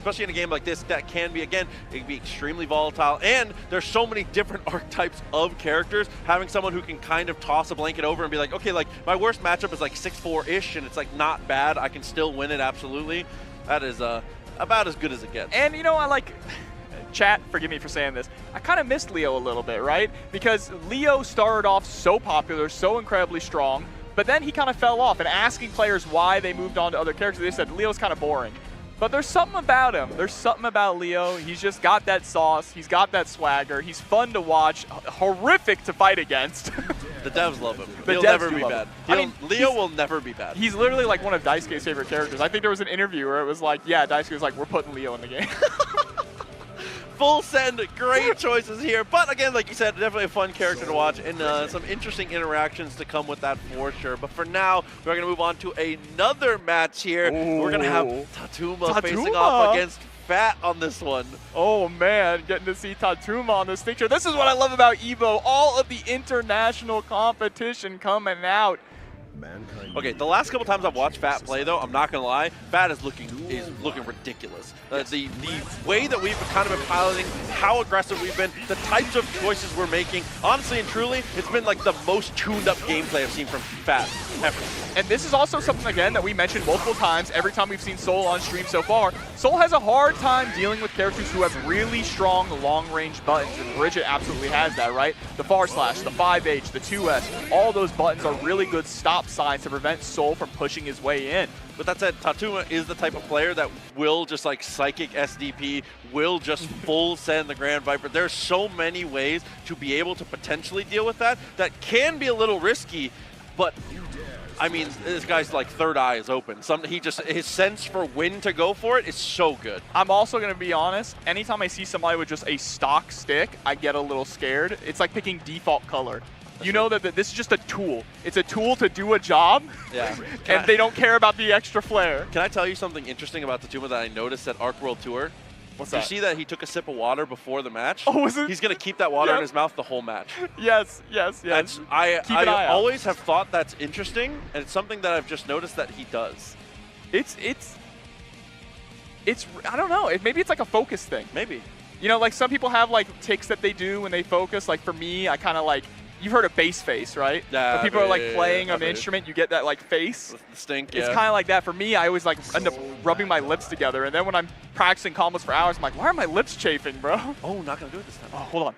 Especially in a game like this, that can be, again, it can be extremely volatile, and there's so many different archetypes of characters. Having someone who can kind of toss a blanket over and be like, okay, like, my worst matchup is like 6-4-ish, and it's like not bad, I can still win it, absolutely. That is about as good as it gets. And, you know, I like... Chat, forgive me for saying this, I kind of missed Leo a little bit, right? Because Leo started off so popular, so incredibly strong, but then he kind of fell off, and asking players why they moved on to other characters, they said, Leo's kind of boring. But there's something about him. There's something about Leo. He's just got that sauce. He's got that swagger. He's fun to watch. Horrific to fight against. The devs love him. He'll never be bad. Leo will never be bad. He's literally like one of Daisuke's favorite characters. I think there was an interview where it was like, yeah, Daisuke was like, we're putting Leo in the game. Full send, great choices here. But again, like you said, definitely a fun character to watch, and some interesting interactions to come with that for sure. But for now, we're going to move on to another match here. Ooh. We're going to have Tatuma facing off against Fat on this one. Oh man, getting to see Tatuma on this picture. This is what I love about EVO. All of the international competition coming out. Okay, the last couple times I've watched Fat play, though, I'm not gonna lie, Fat is looking ridiculous. The way that we've kind of been piloting, how aggressive we've been, the types of choices we're making, honestly and truly, it's been like the most tuned-up gameplay I've seen from Fat ever. And this is also something, again, that we mentioned multiple times every time we've seen Soul on stream so far. Soul has a hard time dealing with characters who have really strong long-range buttons, and Bridget absolutely has that, right? The far slash, the 5H, the 2S, all those buttons are really good stop signs to prevent Soul from pushing his way in. But that said, Tatuma is the type of player that will just like psychic SDP, will just full send the Grand Viper. There's so many ways to be able to potentially deal with that can be a little risky, but I mean, this guy's like third eye is open. His sense for when to go for it is so good. I'm also going to be honest, anytime I see somebody with just a stock stick, I get a little scared. It's like picking default color. You know that this is just a tool. It's a tool to do a job, yeah. And they don't care about the extra flair. Can I tell you something interesting about Tatuma that I noticed at Arc World Tour? What's that? You see that he took a sip of water before the match? Oh, was it? He's going to keep that water in his mouth the whole match. Yes. I always have thought that's interesting, and it's something that I've just noticed that he does. It's I don't know. Maybe it's like a focus thing. Maybe. You know, like some people have like tics that they do when they focus. Like for me, I kind of like, you've heard of bass face, right? Yeah. When people are like playing an instrument, you get that like face. The stink, It's kind of like that. For me, I always like end up rubbing my lips together, and then when I'm practicing combos for hours, I'm like, why are my lips chafing, bro? Oh, not gonna do it this time. Oh, hold on.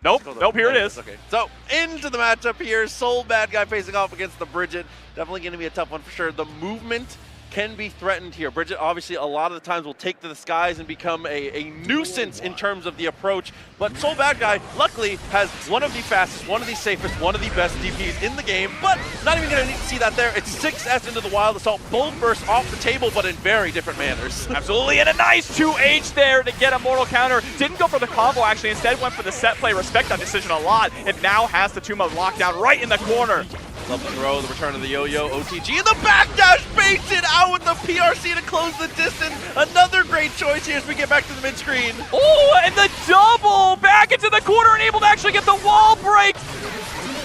Nope, here it is. Okay, so into the matchup here. Soul Bad Guy facing off against the Bridget. Definitely gonna be a tough one for sure. The movement can be threatened here. Bridget obviously a lot of the times will take to the skies and become a nuisance in terms of the approach, but Soul Bad Guy luckily has one of the fastest, one of the safest, one of the best DPs in the game, but not even going to see that there. It's 6S into the Wild Assault, both bursts off the table, but in very different manners. Absolutely, and a nice 2H there to get a mortal counter. Didn't go for the combo actually, instead went for the set play. Respect that decision a lot, and now has Tatuma locked down right in the corner. Love the throw, the return of the yo-yo, OTG, and the backdash baits it out with the PRC to close the distance. Another great choice here as we get back to the mid-screen. Oh, and the double back into the corner and able to actually get the wall break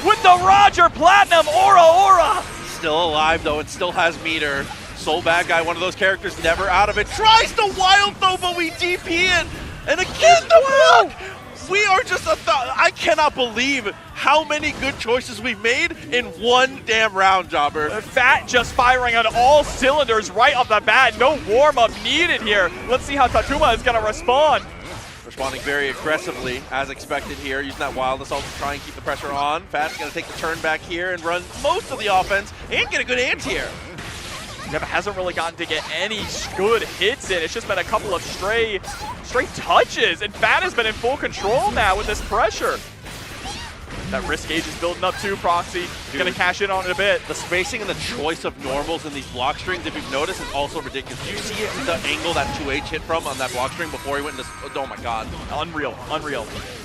with the Roger Platinum Aura. Still alive though, and still has meter. Soul Bad Guy, one of those characters never out of it. Tries to wild throw, but we DP it. And again, the block! We are just I cannot believe how many good choices we've made in one damn round, Jobber. Fat just firing on all cylinders right off the bat. No warm-up needed here. Let's see how Tatuma is going to respond. Responding very aggressively, as expected here, using that Wild Assault to try and keep the pressure on. Fat's going to take the turn back here and run most of the offense and get a good anti-air. Never hasn't really gotten to get any good hits in. It's just been a couple of stray touches, and Fat has been in full control now with this pressure. That risk gauge is building up too, Proxy. He's going to cash in on it a bit. The spacing and the choice of normals in these block strings, if you've noticed, is also ridiculous. Do you see it, the angle that 2H hit from on that block string before he went into this? Oh my god. Unreal.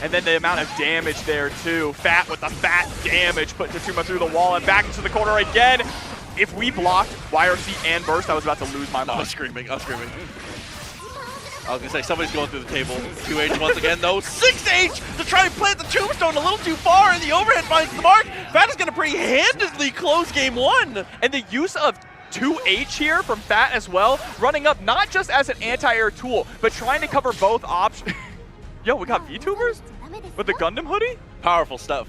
And then the amount of damage there too. Fat with the fat damage, putting Tatuma through the wall and back into the corner again. If we blocked YRC and Burst, I was about to lose my mind. I was screaming. I was going to say, somebody's going through the table. 2H once again, though. 6H to try and plant the tombstone a little too far, and the overhead finds the mark. Fat is going to pretty handedly close game one. And the use of 2H here from Fat as well, running up not just as an anti-air tool, but trying to cover both options. Yo, we got VTubers with the Gundam hoodie? Powerful stuff.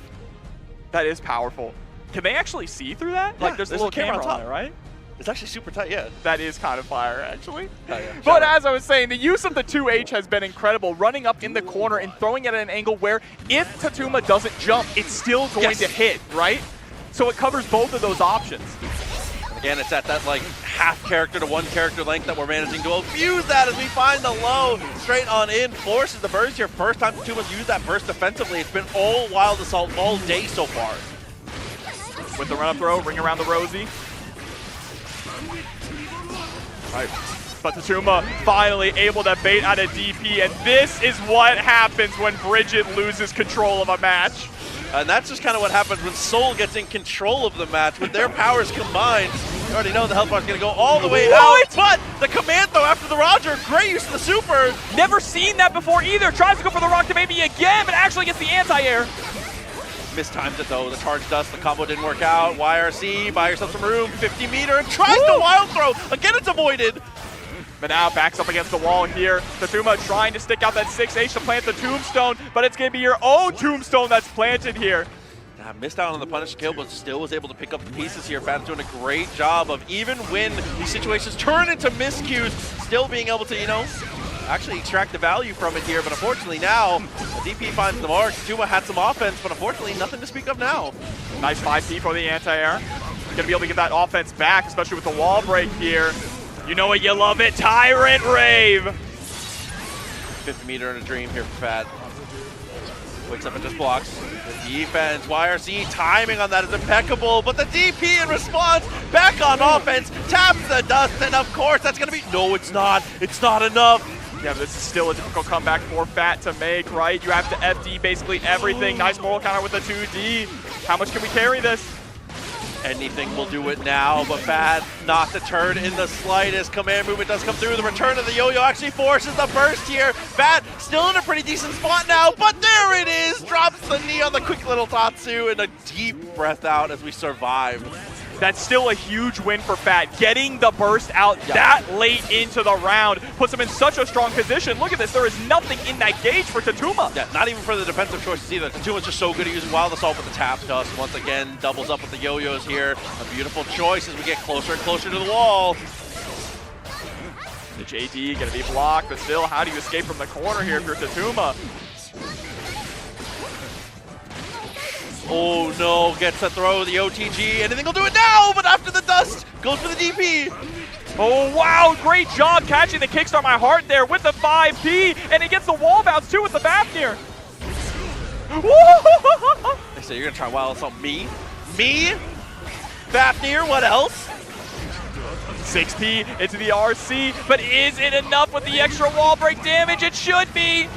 That is powerful. Can they actually see through that? Yeah, like, there's a little camera on it, right? It's actually super tight, yeah. That is kind of fire, actually. Oh, yeah. But as I was saying, the use of the 2H has been incredible, running up in the corner and throwing it at an angle where if Tatuma doesn't jump, it's still going to hit, right? So it covers both of those options. Again, it's at that like half character to one character length that we're managing to abuse that as we find the low straight on in. Forces the burst here. First time Tatuma's used that burst defensively. It's been all Wild Assault all day so far. With the run-up throw, ring around the Rosie. Right. But Tatuma finally able to bait out a DP, and this is what happens when Bridget loses control of a match. And that's just kind of what happens when Soul gets in control of the match. With their powers combined, you already know the health bar is going to go all the way out. But the command though after the Roger, great use of the super. Never seen that before either. Tries to go for the rock to maybe again, but actually gets the anti-air. Mistimes it though, the charge dust, the combo didn't work out. YRC, buy yourself some room, 50 meter, and tries to wild throw. Again, it's avoided. But now backs up against the wall here. Tatuma trying to stick out that 6H to plant the tombstone, but it's going to be your own tombstone that's planted here. Missed out on the punish kill, but still was able to pick up the pieces here. Fat's doing a great job of, even when these situations turn into miscues, still being able to, you know, actually extract the value from it here. But unfortunately now, the DP finds the mark. Tatuma had some offense, but unfortunately nothing to speak of now. Nice 5P for the anti-air. Going to be able to get that offense back, especially with the wall break here. You know what, you love it, Tyrant Rave! 50 meter in a dream here for Fat. Wakes up and just blocks. The defense, YRC timing on that is impeccable, but the DP in response, back on offense, taps the dust, and of course that's gonna be, no it's not enough. Yeah, but this is still a difficult comeback for Fat to make, right? You have to FD basically everything. Nice moral counter with the 2D. How much can we carry this? Anything will do it now, but Fat not deterred in the slightest. Command movement does come through. The return of the yo-yo actually forces the burst here. Fat still in a pretty decent spot now, but there it is! Drops the knee on the quick little Tatsu and a deep breath out as we survive. That's still a huge win for Fat. Getting the burst out that late into the round puts him in such a strong position. Look at this, there is nothing in that gauge for Tatuma. Yeah, not even for the defensive choices either. Tatuma's just so good at using Wild Assault with the tap dust. Once again, doubles up with the yo-yos here. A beautiful choice as we get closer and closer to the wall. The JD gonna be blocked, but still, how do you escape from the corner here if you're Tatuma? Oh no, gets a throw, the OTG, anything will do it now, but after the dust, goes for the DP. Oh wow, great job catching the Kickstart My Heart there with the 5P, and he gets the wall bounce too with the Fafnir. They say you're gonna try Wild Assault me? Me? Fafnir, what else? 6P into the RC, but is it enough with the extra wall break damage? It should be.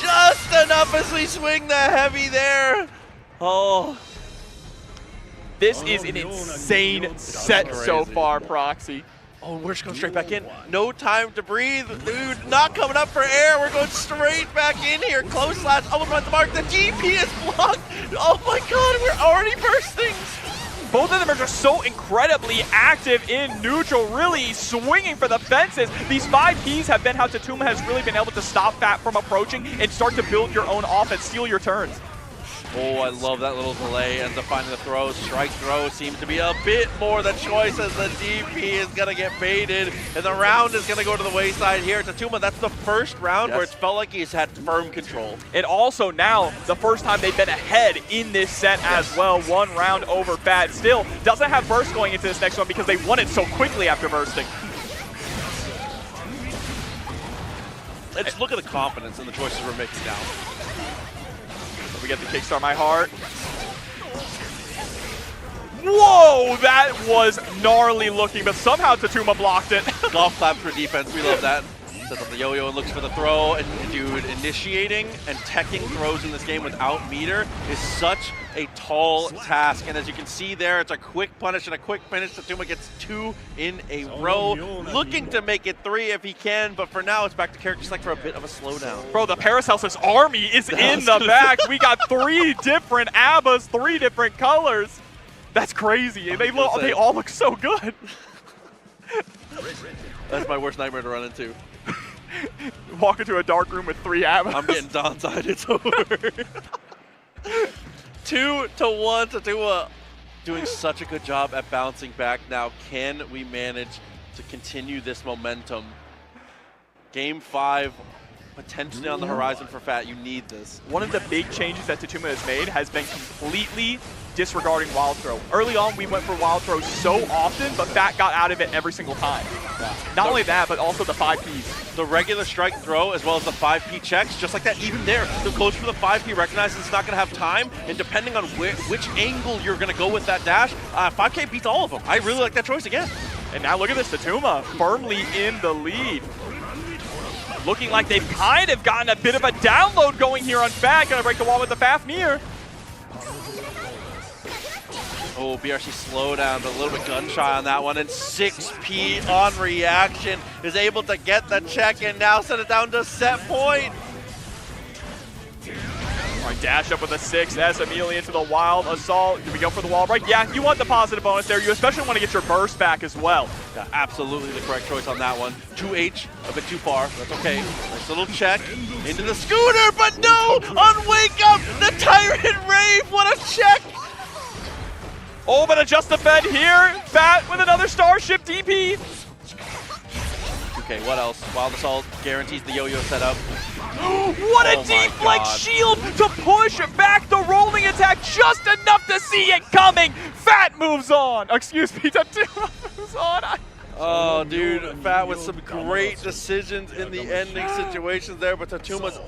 Just enough as we swing the heavy there. Oh. This is an insane set so far, Proxy. Oh, we're just going straight back in. No time to breathe. Dude, not coming up for air. We're going straight back in here. Close slash, almost at the mark. The GP is blocked. Oh my god, we're already bursting. Both of them are just so incredibly active in neutral, really swinging for the fences. These 5Ps have been how Tatuma has really been able to stop Fat from approaching and start to build your own offense, steal your turns. Oh, I love that little delay. Ends up finding the throw. Strike throw seems to be a bit more the choice as the DP is going to get baited. And the round is going to go to the wayside here. Tatuma, that's the first round where it's felt like he's had firm control. And also now, the first time they've been ahead in this set as well. One round over Fat. Still, doesn't have burst going into this next one because they won it so quickly after bursting. Let's look at the confidence in the choices we're making now. We get the Kickstart My Heart. Whoa, that was gnarly looking, but somehow Tatuma blocked it. Golf claps for defense, we love that. Sets up the yo-yo and looks for the throw, and dude, initiating and teching throws in this game without meter is such a tall task, and as you can see there, it's a quick punish and a quick finish. Tatuma gets 2 in a row, looking to make it 3 if he can, but for now it's back to character select for a bit of a slowdown. Bro, the Paracelsus army is in the back. We got 3 different ABBAs, 3 different colors. That's crazy. They all look so good. That's my worst nightmare to run into. Walk into a dark room with 3 Abbas. I'm getting downside. It's over. 2-1 to Tua. Doing such a good job at bouncing back now. Can we manage to continue this momentum? Game 5 potentially on the horizon for Fat. You need this. One of the big changes that Tatuma has made has been completely disregarding wild throw. Early on, we went for wild throw so often, but Fat got out of it every single time. Yeah. Not only that, but also the 5Ps. The regular strike throw as well as the 5P checks, just like that, even there. The coach for the 5P recognizes it's not going to have time, and depending on which angle you're going to go with that dash, 5K beats all of them. I really like that choice again. And now look at this, Tatuma firmly in the lead. Looking like they've kind of gotten a bit of a download going here on Fat. Gonna break the wall with the Fafnir. Oh, BRC slow down, but a little bit gun shy on that one. And 6P on reaction is able to get the check and now set it down to set point. All right, dash up with a 6S immediately into the wild assault. Do we go for the wall break? Yeah, you want the positive bonus there. You especially want to get your burst back as well. Yeah, absolutely the correct choice on that one. 2H, a bit too far. That's okay. Nice little check into the scooter, but no! On Wake Up, the Tyrant Rave, what a check! Oh, but adjust the Fed here. Fat with another Starship DP. Okay, what else? Wild Assault guarantees the yo-yo setup. What a deep flex shield to push back the rolling attack just enough to see it coming. Fat moves on. Excuse me, Tatuma moves on. Oh, dude, Fat with some great decisions in the ending situations there, but Tatuma's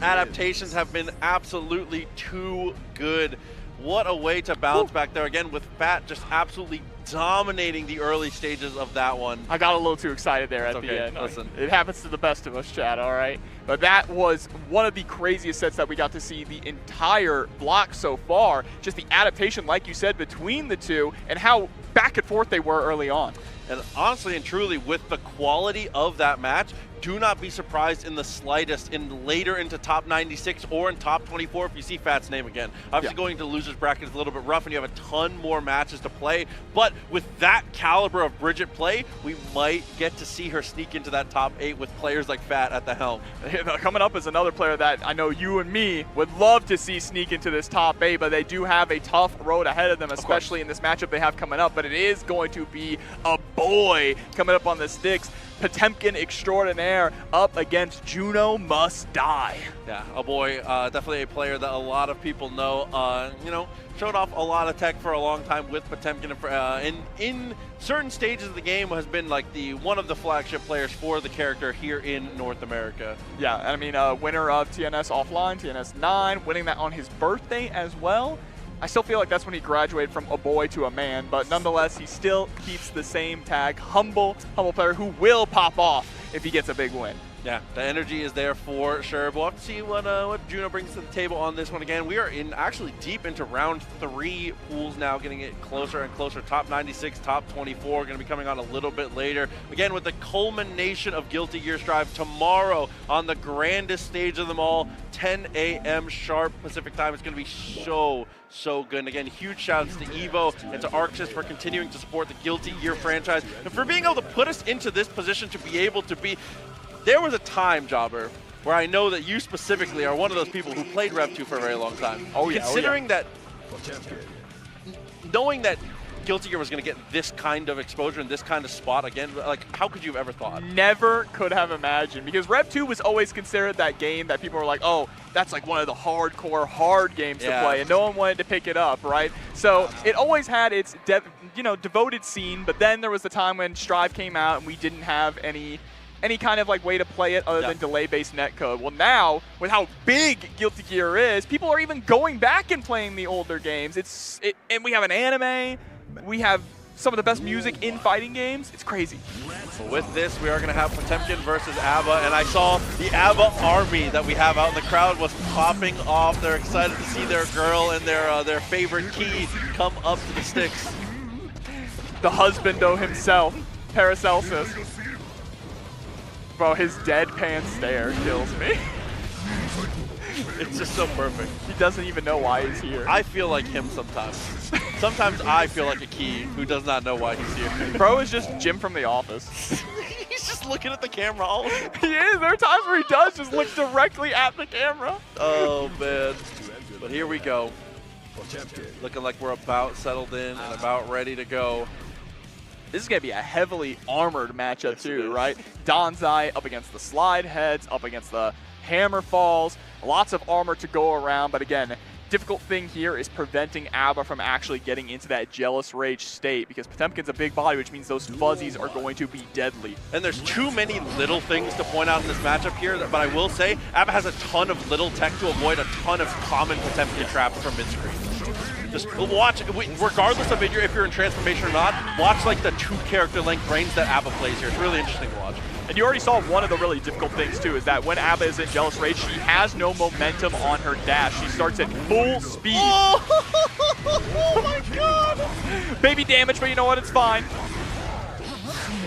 adaptations have been absolutely too good. What a way to bounce back there again with Fat just absolutely dominating the early stages of that one. I got a little too excited there at the end. Listen. It happens to the best of us, Chad, all right? But that was one of the craziest sets that we got to see the entire block so far. Just the adaptation, like you said, between the two and how back and forth they were early on. And honestly and truly, with the quality of that match, do not be surprised in the slightest in later into top 96 or in top 24 if you see Fat's name again. Obviously, going to losers bracket is a little bit rough and you have a ton more matches to play, but with that caliber of Bridget play, we might get to see her sneak into that top 8 with players like Fat at the helm. Coming up is another player that I know you and me would love to see sneak into this top 8, but they do have a tough road ahead of them, especially in this matchup they have coming up, but it is going to be a boy coming up on the sticks. Potemkin extraordinaire up against Juno Must Die. Yeah, a boy, definitely a player that a lot of people know. You know, showed off a lot of tech for a long time with Potemkin. In certain stages of the game has been like one of the flagship players for the character here in North America. Yeah, I mean, winner of TNS Offline, TNS 9, winning that on his birthday as well. I still feel like that's when he graduated from a boy to a man, but nonetheless, he still keeps the same tag. Humble player who will pop off if he gets a big win. Yeah, the energy is there for sure. We'll have to see what Juno brings to the table on this one again. We are actually deep into round 3 pools now, getting it closer and closer. Top 96, top 24, going to be coming on a little bit later. Again, with the culmination of Guilty Gear Strive tomorrow on the grandest stage of them all, 10 a.m. sharp Pacific time. It's going to be so good. And again, huge shouts to Evo and to Arxis for continuing to support the Guilty Gear franchise and for being able to put us into this position to be able to be. There was a time, Jobber, where I know that you specifically are one of those people who played Rev 2 for a very long time. Oh yeah. Considering that, knowing that Guilty Gear was going to get this kind of exposure and this kind of spot again, like, how could you have ever thought? Never could have imagined, because Rev 2 was always considered that game that people were like, oh, that's like one of the hardcore, hard games to play, and no one wanted to pick it up, right? So it always had its devoted scene, but then there was the time when Strive came out and we didn't have any kind of like way to play it other than delay-based netcode. Well, now, with how big Guilty Gear is, people are even going back and playing the older games. And we have an anime, we have some of the best music in fighting games. It's crazy. Well, with this, we are going to have Potemkin versus ABBA, and I saw the ABBA army that we have out in the crowd was popping off. They're excited to see their girl and their favorite key come up to the sticks. The husbando himself, Paracelsus. Bro, his deadpan stare kills me. It's just so perfect. He doesn't even know why he's here. I feel like him sometimes. Sometimes I feel like a key who does not know why he's here. Bro is just Jim from The Office. He's just looking at the camera all the time. He is. There are times where he does just look directly at the camera. Oh, man. But here we go. Looking like we're about settled in and about ready to go. This is going to be a heavily armored matchup too, right? Donzai up against the slide heads, up against the hammer falls. Lots of armor to go around, but again, difficult thing here is preventing ABBA from actually getting into that jealous rage state, because Potemkin's a big body, which means those fuzzies are going to be deadly. And there's too many little things to point out in this matchup here, but I will say, ABBA has a ton of little tech to avoid a ton of common Potemkin traps from mid-screen. Just watch, regardless of if you're in transformation or not, watch like the 2 character length range that ABBA plays here. It's really interesting to watch. And you already saw one of the really difficult things too, is that when ABBA is in Jealous Rage, she has no momentum on her dash. She starts at full speed. Oh my god! Baby damage, but you know what? It's fine.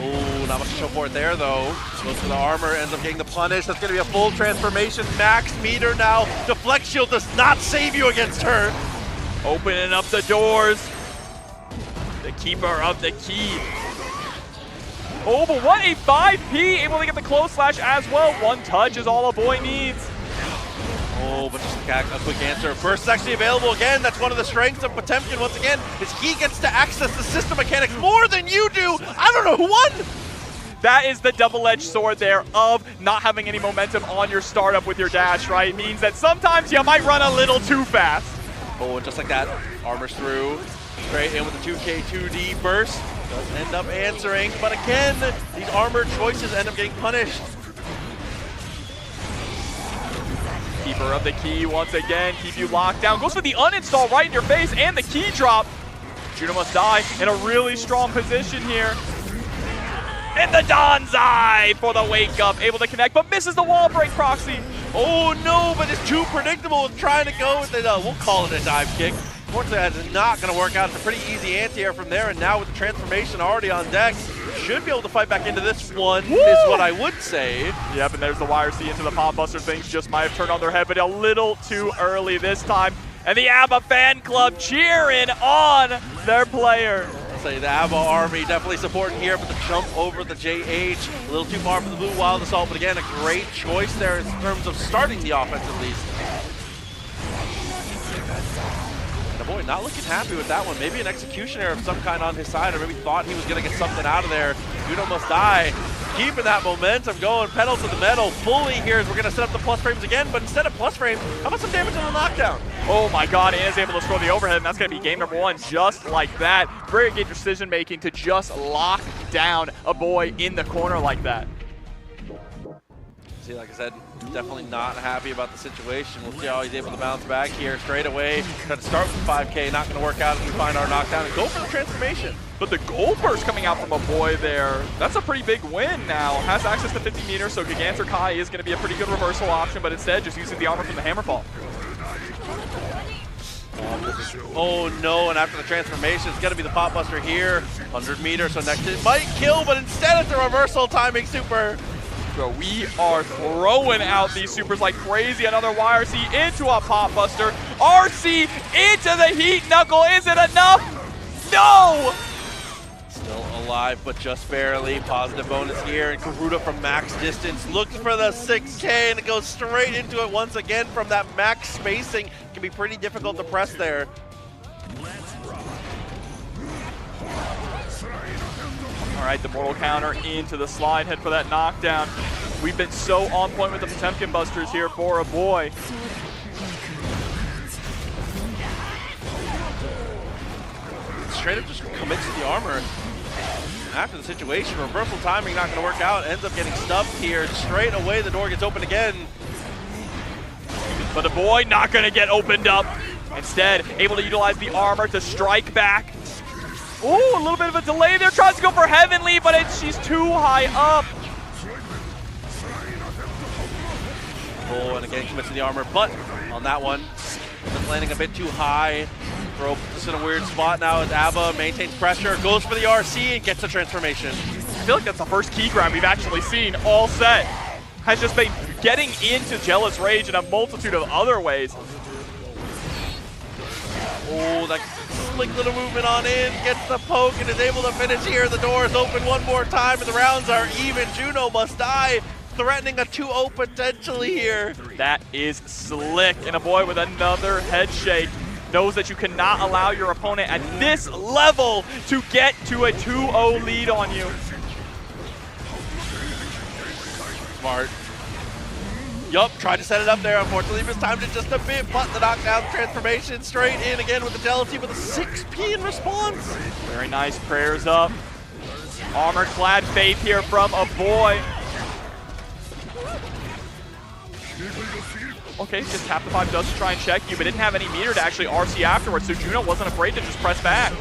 Oh, not much to show for it there though. Goes for the armor, ends up getting the punish. That's going to be a full transformation. Max meter now. Deflect shield does not save you against her. Opening up the doors. The keeper of the key. Oh, but what a 5P, able to get the close slash as well. One touch is all a boy needs. Oh, but just a quick answer. Burst is actually available again. That's one of the strengths of Potemkin once again, is he gets to access the system mechanics more than you do. I don't know who won. That is the double-edged sword there of not having any momentum on your startup with your dash, right? It means that sometimes you might run a little too fast. Oh, and just like that, armors through. Straight in with the 2K 2D burst. Does end up answering, but again, these armored choices end up getting punished. Keeper of the key once again, keep you locked down. Goes for the uninstall right in your face and the key drop. Juno must die in a really strong position here. And the Donzai for the wake up, able to connect, but misses the wall break proxy. Oh no, but it's too predictable with trying to go with it. We'll call it a dive kick. Unfortunately, that's not going to work out. It's a pretty easy anti-air from there, and now with the transformation already on deck, should be able to fight back into this one, is what I would say. Yep, and there's the wire C into the Pop Buster. Things just might have turned on their head, but a little too early this time. And the ABBA fan club cheering on their player. I'll say the ABBA army definitely supporting here, but the jump over the JH, a little too far for the Blue Wild Assault, but again, a great choice there in terms of starting the offense at least. The boy not looking happy with that one. Maybe an execution error of some kind on his side, or maybe thought he was going to get something out of there. Juno must die. Keeping that momentum going, pedal to the metal fully here as we're going to set up the plus frames again, but instead of plus frames, how about some damage on the knockdown? Oh my god, and is able to score the overhead, and that's going to be game number 1 just like that. Very good decision making to just lock down a boy in the corner like that. See, like I said, definitely not happy about the situation. We'll see how he's able to bounce back here straight away. Try to start with 5K, not going to work out as we find our knockdown and go for the transformation. But the gold burst coming out from a boy there, that's a pretty big win now. Has access to 50 meters, so Gigantor Kai is going to be a pretty good reversal option, but instead just using the armor from the Hammerfall. Oh no, and after the transformation, it's going to be the Pop Buster here. 100 meters, so next it might kill, but instead it's a reversal timing super. So we are throwing out these supers like crazy. Another Wire C into a Pop Buster. RC into the Heat Knuckle. Is it enough? No! Still alive, but just barely. Positive bonus here, and Karuta from max distance looks for the 6K, and it goes straight into it once again from that max spacing. It can be pretty difficult to press there. All right, the mortal counter into the slide head for that knockdown. We've been so on point with the Potemkin Busters here for a boy. Straight up just commits to the armor. After the situation, reversal timing not going to work out. Ends up getting stuffed here. Straight away, the door gets open again. But the boy not going to get opened up. Instead, able to utilize the armor to strike back. Ooh, a little bit of a delay there. Tries to go for Heavenly, but she's too high up. Oh, and again commits to the armor, but on that one, it's landing a bit too high. Throw just in a weird spot now as ABBA maintains pressure, goes for the RC and gets the transformation. I feel like that's the first key grab we've actually seen all set. has just been getting into Jealous Rage in a multitude of other ways. Oh, that slick little movement on in, gets the poke and is able to finish here. The door is open one more time and the rounds are even. Juno must die, threatening a 2-0 potentially here. That is slick, and a boy with another head shake knows that you cannot allow your opponent at this level to get to a 2-0 lead on you. Smart. Yup, tried to set it up there. Unfortunately, it timed it just a bit, but the knockdown transformation straight in again with the Jealousy with a 6P in response. Very nice prayers up. Armored clad Faith here from a boy. Okay, just tap the 5 does to try and check you, but didn't have any meter to actually RC afterwards, so Juno wasn't afraid to just press back.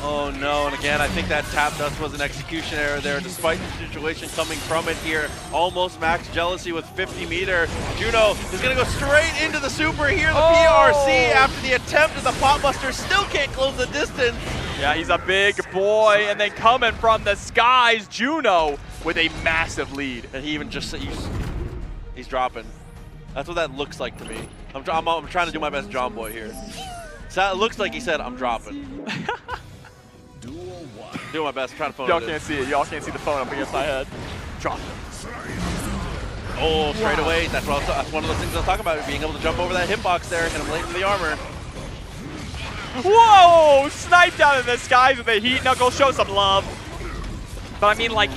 Oh no, and again, I think that tap dust was an execution error there, despite the situation coming from it here. Almost max Jealousy with 50 meter. Juno is gonna go straight into the super here, the PRC after the attempt, and the Potbuster still can't close the distance. Yeah, he's a big boy, and then coming from the skies, Juno with a massive lead. And he even just, he's dropping. That's what that looks like to me. I'm trying to do my best John Boy here. So it looks like he said, I'm dropping. Doing my best, trying to phone it. Y'all can't see it. Y'all can't see the phone up against my head. Drop. Oh, straight away. That's one of those things I'll talk about, being able to jump over that hitbox there and hit him late into the armor. Whoa! Sniped out of the skies with a heat knuckle. Show some love. But I mean, like,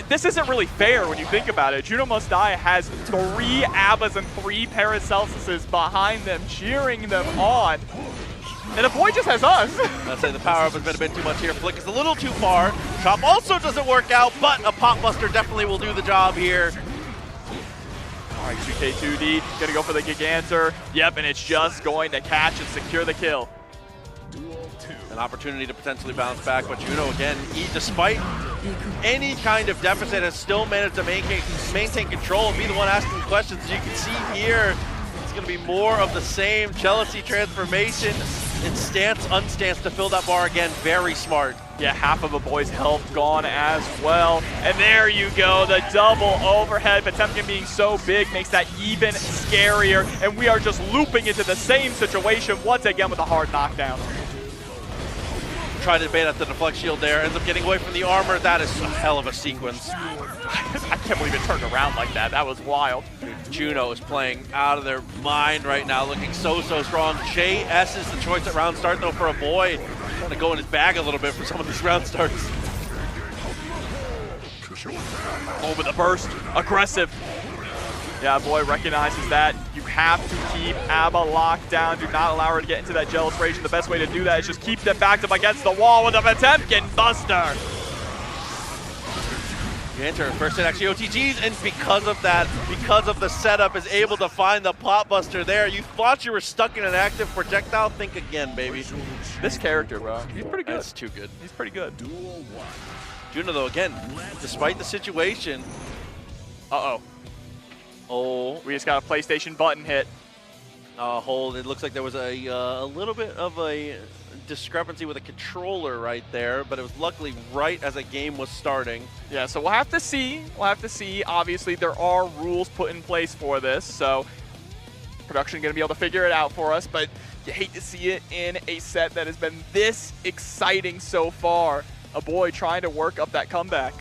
this isn't really fair when you think about it. Juno Must Die has 3 Abbas and 3 Paracelsuses behind them, cheering them on. And the boy just has us. I'd say the power-up has been a bit too much here. Flick is a little too far. Chop also doesn't work out, but a Potbuster definitely will do the job here. All right, 2K2D, gonna go for the Gigantor. Yep, and it's just going to catch and secure the kill. An opportunity to potentially bounce back, but Juno, again, despite any kind of deficit, has still managed to maintain control and be the one asking questions. As you can see here, it's going to be more of the same. Jealousy transformation and stance, unstance to fill that bar again. Very smart. Yeah, half of a boy's health gone as well. And there you go, the double overhead. Potemkin being so big makes that even scarier. And we are just looping into the same situation once again with a hard knockdown. Trying to bait at the deflect shield there, ends up getting away from the armor. That is a hell of a sequence. I can't believe it turned around like that. That was wild. Juno is playing out of their mind right now, looking so strong. JS is the choice at round start, though, for a boy. Trying to go in his bag a little bit for some of these round starts. Over the burst, aggressive. Yeah, boy recognizes that. You have to keep Abba locked down. Do not allow her to get into that Jealous Rage. And the best way to do that is just keep them backed up against the wall with a Potemkin Buster. You enter first hit actually OTGs, and because of that, because of the setup, is able to find the Potbuster there. You thought you were stuck in an active projectile? Think again, baby. This character, bro, he's pretty good. That's too good. He's pretty good. Juno, though, again, despite the situation. Uh-oh. Oh, we just got a PlayStation button hit. Hold. It looks like there was a little bit of a discrepancy with a controller right there, but it was luckily right as a game was starting. Yeah, so we'll have to see. We'll have to see. Obviously, there are rules put in place for this, so production going to be able to figure it out for us, but you hate to see it in a set that has been this exciting so far. A boy trying to work up that comeback.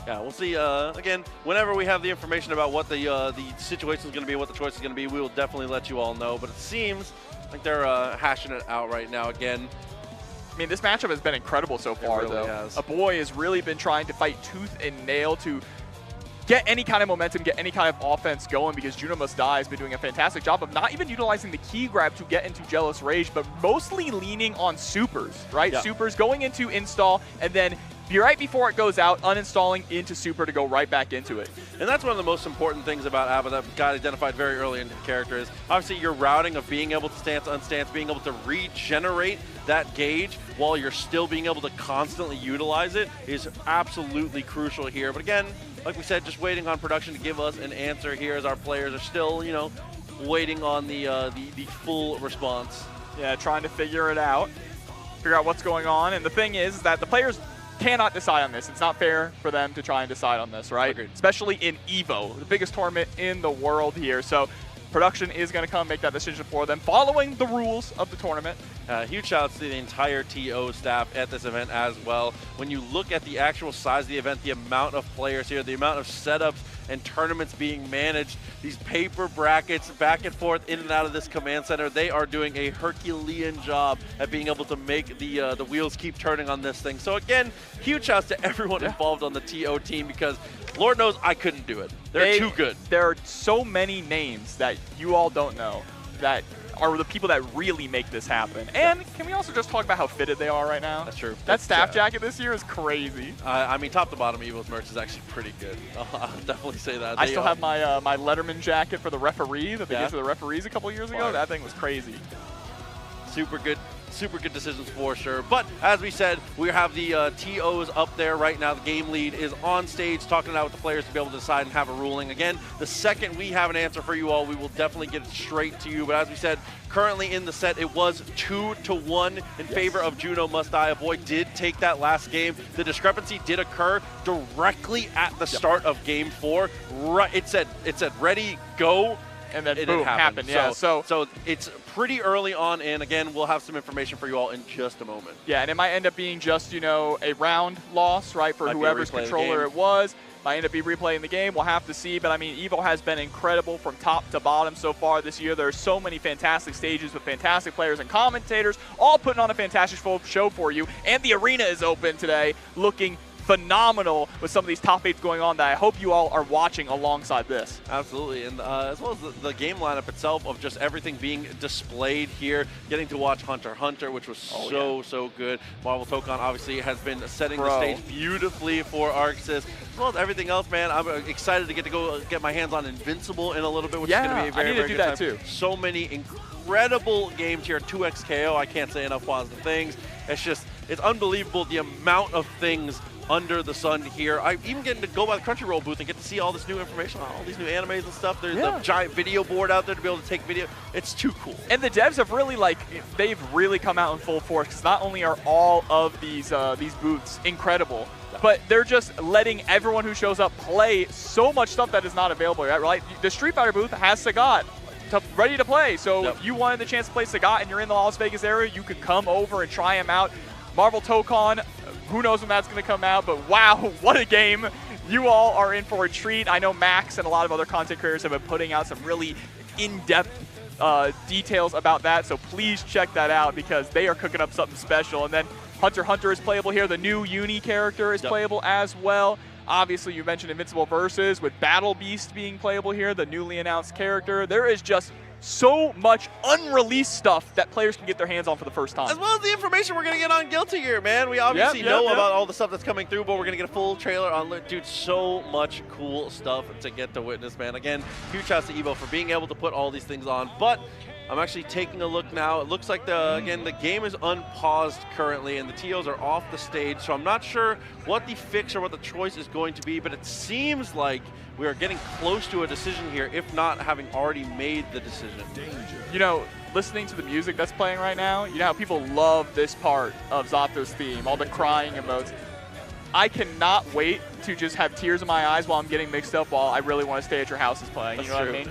Yeah, we'll see. Again, whenever we have the information about what the situation is going to be, what the choice is going to be, we will definitely let you all know. But it seems like they're hashing it out right now again. I mean, this matchup has been incredible so far, really though. has. A boy has really been trying to fight tooth and nail to get any kind of momentum, get any kind of offense going, because Juno Must Die has been doing a fantastic job of not even utilizing the key grab to get into Jealous Rage, but mostly leaning on supers, right? Yeah. Supers going into install, and then right before it goes out, uninstalling into super to go right back into it. And that's one of the most important things about Abba that got identified very early in the character is obviously your routing of being able to stance, unstance, being able to regenerate that gauge while you're still being able to constantly utilize it is absolutely crucial here. But again, like we said, just waiting on production to give us an answer here as our players are still, you know, waiting on the full response. Yeah, trying to figure it out, figure out what's going on. And the thing is that the players cannot decide on this. It's not fair for them to try and decide on this, right? Agreed. Especially in EVO, the biggest tournament in the world here. So production is going to come make that decision for them, following the rules of the tournament. Huge shout outs to the entire TO staff at this event as well. When you look at the actual size of the event, the amount of players here, the amount of setups and tournaments being managed, these paper brackets back and forth in and out of this command center, they are doing a Herculean job at being able to make the wheels keep turning on this thing. So again, huge shouts to everyone involved on the TO team, because Lord knows I couldn't do it. They're too good. There are so many names that you all don't know that are the people that really make this happen. And can we also just talk about how fitted they are right now? That's true. That staff jacket this year is crazy. I mean, top to bottom, EVO's merch is actually pretty good. I'll definitely say that. I still have my my Letterman jacket for the referee that they gave to the referees a couple years ago. Fire. That thing was crazy. Super good decisions for sure. But as we said, we have the TOs up there right now. The game lead is on stage talking it out with the players to be able to decide and have a ruling. Again, the second we have an answer for you all, we will definitely get it straight to you. But as we said, currently in the set, it was 2-1 in favor of Juno Must Die. A boy did take that last game. The discrepancy did occur directly at the start of game 4. Right, it said ready, go. And then boom, happened. Yeah, so it's pretty early on, and again, we'll have some information for you all in just a moment. Yeah, and it might end up being just, you know, a round loss, right, for whoever's controller it was. Might end up be replaying the game. We'll have to see. But, I mean, EVO has been incredible from top to bottom so far this year. There are so many fantastic stages with fantastic players and commentators, all putting on a fantastic show for you. And the arena is open today, looking phenomenal with some of these top 8s going on that I hope you all are watching alongside this. Absolutely, and as well as the game lineup itself of just everything being displayed here, getting to watch Hunter x Hunter, which was so good. Marvel Tokon obviously has been setting the stage beautifully for ArcSys, as well as everything else, man. I'm excited to go get my hands on Invincible in a little bit, which is going to be a very, very good time. Too. So many incredible games here. 2xKO, I can't say enough positive things. It's unbelievable the amount of things under the sun here. I'm even getting to go by the Crunchyroll booth and get to see all this new information on all these new animes and stuff. There's a giant video board out there to be able to take video. It's too cool. And the devs have really, they've really come out in full force, because not only are all of these booths incredible, but they're just letting everyone who shows up play so much stuff that is not available yet, right? The Street Fighter booth has Sagat ready to play. So if you wanted the chance to play Sagat and you're in the Las Vegas area, you could come over and try him out. Marvel Tokon, who knows when that's going to come out, but wow, what a game. You all are in for a treat. I know Max and a lot of other content creators have been putting out some really in-depth details about that, so please check that out, because they are cooking up something special. And then Hunter x Hunter is playable here. The new Uni character is playable as well. Obviously, you mentioned Invincible Versus, with Battle Beast being playable here, the newly announced character. There is just so much unreleased stuff that players can get their hands on for the first time. As well as the information we're going to get on Guilty here, man. We obviously know about all the stuff that's coming through, but we're going to get a full trailer on, dude, so much cool stuff to get to witness, man. Again, huge shouts to EVO for being able to put all these things on, but I'm actually taking a look now. It looks like, again, the game is unpaused currently, and the TOs are off the stage, so I'm not sure what the fix or what the choice is going to be, but it seems like we are getting close to a decision here, if not having already made the decision. You know, listening to the music that's playing right now, you know how people love this part of Zato's theme, all the crying emotes. I cannot wait to just have tears in my eyes while I'm getting mixed up while I really want to stay at your house is playing. That's you know true. What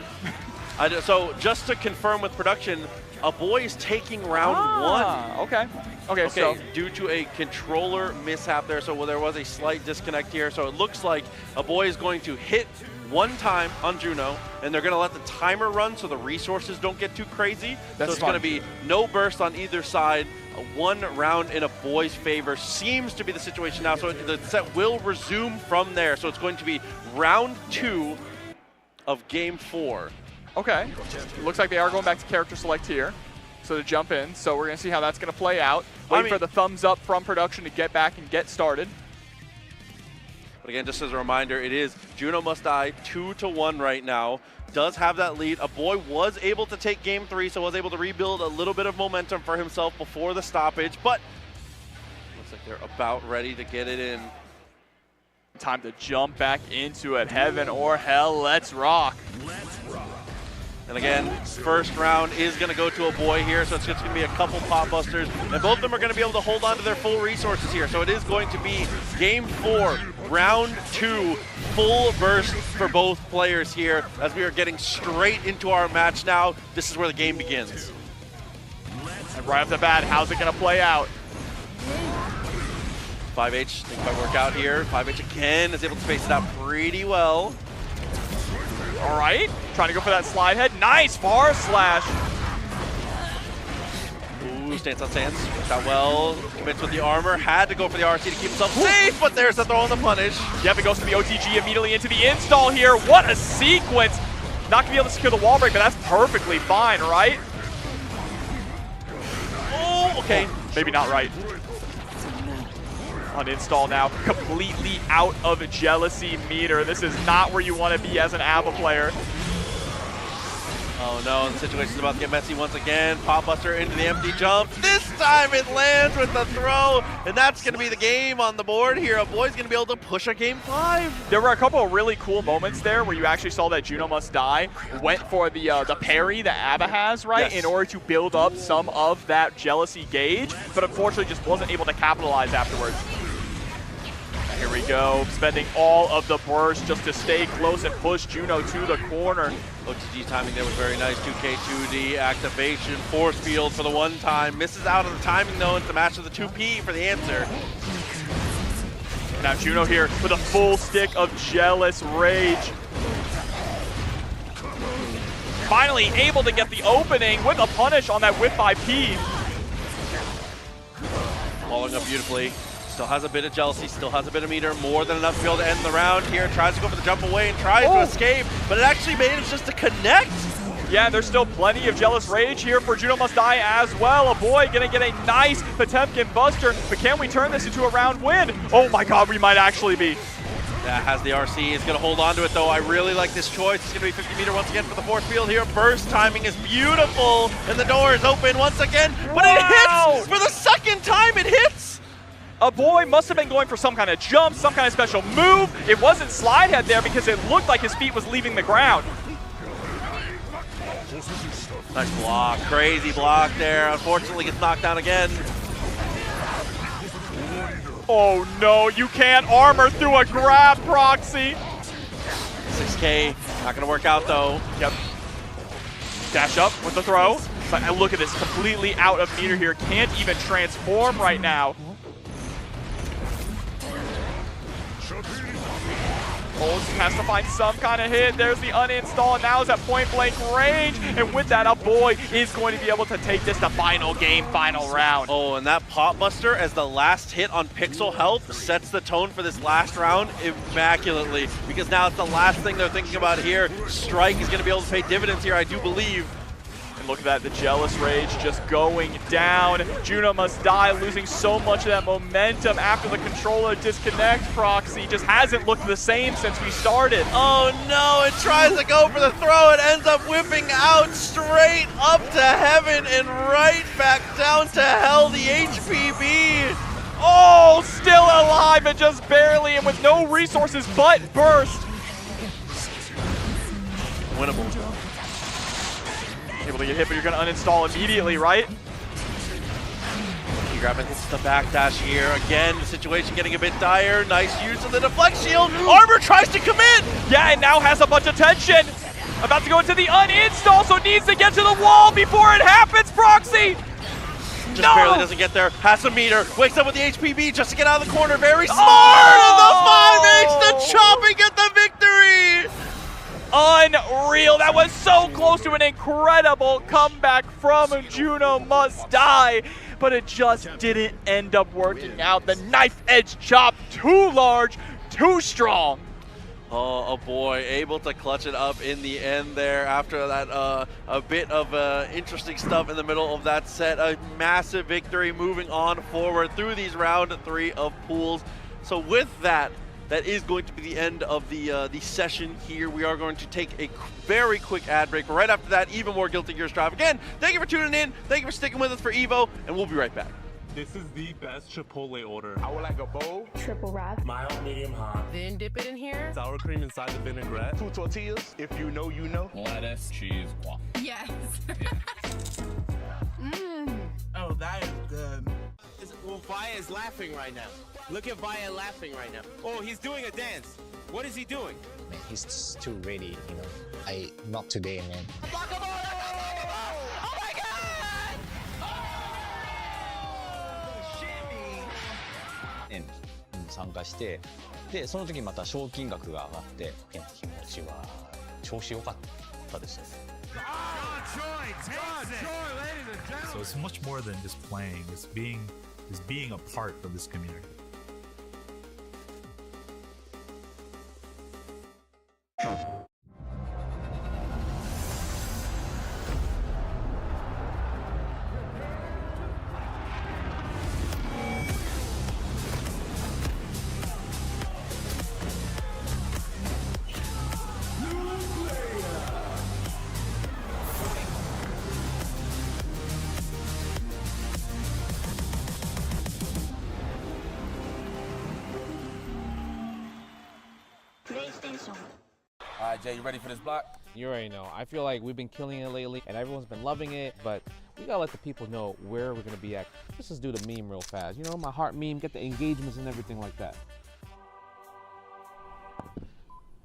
I mean? So just to confirm with production, a boy is taking round 1. Okay, so due to a controller mishap there, so there was a slight disconnect here. So it looks like a boy is going to hit one time on Juno, and they're going to let the timer run so the resources don't get too crazy. So it's going to be no burst on either side. One round in a boy's favor seems to be the situation now. So the set will resume from there. So it's going to be round 2 of game 4. Okay, looks like they are going back to character select here, so to jump in. So we're going to see how that's going to play out. Waiting for the thumbs up from production to get back and get started. But again, just as a reminder, it is Juno Must Die 2-1 right now. Does have that lead. A boy was able to take game 3, so was able to rebuild a little bit of momentum for himself before the stoppage, but looks like they're about ready to get it in. Time to jump back into it. Heaven or hell, let's rock. Let's rock. And again, first round is going to go to a boy here, so it's just going to be a couple pot busters, and both of them are going to be able to hold on to their full resources here. So it is going to be game 4, round 2, full burst for both players here as we are getting straight into our match now. This is where the game begins. And right off the bat, how's it going to play out? 5H, think might work out here. 5H again is able to space it out pretty well. All right, trying to go for that slide head. Nice far slash. Ooh, stance on stance. Worked out well. Commits with the armor. Had to go for the RC to keep himself safe, but there's the throw and the punish. Yep, it goes to the OTG immediately into the install here. What a sequence. Not going to be able to secure the wall break, but that's perfectly fine, right? Oh, okay. Maybe not right. Uninstall now, completely out of jealousy meter. This is not where you want to be as an ABBA player. Oh no, the situation's about to get messy once again. Pop buster into the empty jump. This time it lands with the throw, and that's going to be the game on the board here. A boy's going to be able to push a game 5. There were a couple of really cool moments there where you actually saw that Juno Must Die went for the parry that ABBA has, right, yes, in order to build up some of that jealousy gauge, but unfortunately just wasn't able to capitalize afterwards. Here we go, spending all of the burst just to stay close and push Juno to the corner. OTG timing there was very nice. 2K2D activation, force field for the one time. Misses out on the timing though. It's the match of the 2P for the answer. Now Juno here with a full stick of Jealous Rage. Finally able to get the opening with a punish on that whip by P. Following up beautifully. Still has a bit of jealousy, still has a bit of meter, more than enough to be able to end the round here. Tries to go for the jump away and tries to escape, but it actually manages just to connect. Yeah, there's still plenty of Jealous Rage here for Juno Must Die as well. A boy gonna get a nice Potemkin Buster, but can we turn this into a round win? Oh my god, we might actually be. Yeah, has the RC, is gonna hold on to it though. I really like this choice. It's gonna be 50 meter once again for the force field here. Burst timing is beautiful, and the door is open once again, but it hits! For the second time it hits! A boy must have been going for some kind of jump, some kind of special move. It wasn't slide head there because it looked like his feet was leaving the ground. Nice block, crazy block there. Unfortunately gets knocked down again. Oh no, you can't armor through a grab, Proxy. 6K, not gonna work out though. Yep. Dash up with the throw. But look at this, completely out of meter here. Can't even transform right now. Olsen has to find some kind of hit. There's the uninstall, and now is at point blank range. And with that, a boy is going to be able to take this to final game, final round. Oh, and that pop buster as the last hit on pixel health sets the tone for this last round immaculately, because now it's the last thing they're thinking about here. Strike is going to be able to pay dividends here, I do believe. And look at that, the Jealous Rage just going down. Juno Must Die, losing so much of that momentum after the controller disconnect. Proxy just hasn't looked the same since we started. Oh no, it tries to go for the throw. It ends up whipping out straight up to heaven and right back down to hell. The HPB. Oh, still alive and just barely, and with no resources but burst. Winnable. Able to get hit, but you're going to uninstall immediately, right? Grab it, hits the backdash here. Again, the situation getting a bit dire. Nice use of the deflect shield. Armor tries to commit. Yeah, and now has a bunch of tension. About to go into the uninstall, so needs to get to the wall before it happens, Proxy. Just barely doesn't get there. Has some meter. Wakes up with the HPB just to get out of the corner. Very smart. And the 5H, the chopping at the victory. Unreal. That was so close to an incredible comeback from Juno Must Die, but it just didn't end up working out. The knife edge chop, too large, too strong. Oh, a boy, able to clutch it up in the end there after that a bit of interesting stuff in the middle of that set. A massive victory moving on forward through these round 3 of pools. So with that, that is going to be the end of the session here. We are going to take a very quick ad break. Right after that, even more Guilty Gear Strive. Again, thank you for tuning in. Thank you for sticking with us for EVO, and we'll be right back. This is the best Chipotle order. I would like a bowl, Triple wrap. Mild, medium, hot. Then dip it in here. Sour cream inside the vinaigrette. 2 tortillas, if you know, you know. Lettuce, cheese, guac. Yes. Oh, that is good. Well, Vaya is laughing right now. Look at Vaya laughing right now. Oh, he's doing a dance. What is he doing? Man, he's just too ready, you know. Not today, man. Oh my God! 円参加して、でその時また賞金額が上がって、気持ちは調子良かったですね。So it's much more than just playing. It's being a part of this community. All right, Jay, you ready for this block? You already know. I feel like we've been killing it lately, and everyone's been loving it, but we gotta let the people know where we're gonna be at. Let's just do the meme real fast. You know, my heart meme, get the engagements and everything like that.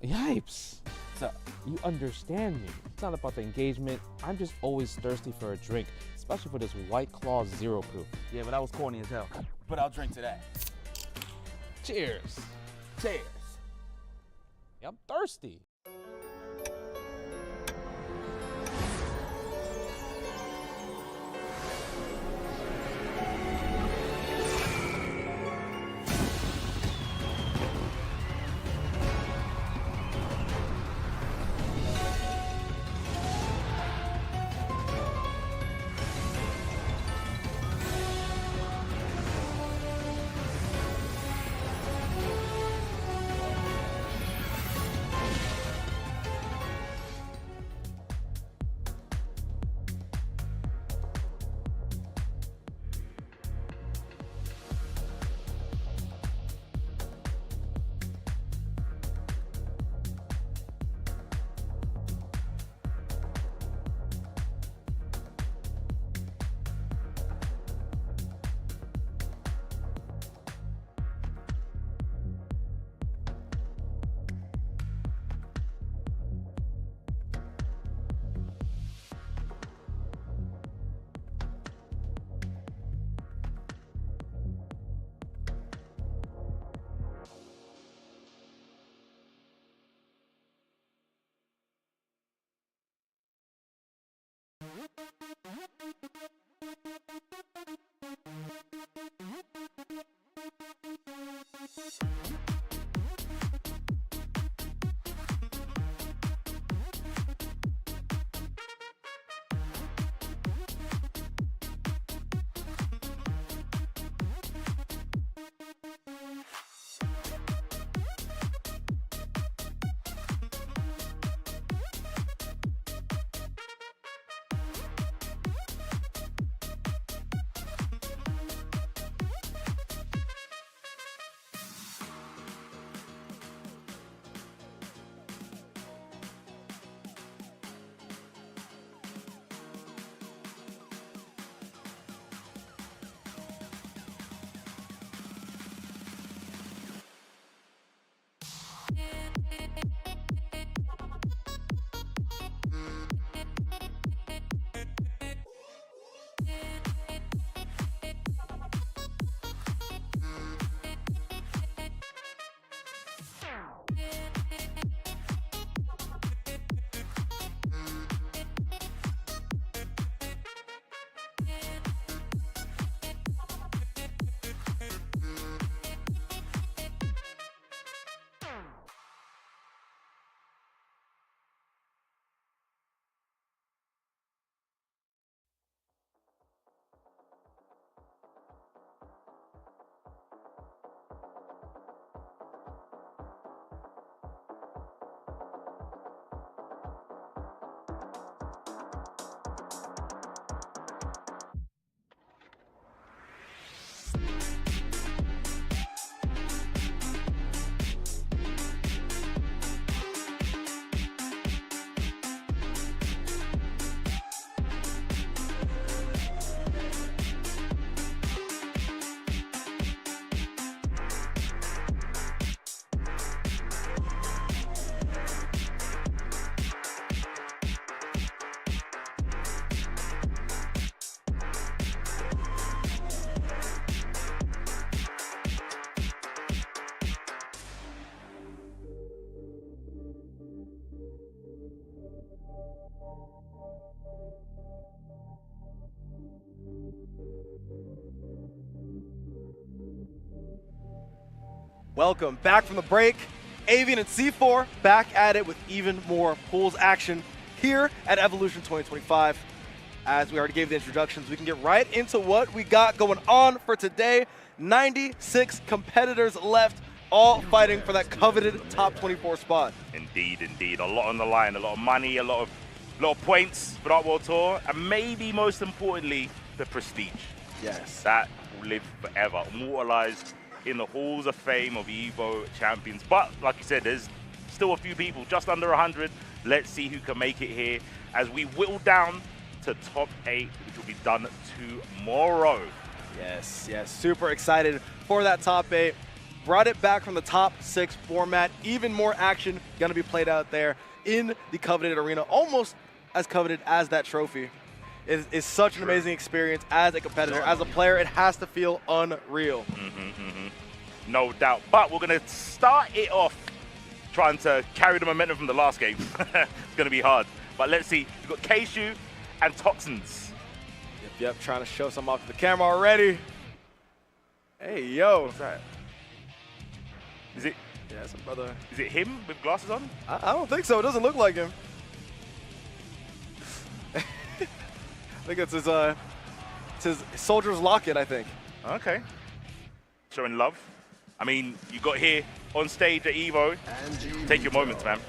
Yipes! What's up? You understand me. It's not about the engagement. I'm just always thirsty for a drink, especially for this White Claw Zero Proof. Yeah, but that was corny as hell. But I'll drink to that. Cheers! Cheers. Yeah, I'm thirsty. Welcome back from the break. Avian and C4 back at it with even more pools action here at Evolution 2025. As we already gave the introductions, we can get right into what we got going on for today. 96 competitors left, all fighting for that coveted top 24 spot. Indeed, indeed. A lot on the line, a lot of money, a lot of points for Art World Tour, and maybe most importantly, the prestige. Yes. That will live forever, immortalized in the halls of fame of EVO champions. But like you said, there's still a few people, just under 100. Let's see who can make it here as we whittle down to top 8, which will be done tomorrow. Yes, yes, super excited for that top 8. Brought it back from the top 6 format. Even more action gonna be played out there in the coveted arena, almost as coveted as that trophy. It is such an amazing experience as a competitor. As a player, it has to feel unreal. No doubt. But we're going to start it off trying to carry the momentum from the last game. It's going to be hard. But let's see. We've got Keishu and Toxins. Yep, trying to show some off to the camera already. Hey, yo. What's that? Is it? Yeah, some brother. Is it him with glasses on? I don't think so. It doesn't look like him. I think it's his soldier's locket, I think. Okay. Showing love. I mean, you got here on stage at EVO. Take your moments, man.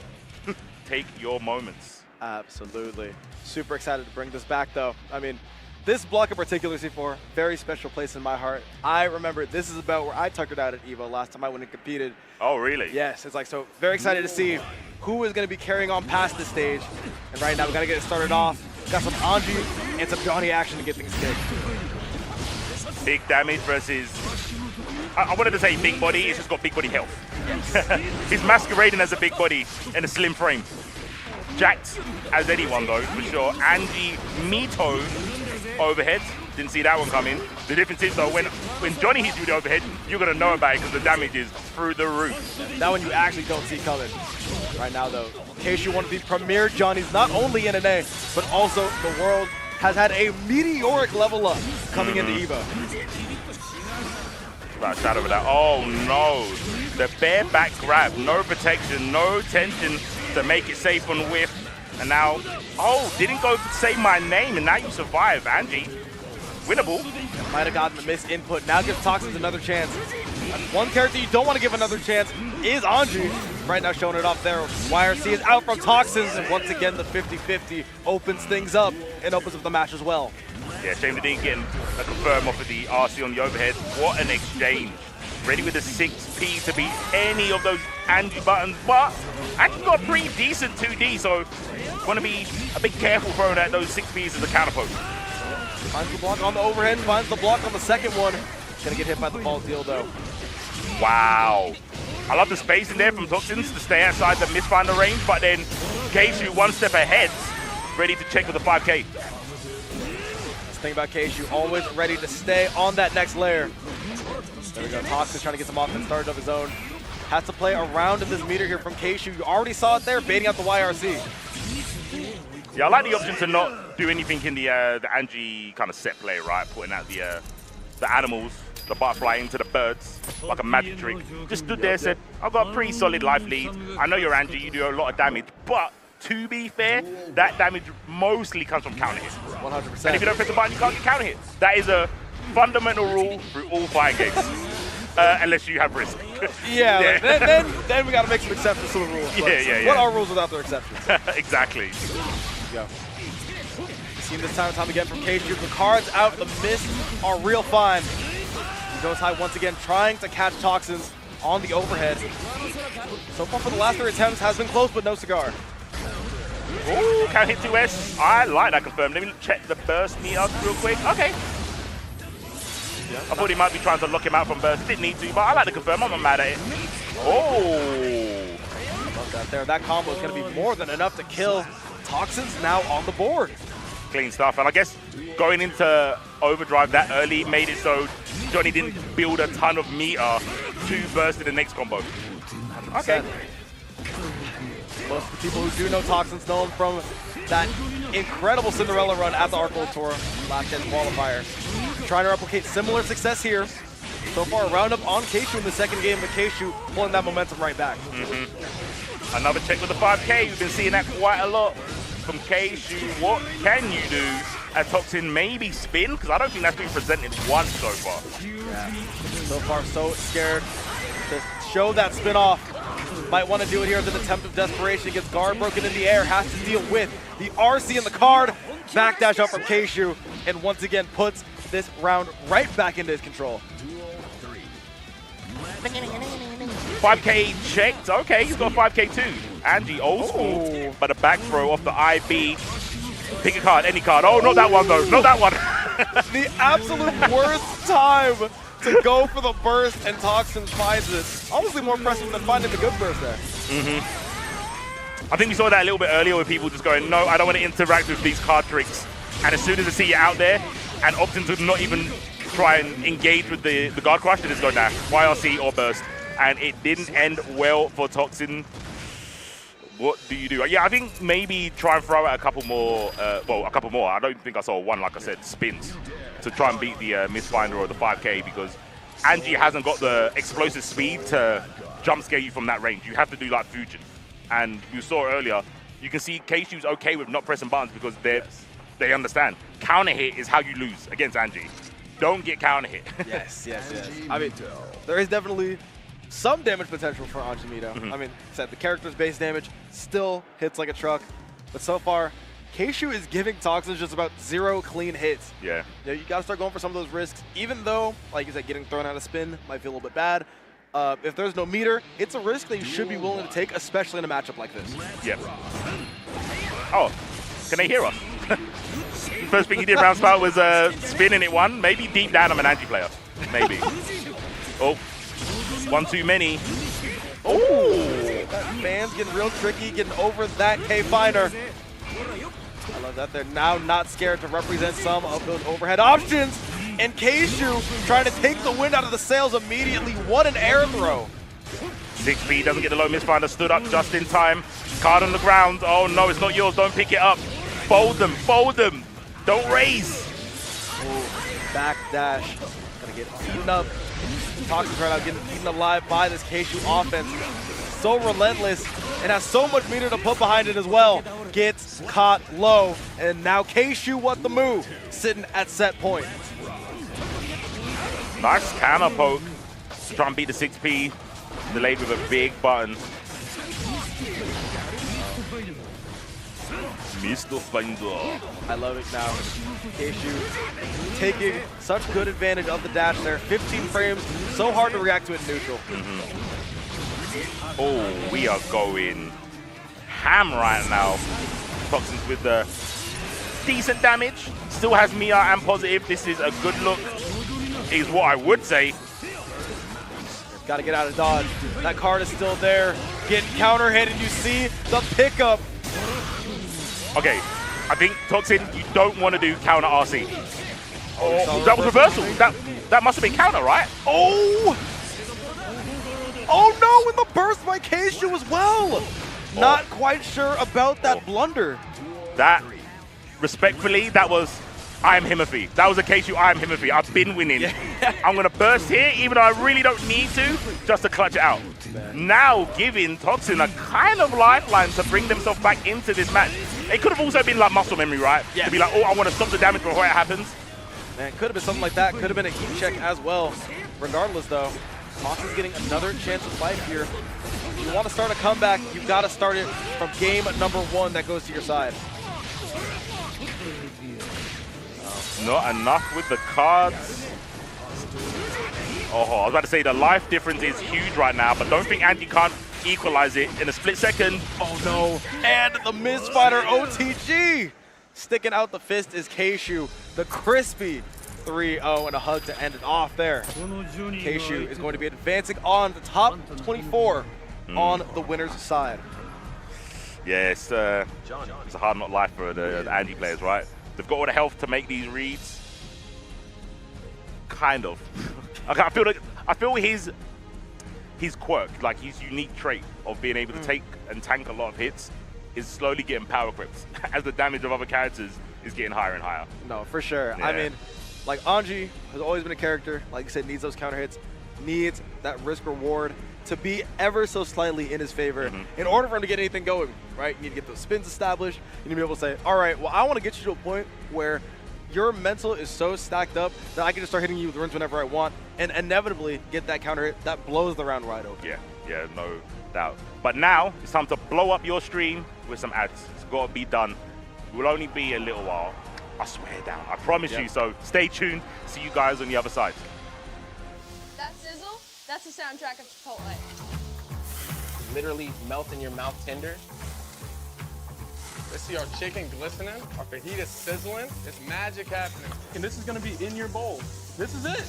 Take your moments. Absolutely. Super excited to bring this back, though. I mean, this block in particular, C4, very special place in my heart. I remember this is about where I tuckered out at EVO last time I went and competed. Oh, really? Yes, it's like, so very excited to see who is going to be carrying on past this stage. And right now, we got to get it started off. Got some Anji and some Johnny action to get things kicked. Big damage versus, I wanted to say big body, he's just got big body health. He's masquerading as a big body in a slim frame. Jacked as anyone though, for sure. Anji MUITO overhead, didn't see that one coming. The difference is though, when Johnny hits you with the overhead, you're gonna know about it because the damage is through the roof. That one you actually don't see coming. Right now though, in case you want to be premier Johnny's, not only in NA, but also the world has had a meteoric level up coming into EVO. Right, shadow with that. Oh no, the bareback grab, no protection, no tension to make it safe on whiff. And now, oh, didn't go say my name, and now you survive, Anji. Winnable. Might have gotten the missed input. Now gives Toxins another chance. One character you don't want to give another chance is Anji. Right now showing it off there. YRC is out from Toxins, and once again the 50-50 opens things up and opens up the match as well. Yeah, shame they didn't get a confirm off of the RC on the overhead. What an exchange. Ready with a 6P to beat any of those Anji buttons, but actually got a pretty decent 2D, so want to be a bit careful throwing at those 6Ps as a counterpoke. Finds the block on the overhead, finds the block on the second one. Gonna get hit by the ball deal though. Wow. I love the space in there from Toxins to stay outside the misfinder range, but then Keishu one step ahead, ready to check with the 5K. This thing about Keishu, always ready to stay on that next layer. There we go, Toxins trying to get some offense started of his own. Has to play around in this meter here from Keishu. You already saw it there, baiting out the YRC. Yeah, I like the option to not do anything in the Anji kind of set play, right? Putting out the animals, the butterfly into the birds, like a magic trick. Just stood there, said, I've got a pretty solid life lead. I know you're Anji, you do a lot of damage, but to be fair, that damage mostly comes from counter hits. 100%. And if you don't press the button, you can't get counter hit. That is a fundamental rule through all fighting games. Unless you have risk. Yeah, then we gotta make some exceptions to the rules. Yeah. What are rules without their exceptions? Exactly. Go. Seen this time and time again from Keishu. The cards out, the miss are real fine. He goes high once again, trying to catch Toxins on the overhead. So far for the last 3 attempts has been close, but no cigar. Ooh, can hit 2S. I like that confirm. Let me check the burst meter real quick. Okay. Yeah, I thought he might be trying to lock him out from burst. Didn't need to, but I like to confirm. I'm not mad at it. Oh. Love that there. That combo is going to be more than enough to kill. Toxins now on the board. Clean stuff. And I guess going into overdrive that early made it so Johnny didn't build a ton of meter to burst in the next combo. Okay. Most of the people who do know Toxins know him from that incredible Cinderella run at the Arc World Tour last gen qualifier. Trying to replicate similar success here. So far, a roundup on Keishu in the second game, but Keishu pulling that momentum right back. Another check with the 5K. We've been seeing that quite a lot from Keishu. What can you do at Toxin? Maybe spin? Because I don't think that's been presented once so far. Yeah. So far, so scared to show that spin off. Might want to do it here as an attempt of desperation. Gets guard broken in the air. Has to deal with the RC in the card. Backdash up from Keishu. And once again puts this round right back into his control. 5K checked. Okay, he's got 5K too. Angie, old school, but a back throw off the IB. Pick a card, any card. Oh, not that one though. Not that one. The absolute worst time to go for the burst, and Toxin finds it. Honestly, more impressive than finding the good burst there. I think we saw that a little bit earlier with people just going, no, I don't want to interact with these card tricks. And as soon as they see you out there, and opting to not even try and engage with the guard crush, they just go, nah, YRC or burst. And it didn't end well for Toxin. What do you do? Yeah, I think maybe try and throw out a couple more, a couple more. I don't think I saw one, like I said, spins to try and beat the Mistfinder or the 5K, because Angie hasn't got the explosive speed to jump scare you from that range. You have to do like Fujin. And you saw earlier, you can see Keishu's okay with not pressing buttons because they understand. Counter hit is how you lose against Angie. Don't get counter hit. Yes. I mean, there is definitely some damage potential for Anjimito. I mean, said the character's base damage still hits like a truck, but so far, Keishu is giving Toxins just about 0 clean hits. Yeah. You gotta start going for some of those risks, even though, like you said, getting thrown out of spin might feel a little bit bad. If there's no meter, it's a risk that you should be willing to take, especially in a matchup like this. Yeah. Oh, can they hear us? First thing he did round start was spinning it one. Maybe deep down I'm an Angie player. Maybe. Oh. One too many. Oh! That fan's getting real tricky, getting over that K-Finder. I love that they're now not scared to represent some of those overhead options. And Keishu trying to take the wind out of the sails immediately. What an air throw. 6B doesn't get the low misfinder, stood up just in time. Card on the ground. Oh no, it's not yours. Don't pick it up. Fold them, fold them. Don't raise. Back dash. Gonna get eaten up. Toxins right now getting eaten alive by this Keishu offense. So relentless and has so much meter to put behind it as well. Gets caught low. And now Keishu, what the move? Sitting at set point. Nice counter poke. Try and beat the 6P. Delayed with a big button. Mr. Finder. I love it now. Keishu taking such good advantage of the dash there. 15 frames, so hard to react to it in neutral. Oh, we are going ham right now. Toxins with the decent damage. Still has Mia and positive. This is a good look, is what I would say. Got to get out of dodge. That card is still there. Getting counter hit, and you see the pickup. Okay, I think Toxin, you don't want to do counter RC. Oh, that was reversal. That must have been counter, right? Oh! Oh no, and the burst by Keishu as well. Not quite sure about that blunder. That, respectfully, that was I am Himothy. That was a Keishu I am Himothy. I've been winning. I'm going to burst here, even though I really don't need to, just to clutch it out. Now giving Toxin a kind of lifeline to bring themselves back into this match. It could have also been like muscle memory, right? To be like, oh, I want to stop the damage before it happens. Man, could have been something like that. Could have been a heat check as well. Regardless, though, Toxin's getting another chance of life here. If you want to start a comeback, you've got to start it from game number 1 that goes to your side. Not enough with the cards. Oh, I was about to say the life difference is huge right now, but don't think Andy can't equalize it in a split second. Oh no, and the Mistfinder OTG! Sticking out the fist is Keishu, the crispy 3-0 and a hug to end it off there. Keishu is going to be advancing on the top 24 on the winner's side. Yeah, it's a hard not life for the Andy players, right? They've got all the health to make these reads. Kind of. I feel his quirk, like his unique trait of being able to take and tank a lot of hits, is slowly getting power creeps as the damage of other characters is getting higher and higher. No, for sure. Yeah. I mean, like Anji has always been a character, like you said, needs those counter hits, needs that risk reward to be ever so slightly in his favor in order for him to get anything going, right? You need to get those spins established. You need to be able to say, all right, well, I want to get you to a point where your mental is so stacked up that I can just start hitting you with runes whenever I want and inevitably get that counter hit that blows the round right open. Yeah, no doubt. But now it's time to blow up your stream with some ads. It's got to be done. It will only be a little while. I swear down. I promise you. So stay tuned. See you guys on the other side. That sizzle, that's the soundtrack of Chipotle. Literally melt in your mouth tender. Let's see our chicken glistening, our fajita sizzling. It's magic happening. And this is gonna be in your bowl. This is it.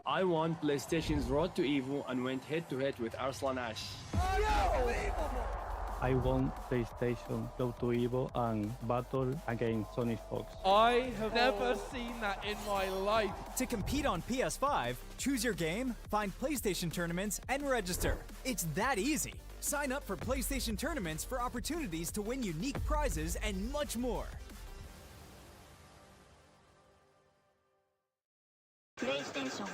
I won PlayStation's Road to Evo and went head-to-head with Arslan Ash. I won PlayStation Road to Evo and battled against Sonic Fox. I have never seen that in my life. To compete on PS5, choose your game, find PlayStation tournaments, and register. It's that easy. Sign up for PlayStation tournaments for opportunities to win unique prizes and much more. PlayStation.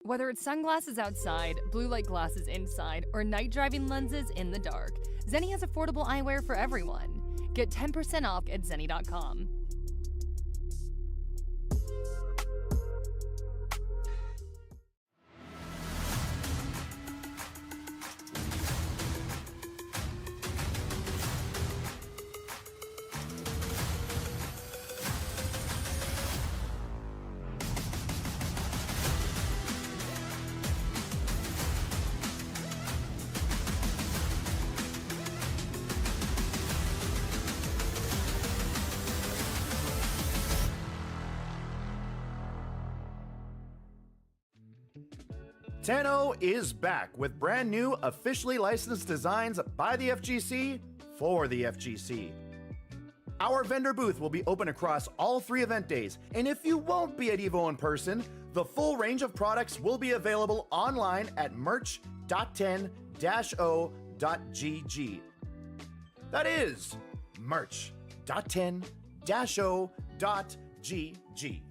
Whether it's sunglasses outside, blue light glasses inside, or night driving lenses in the dark, Zenni has affordable eyewear for everyone. Get 10% off at zenni.com. Tenno is back with brand new, officially licensed designs by the FGC for the FGC. Our vendor booth will be open across all 3 event days, and if you won't be at EVO in person, the full range of products will be available online at merch.10-o.gg. That is merch.10-o.gg.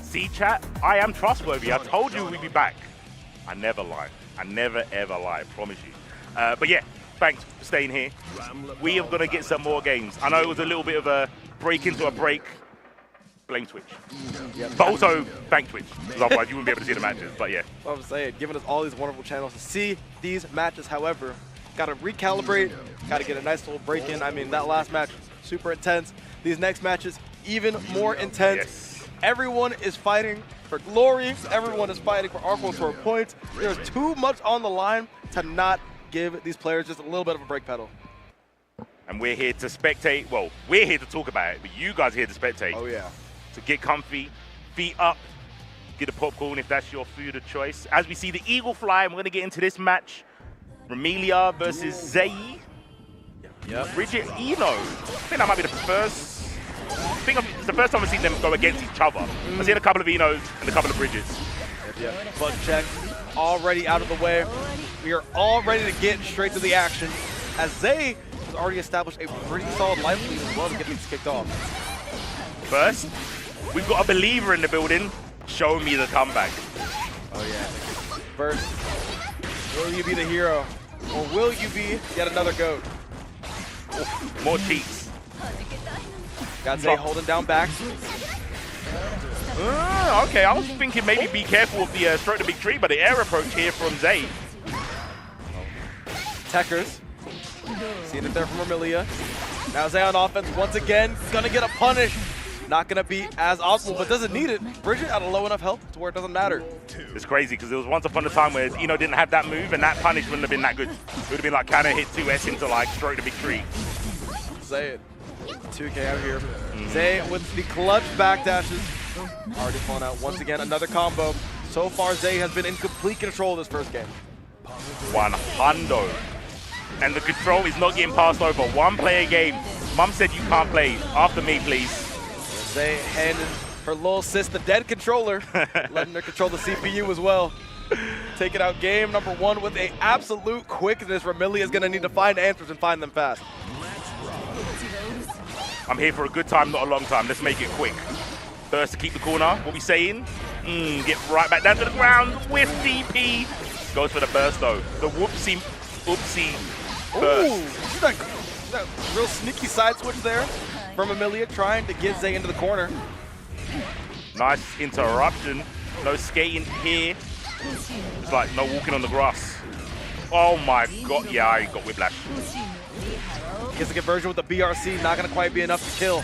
See, chat, I am trustworthy. I told you we'd be back. I never lie. I never, ever lie, I promise you. But yeah, thanks for staying here. We are going to get some more games. I know it was a little bit of a break into a break. Blame Twitch. But also, thank Twitch, because otherwise you wouldn't be able to see the matches. But yeah. What I'm saying, giving us all these wonderful channels to see these matches. However, got to recalibrate, got to get a nice little break in. I mean, that last match, super intense. These next matches, even more intense. Yes. Everyone is fighting for glory. Everyone is fighting for Arco Tour points. There's too much on the line to not give these players just a little bit of a brake pedal. And we're here to spectate. Well, we're here to talk about it, but you guys are here to spectate. Oh, yeah. So get comfy, feet up, get a popcorn if that's your food of choice. As we see the Eagle fly, and we're going to get into this match. Ramelia versus Zay. Yep. Bridget Eno. I think that might be the first. It's the first time I've seen them go against each other. I've seen a couple of Enos and a couple of Bridgets. Yep. Bug check already out of the way. We are all ready to get straight to the action, as Zay has already established a pretty solid life lead as well to get things kicked off. First, we've got a believer in the building. Show me the comeback. Oh yeah. First, will you be the hero, or will you be yet another GOAT? Oof, more cheats. Got Zay holding down back. Okay, I was thinking maybe be careful with the stroke the big tree, but the air approach here from Zay. Techers. Seeing it there from Ramelia. Now Zay on offense once again. Gonna get a punish. Not gonna be as optimal, but doesn't need it. Bridget at a low enough health to where it doesn't matter. It's crazy because there was once upon a time where Eno didn't have that move and that punish wouldn't have been that good. It would have been like kind of hit 2S into like stroke the big tree. Zay it. 2K out here. Zay with the clutch backdashes. Already falling out once again. Another combo. So far, Zay has been in complete control of this first game. 100. And the control is not getting passed over. One player game. Mum said you can't play. After me, please. Zay handing her little sis the dead controller, letting her control the CPU as well. Taking out game number 1 with an absolute quickness. Ramelia is going to need to find answers and find them fast. I'm here for a good time, not a long time. Let's make it quick. First to keep the corner. What we saying? Get right back down to the ground with DP. Goes for the burst though. The whoopsie burst. Ooh, that real sneaky side switch there from Amelia, trying to get Zay into the corner. Nice interruption. No skating here. It's like no walking on the grass. Oh my god. Yeah, I got whiplash. Gets a conversion with the BRC. Not going to quite be enough to kill.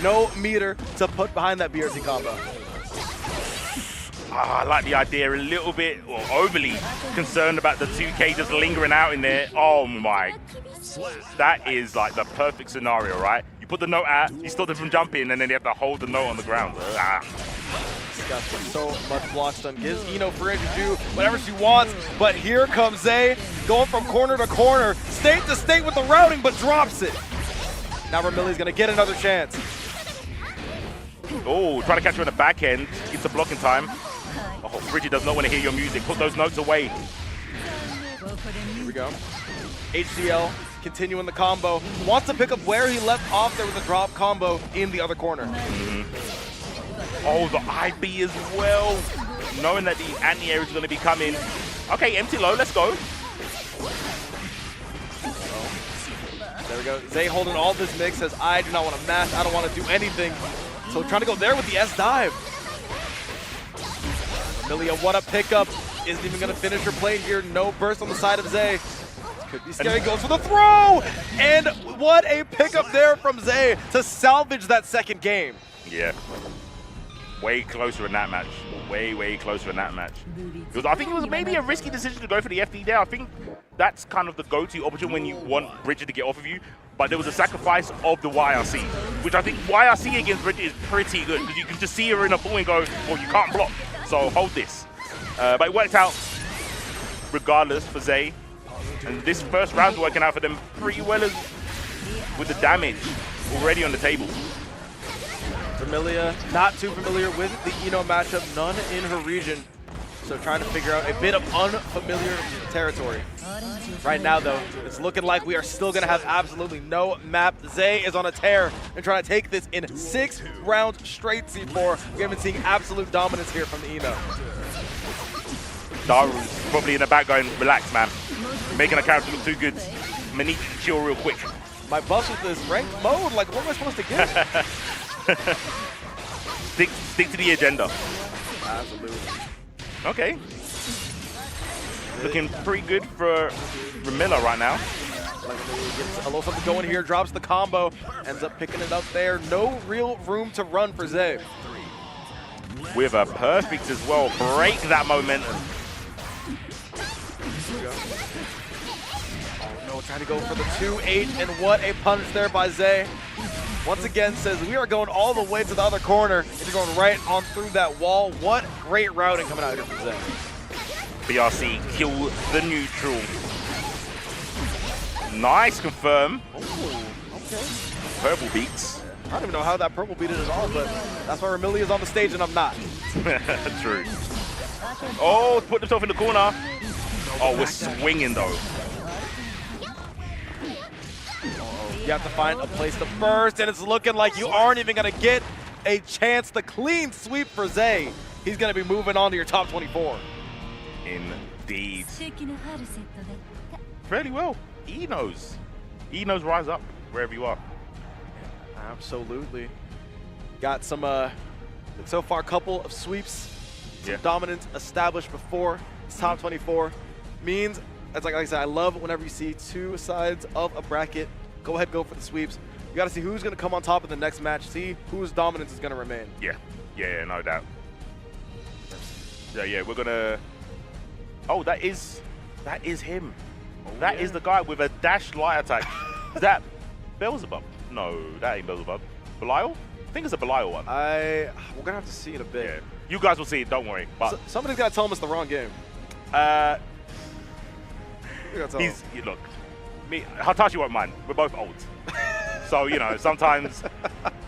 No meter to put behind that BRC combo. I like the idea a little bit, or overly concerned about the 2K just lingering out in there. Oh my. That is like the perfect scenario, right? You put the note out, you stop them from jumping, and then you have to hold the note on the ground. Disgusting. So much block stun. Gives Eno free to do whatever she wants, but here comes Zay, going from corner to corner, state to state with the routing, but drops it. Now Ramelia's gonna get another chance. Oh, trying to catch her in the back end. Gets the block in time. Oh, Bridget does not want to hear your music. Put those notes away. Here we go. HCL continuing the combo. Wants to pick up where he left off there with a drop combo in the other corner. Oh, the IB as well. Knowing that the anti-air is going to be coming. Okay, empty low. Let's go. There we go. Zay holding all this mix, says, I do not want to mash. I don't want to do anything. So trying to go there with the S dive. Amelia, what a pickup. Isn't even going to finish her play here. No burst on the side of Zay. Could be scary. Goes for the throw. And what a pickup there from Zay to salvage that second game. Yeah. Way closer in that match. Way closer in that match. I think it was maybe a risky decision to go for the FD there. I think that's kind of the go-to option when you want Bridget to get off of you. But there was a sacrifice of the YRC, which I think YRC against Bridget is pretty good because you can just see her in a ball and go, well, you can't block. So hold this. But it worked out regardless for Zay. And this first round's working out for them pretty well with the damage already on the table. Ramelia, not too familiar with the Eno matchup, none in her region. so trying to figure out a bit of unfamiliar territory. Right now, though, it's looking like we are still going to have absolutely no map. Zay is on a tear and trying to take this in 6 rounds straight C4. We haven't seen absolute dominance here from the Eno. Daru's probably in the back going, relax, man. You're making a character look too good. I'm gonna need to chill real quick. My buff with this ranked mode, like, what am I supposed to get? Stick to the agenda. Absolutely. Okay. Looking pretty good for Ramilla right now. Like, gets a little something going here, drops the combo, ends up picking it up there. No real room to run for Zay. With a perfect as well. Break that momentum. Oh no, trying to go for the 2-8, and what a punch there by Zay. Once again says we are going all the way to the other corner, and you're going right on through that wall. What great routing coming out here from Zay. BRC kill the neutral. Nice confirm. Oh, okay. Purple beats. I don't even know how that purple beat it at all, but that's why Ramilla is on the stage and I'm not. True. Oh, put himself in the corner. Oh, we're swinging though. You have to find a place to burst, and it's looking like you aren't even going to get a chance. The clean sweep for Zay. He's going to be moving on to your top 24. Indeed. Fairly well. Enos rise up wherever you are. Absolutely. Got some, so far, a couple of sweeps. Some dominance established before. It's top 24. Means, like I said, I love whenever you see 2 sides of a bracket. Go ahead, go for the sweeps. You got to see who's going to come on top in the next match. See whose dominance is going to remain. Yeah, no doubt. Yeah, we're going to... Oh, that is him. That is the guy with a dash light attack. Is that Beelzebub? No, that ain't Beelzebub. Belial? I think it's a Belial one. We're gonna have to see it a bit. Yeah. You guys will see it, don't worry. But somebody's gotta tell him it's the wrong game. Look, me, Hatashi won't mind. We're both old. So, you know, sometimes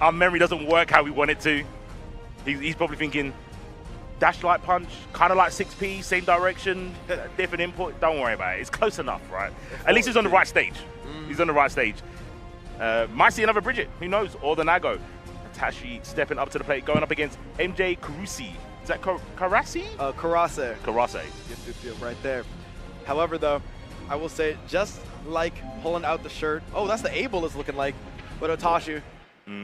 our memory doesn't work how we want it to. He's probably thinking, dash light punch, kind of like 6P, same direction, different input. Don't worry about it. It's close enough, right? At least he's on the right stage. He's on the right stage. Might see another Bridget, who knows? Or the Nago. Hatashi stepping up to the plate, going up against MJ Karusi. Is that Karasi? Karase. Karase. Yep, right there. However, though, I will say, just like pulling out the shirt, oh, that's the Abel is looking like, but Otashi,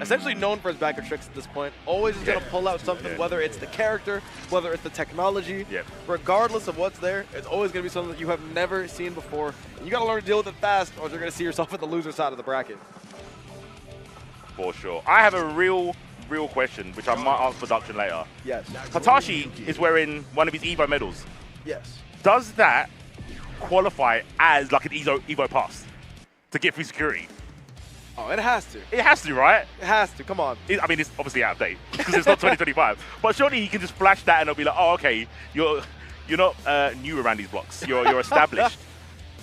essentially known for his backer tricks at this point, always is going to pull out something, whether it's the character, whether it's the technology, regardless of what's there, it's always going to be something that you have never seen before. And you got to learn to deal with it fast, or you're going to see yourself at the loser side of the bracket. For sure. I have a real question, which I might ask production later. Yes. Hatashi is wearing one of his Evo medals. Yes. Does that qualify as like an Evo pass to get free security? Oh, it has to. It has to, right? It has to. Come on. I mean, it's obviously out of date because it's not 2025. But surely he can just flash that and it'll be like, oh, okay, you're not new around these blocks. You're established.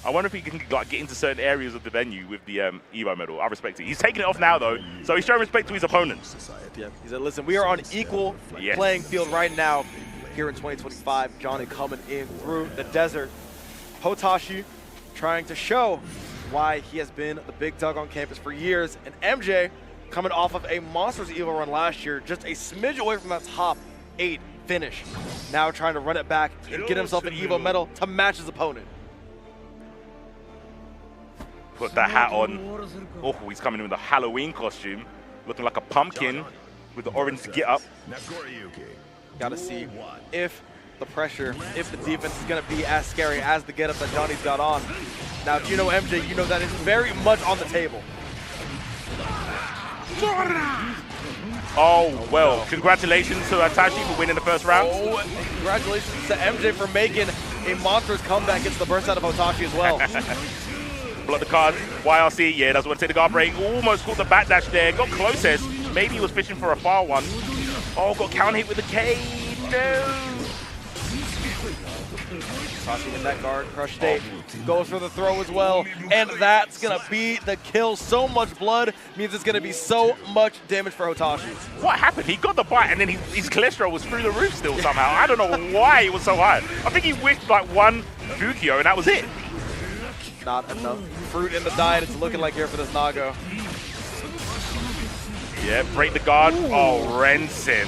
I wonder if he can like get into certain areas of the venue with the Evo medal. I respect it. He's taking it off now though, so he's showing respect to his opponents. Yeah. He said, listen, we are on equal playing field right now here in 2025. Johnny coming in through the desert. Hotashi trying to show why he has been the big dog on campus for years. And MJ coming off of a Monsters Evo run last year, just a smidge away from that top 8 finish. Now trying to run it back and get himself an Evo medal to match his opponent. Put that hat on. Oh, he's coming in with a Halloween costume, looking like a pumpkin with the orange get up. Gotta see if the pressure, if the defense is gonna be as scary as the getup that Johnny's got on. Now, if you know MJ, you know that is very much on the table. Oh, well, congratulations to Hatashi for winning the first round. Oh, congratulations to MJ for making a monstrous comeback against the burst out of Hotashi as well. Block the card, YRC, yeah, doesn't want to take the guard break. Almost caught the backdash there, got closest. Maybe he was fishing for a far one. Oh, got counter hit with the K, no. Tossing in that guard, crush state, goes for the throw as well, and that's gonna be the kill. So much blood means it's gonna be so much damage for Hotashi. What happened? He got the bite and then his cholesterol was through the roof still somehow. I don't know why it was so high. I think he whiffed like one Fukio and that was it. Not enough fruit in the diet, it's looking like here for this Nago. Yeah, break the guard. Oh, Rensen.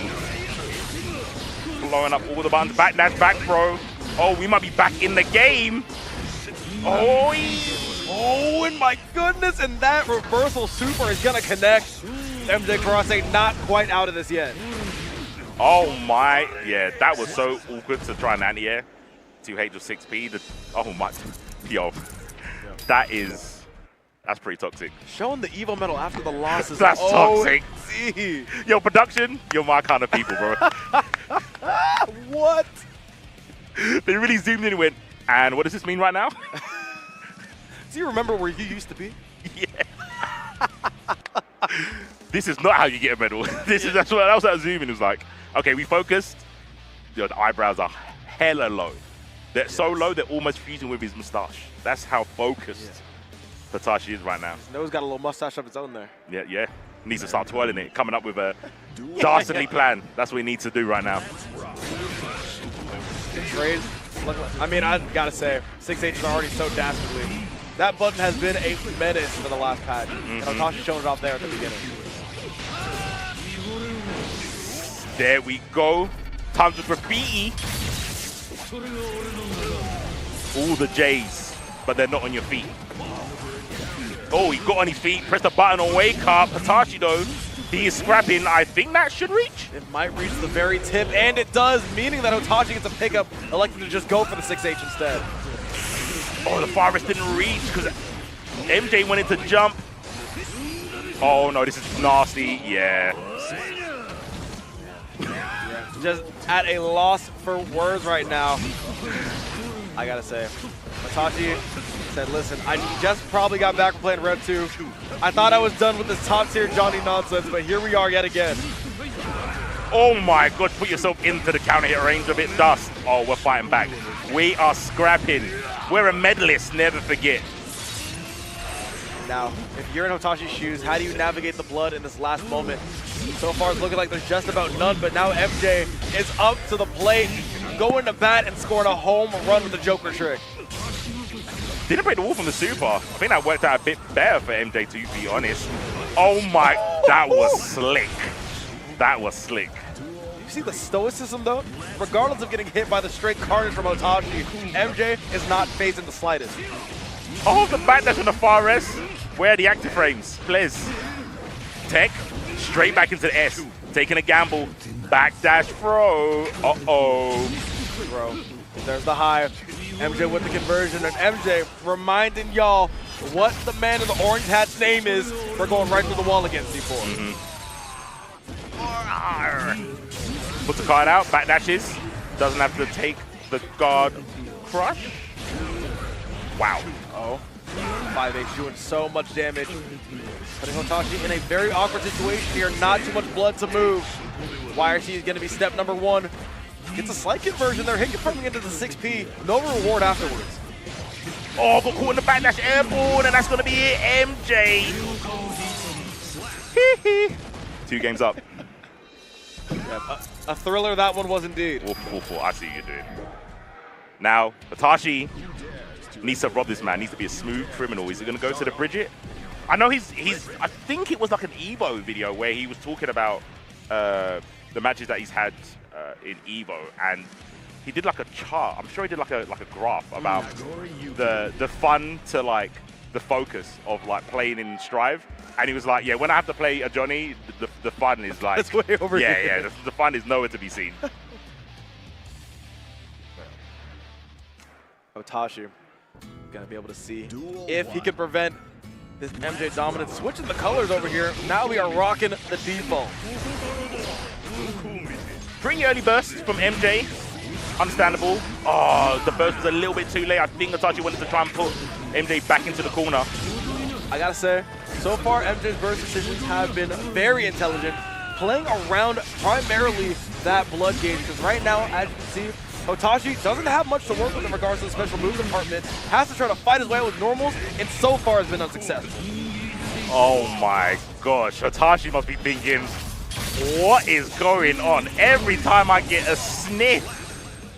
Blowing up all the buttons. Back dash, back throw. Oh, we might be back in the game. Oh, oh, and my goodness, and that reversal super is gonna connect. MJ Karase not quite out of this yet. Oh my, yeah, that was so awkward to try and anti-air. 2H of 6P. Oh my, yo, that's pretty toxic. Showing the Evo medal after the losses. That's toxic. OMG. Yo, production, you're my kind of people, bro. What? They really zoomed in and went, and what does this mean right now? Do you remember where you used to be? Yeah. This is not how you get a medal. That was that zoom in. It was like, okay, we focused. Yo, the eyebrows are hella low. They're so low they're almost fusing with his mustache. That's how focused Hotashi is right now. His nose got a little mustache of its own there. Yeah. Needs to start twirling it, coming up with a dastardly plan. That's what he needs to do right now. Trade. I mean, I gotta say, 6H is already so dastardly. That button has been a menace for the last patch. And Hotashi showing it off there at the beginning. There we go. Tons of graffiti. All the J's, but they're not on your feet. Oh, he got on his feet, pressed the button on wake up. Hotashi though, he is scrapping. I think that should reach. It might reach the very tip, and it does, meaning that Hotashi gets a pickup, electing to just go for the 6H instead. Oh, the Forest didn't reach because MJ wanted to jump. Oh no, this is nasty. Yeah. Just at a loss for words right now. I gotta say, Hotashi said, listen, I just probably got back from playing Rev 2. I thought I was done with this top tier Johnny nonsense, but here we are yet again. Oh my god, put yourself into the counter hit range of it, Dust. Oh, we're fighting back. We are scrapping. We're a medalist, never forget. Now, if you're in Hotashi's shoes, how do you navigate the blood in this last moment? So far, it's looking like there's just about none, but now MJ is up to the plate, going to bat and scoring a home run with the Joker trick. Didn't break the wall from the super. I think that worked out a bit better for MJ, to be honest. Oh my, that was slick. That was slick. You see the stoicism though? Regardless of getting hit by the straight carnage from Hotashi, MJ is not phased in the slightest. Oh, the backdash on the far S. Where are the active frames? Please. Tech, straight back into the S. Taking a gamble. Backdash throw. Uh-oh. Throw. There's the high. MJ with the conversion, and MJ reminding y'all what the man in the orange hat's name is for going right through the wall against C4. Puts the card out, backdashes. Doesn't have to take the guard crush. Wow. Oh, 5H doing so much damage. Putting Hotashi in a very awkward situation here, not too much blood to move. YRC is going to be step number one. Gets a slight conversion there, hit confirming into the 6P. No reward afterwards. Oh, got caught in the backdash airborne, and that's going to be it. MJ. 2 games up. Yeah, a thriller that one was indeed. I see what you're doing. Now, Hotashi needs to rob this man, needs to be a smooth criminal. Is he going to go to the Bridget? I know he's I think it was like an Evo video where he was talking about the matches that he's had in Evo, and he did like a chart. I'm sure he did like a graph about the fun to like the focus of like playing in Strive. And he was like, yeah, when I have to play a Johnny, the fun is like, it's way over here. Yeah, the fun is nowhere to be seen. Hotashi gonna be able to see if he can prevent this MJ dominance. Switching the colors over here. Now we are rocking the default. Pretty early burst from MJ. Understandable. Oh, the burst was a little bit too late. I think Hotashi wanted to try and put MJ back into the corner. I gotta say, so far MJ's burst decisions have been very intelligent, playing around primarily that blood gauge, because right now, as you can see, Hotashi doesn't have much to work with in regards to the special move department. Has to try to fight his way out with normals, and so far has been unsuccessful. Oh my gosh, Hotashi must be thinking, what is going on? Every time I get a sniff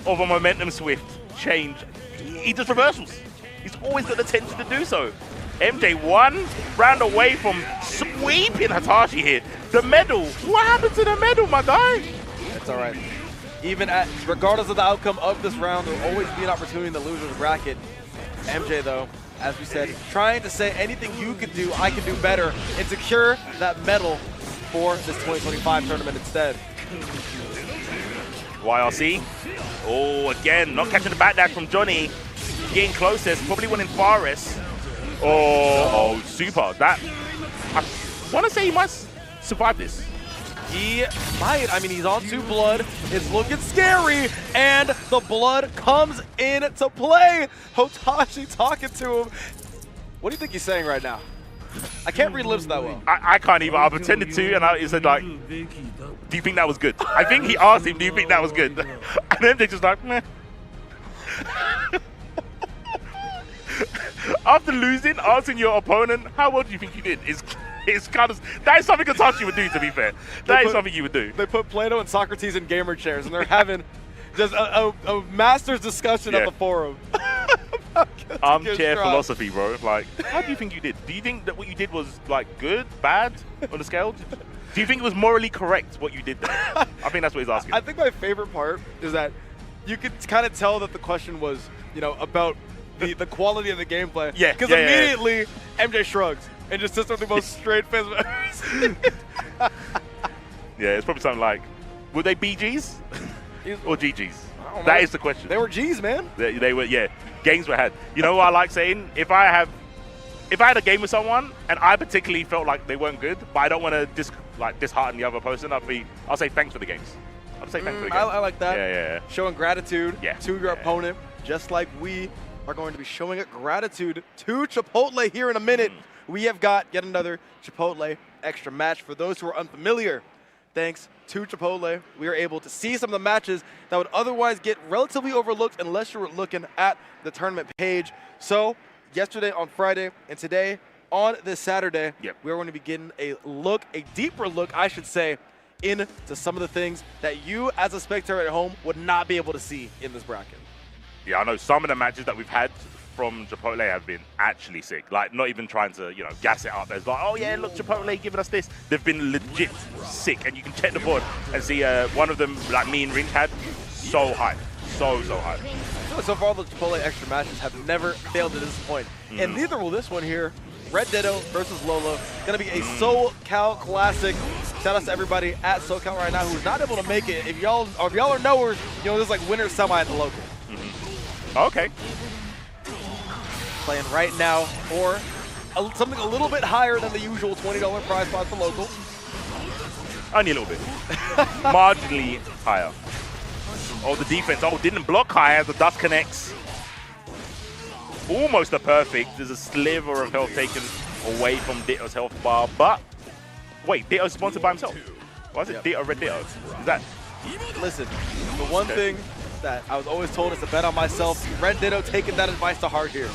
of a momentum swift change, he does reversals. He's always got the tendency to do so. MJ 1 round away from sweeping Hotashi here. The medal, what happened to the medal, my guy? It's all right. Even regardless of the outcome of this round, there will always be an opportunity in the loser's bracket. MJ, though, as we said, trying to say anything you could do, I can do better, and secure that medal for this 2025 tournament instead. YRC. Oh, again, not catching the backdash from Johnny. Getting closest, probably winning Fares. Oh, super. That, I want to say he might survive this. He might. I mean, he's on 2 blood. It's looking scary, and the blood comes into play. Hotashi talking to him. What do you think he's saying right now? I can't read lips that well. I can't even. I pretended to, and he said, like, do you think that was good? I think he asked him, do you think that was good? And then they just like, meh. After losing, asking your opponent, how well do you think you did? It's kind of, that is something Hotashi would do, to be fair. That is something you would do. They put Plato and Socrates in gamer chairs, and they're having just a master's discussion at the forum. Armchair philosophy, bro. Like, how do you think you did? Do you think that what you did was, like, good, bad on the scale? Do you think it was morally correct what you did there? I think that's what he's asking. I think my favorite part is that you could kind of tell that the question was, you know, about the quality of the gameplay. Yeah. Because immediately MJ shrugs and just sits with the most straight face I've ever seen. Yeah, it's probably something like, were they BGs or GGs? That is the question. They were G's, man. They were, yeah. Games were had. You know what I like saying? If I had a game with someone and I particularly felt like they weren't good, but I don't want to dishearten the other person, I'll say thanks for the games. I'll say thanks for the games. I like that. Yeah. Showing gratitude to your opponent, just like we are going to be showing gratitude to Chipotle here in a minute. We have got yet another Chipotle extra match. For those who are unfamiliar, thanks to Chipotle, we are able to see some of the matches that would otherwise get relatively overlooked unless you were looking at the tournament page. So yesterday on Friday and today on this Saturday, we are going to be getting a deeper look, I should say, into some of the things that you as a spectator at home would not be able to see in this bracket. Yeah, I know some of the matches that we've had from Chipotle have been actually sick. Like, not even trying to, you know, gas it up as like, oh yeah, look, Chipotle giving us this. They've been legit sick, and you can check the board and see one of them, like me and Rinch had, so high. So high. So far, the Chipotle extra matches have never failed to disappoint. And neither will this one here. Red Ditto versus Lolo. Gonna be a SoCal classic. Shout out to everybody at SoCal right now who's not able to make it. If y'all are knowers, you know, there's like winner semi at the local. Okay. Playing right now for something a little bit higher than the usual $20 prize pot for local. Only a little bit. Marginally higher. Oh, the defense. Oh, didn't block high as the dust connects. Almost a perfect. There's a sliver of health taken away from Ditto's health bar. But, wait, Ditto's sponsored by himself. Why is it Ditto, Red Ditto? Is that? Listen, the one thing that I was always told is to bet on myself. Red Ditto taking that advice to heart here.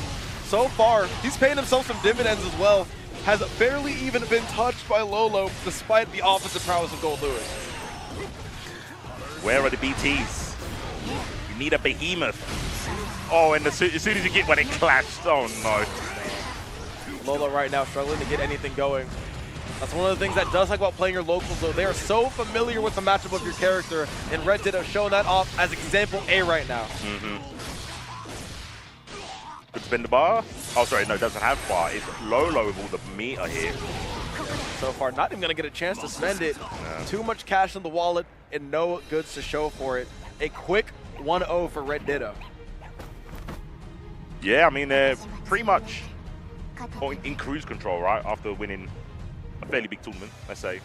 So far, he's paying himself some dividends as well. Has barely even been touched by Lolo, despite the offensive prowess of Gold Lewis. Where are the BTs? You need a behemoth. Oh, and as soon as you get one, it clashed. Oh, no. Lolo right now struggling to get anything going. That's one of the things that does like about playing your locals, though. They are so familiar with the matchup of your character, and Red Ditto showing that off as example A right now. Could spin the bar. Oh, sorry, no, doesn't have bar. It's Lolo with all the meter here. So far, not even going to get a chance to spend it. Too much cash in the wallet and no goods to show for it. A quick 1-0 for Red Ditto. Yeah, I mean, they're pretty much in cruise control, right? After winning a fairly big tournament, let's say.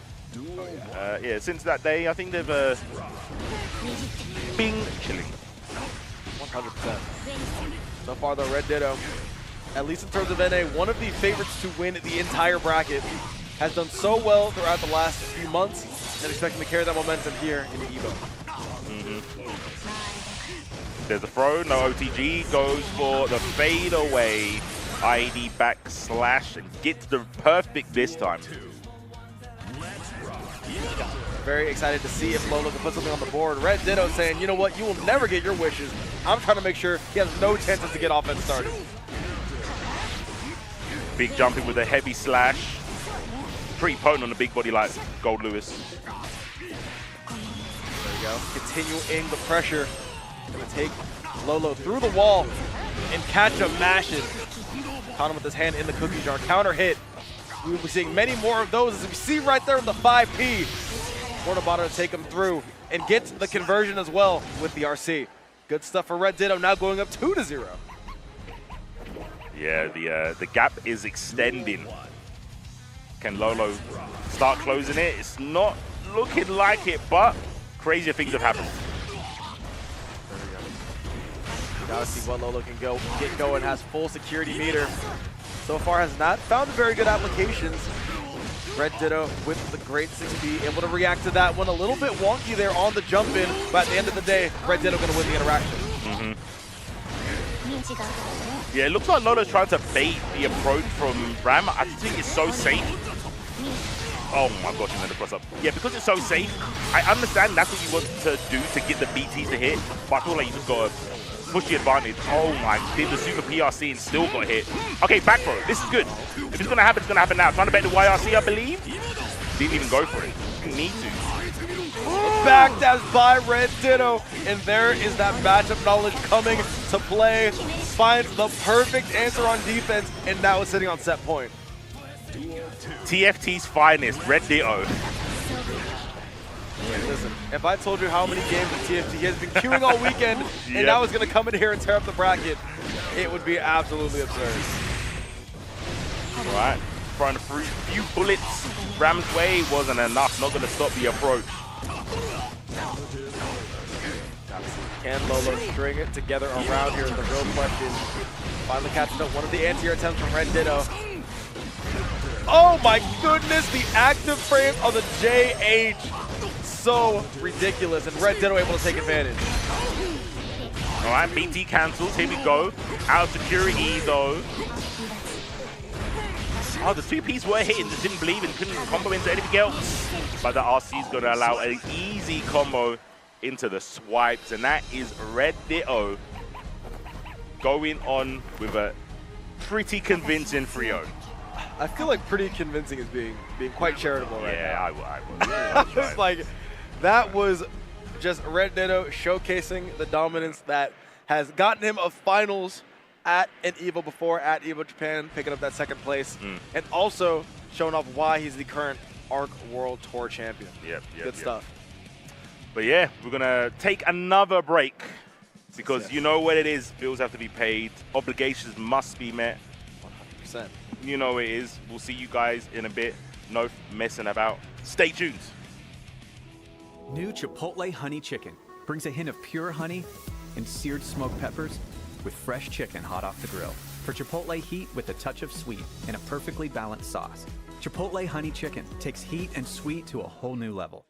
Yeah, since that day, I think they've been chilling. 100%. So far, though, Red Ditto, at least in terms of NA, one of the favorites to win the entire bracket, has done so well throughout the last few months and expecting to carry that momentum here in the EVO. There's a throw, no OTG, goes for the fade away. ID backslash and gets the perfect this time. Very excited to see if Lolo can put something on the board. Red Ditto saying, you know what, you will never get your wishes. I'm trying to make sure he has no chances to get offense started. Big jumping with a heavy slash. Pretty potent on the big body like Gold Lewis. There we go. Continuing the pressure. Gonna take Lolo through the wall and catch him mashing. Caught him with his hand in the cookie jar. Counter hit. We will be seeing many more of those, as we see right there in the 5P. Portabata to take him through and get the conversion as well with the RC. Good stuff for Red Ditto, now going up 2-0. Yeah, the gap is extending. Can Lolo start closing it? It's not looking like it, but crazier things have happened. Gotta see what Lolo can get going. Has full security meter. So far has not found very good applications. Red Ditto with the great 6B, able to react to that one. A little bit wonky there on the jump in, but at the end of the day, Red Ditto gonna win the interaction. Yeah, it looks like Lolo's trying to bait the approach from Ram. I think it's so safe. Oh my gosh, and then the cross up. Yeah, because it's so safe, I understand that's what you want to do to get the BTs to hit, but I feel like you just gotta push the advantage. Oh my, did the super PRC and still got hit. Okay, back throw. This is good. If it's gonna happen now. Trying to bet the YRC, I believe. Didn't even go for it. Didn't need to. Backdash by Red Ditto, and there is that matchup knowledge coming to play. Finds the perfect answer on defense, and now is sitting on set point. TFT's finest, Red Ditto. Listen, if I told you how many games of TFT he has been queuing all weekend, and now is going to come in here and tear up the bracket, it would be absolutely absurd. All right, throwing a few bullets Ram's way wasn't enough, not going to stop the approach. Can Lolo string it together around here is the real question. Finally catching up one of the anti-air attempts from Red Ditto. Oh my goodness, the active frame of the JH. So ridiculous, and Red Ditto able to take advantage. All right, BT cancels, here we go. Out of security though. Oh, the 2Ps were hitting, just didn't believe and couldn't combo into anything else. But the RC is gonna allow an easy combo into the swipes, and that is Red Ditto going on with a pretty convincing 3-0. I feel like pretty convincing is being quite charitable right now. Yeah, I was. It's like, that was just Red Ditto showcasing the dominance that has gotten him a finals at an EVO before, at EVO Japan, picking up that second place, and also showing off why he's the current ARC World Tour champion. Good stuff. But yeah, we're gonna take another break because you know what it is, bills have to be paid, obligations must be met. 100%. You know it is. We'll see you guys in a bit. No messing about. Stay tuned. New Chipotle Honey Chicken brings a hint of pure honey and seared smoked peppers with fresh chicken hot off the grill. For Chipotle heat with a touch of sweet and a perfectly balanced sauce. Chipotle Honey Chicken takes heat and sweet to a whole new level.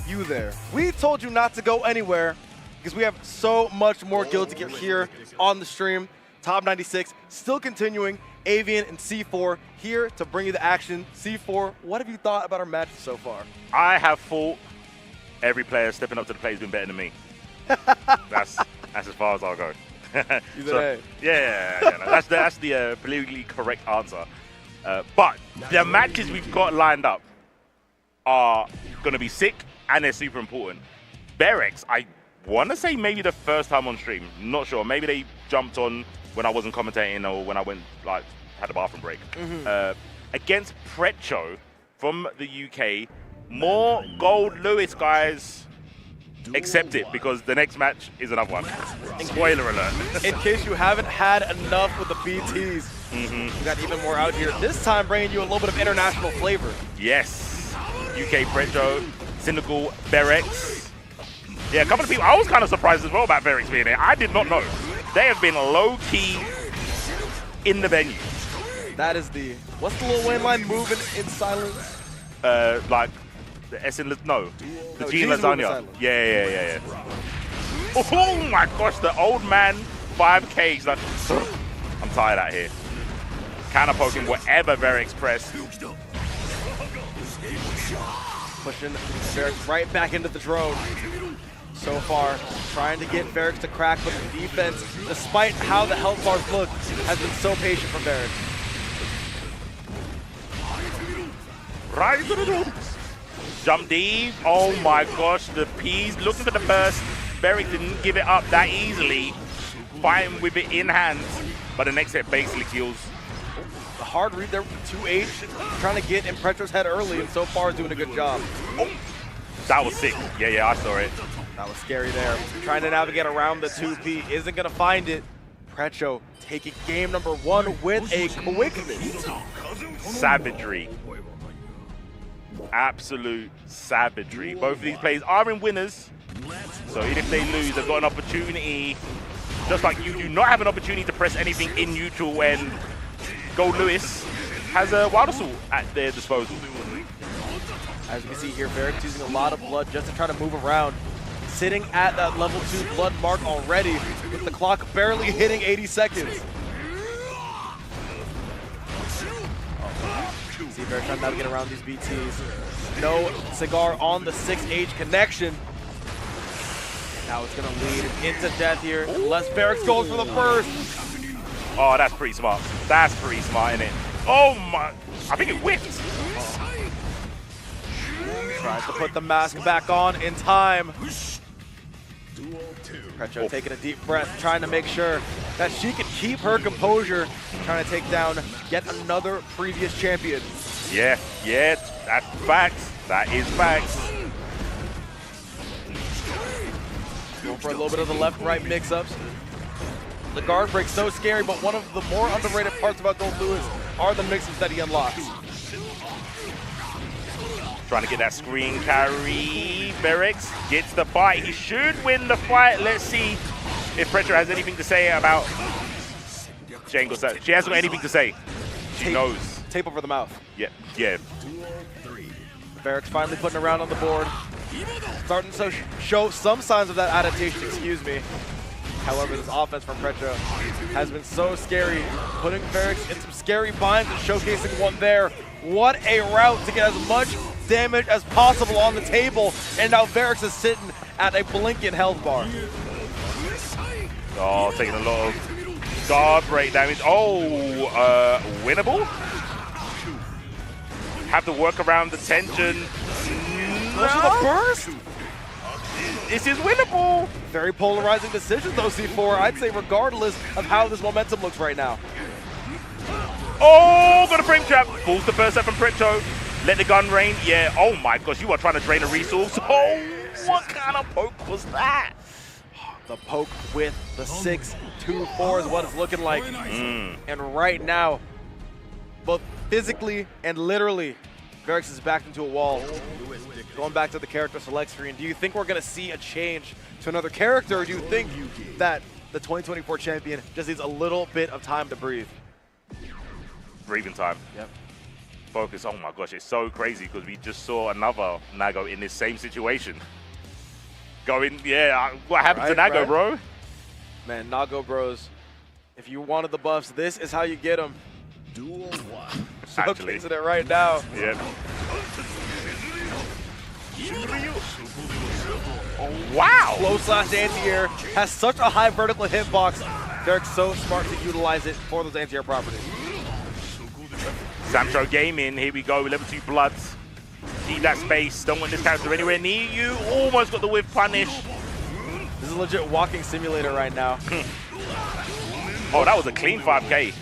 You there. We told you not to go anywhere because we have so much more guild to get here on the stream. Top 96 still continuing. Avian and C4 here to bring you the action. C4, what have you thought about our match so far? I have thought every player stepping up to the plate has been better than me. That's as far as I'll go. So, yeah, no, that's the politically correct answer. But the matches we've got lined up are going to be sick, and they're super important. Berex, I want to say maybe the first time on stream. Not sure. Maybe they jumped on when I wasn't commentating or when I went, like, had a bathroom break. Against Precho from the UK. More Gold Lewis, guys. Accept it, because the next match is another one. Spoiler alert. In case you haven't had enough with the BTs, we got even more out here. This time bringing you a little bit of international flavor. Yes. UK Precho, Cynical, Berex. Yeah, a couple of people. I was kind of surprised as well about Berex being here. I did not know. They have been low-key in the venue. That is the, what's the Lil Wayne line, moving in silence? Like, the S in, no, the G in lasagna. Yeah. Oh my gosh, the old man 5K. He's like, I'm tired out here. Counter poking whatever Berex pressed. Pushing Berex right back into the drone. So far, trying to get Berex to crack, but the defense, despite how the health bars look, has been so patient from Berex. Right to the door. Jump deep. Oh my gosh, the P's looking for the burst. Berex didn't give it up that easily. Fighting with it in hand. But the next hit basically kills The hard read there with the 2H, trying to get in Pretro's head early, and so far doing a good job. Oh, that was sick. Yeah, I saw it. That was scary there. Trying to navigate around the 2P, isn't going to find it. Pretro taking game number 1 with a quickness. Savagery. Absolute savagery. Both of these players are in winners. So even if they lose, they've got an opportunity. Just like you do not have an opportunity to press anything in neutral when Gold Lewis has a Wild Assault at their disposal. As you can see here, Varric using a lot of blood just to try to move around. Sitting at that level 2 blood mark already, with the clock barely hitting 80 seconds. See Varric trying to navigate around these BTs. No cigar on the 6H connection. Now it's going to lead into death here, unless Varric goes for the burst. Oh, that's pretty smart. That's pretty smart, isn't it? Oh my, I think it whiffed. Tries to put the mask back on in time. Pretro taking a deep breath, trying to make sure that she can keep her composure, trying to take down yet another previous champion. Yeah, that's facts. That is facts. Going for a little bit of the left-right mix-ups. The guard break's so scary, but one of the more underrated parts about Gold Lewis are the mix-ups that he unlocks. Trying to get that screen carry. Varric gets the fight. He should win the fight. Let's see if Pretro has anything to say about Jangle. She hasn't got anything to say. She knows. Tape over the mouth. Yeah. Varric's finally putting a round on the board. Starting to show some signs of that adaptation, excuse me. However, this offense from Pretro has been so scary, putting Varric in some scary binds and showcasing one there. What a route to get as much damage as possible on the table, and now Varric is sitting at a blinking health bar. Oh, taking a lot of guard break damage. Oh, winnable? Have to work around the tension. Goes for the burst? This is winnable. Very polarizing decision though, C4. I'd say regardless of how this momentum looks right now. Oh, got a frame trap. Pulls the burst up from Pretro. Let the gun rain. Yeah, oh my gosh, you are trying to drain a resource. Oh, what kind of poke was that? The poke with the 6-2-4 is what it's looking like. And right now, both physically and literally, Varric is backed into a wall. Going back to the character select screen, do you think we're going to see a change to another character, or do you think that the 2024 champion just needs a little bit of time to breathe? Breathing time. Yep. Focus. Oh my gosh, it's so crazy because we just saw another Nago in this same situation. Going, yeah, what happened to Nago, bro? Man, Nago bros, if you wanted the buffs, this is how you get them. Duel 1. Showcasing it right now. Yeah. Oh, wow! Slow slash anti-air has such a high vertical hitbox. Varric's so smart to utilize it for those anti-air properties. Samtro Gaming, here we go, level 2 Bloods. Keep that space, don't want this character anywhere near you. Almost got the whiff punish. This is a legit walking simulator right now. Oh, that was a clean 5K.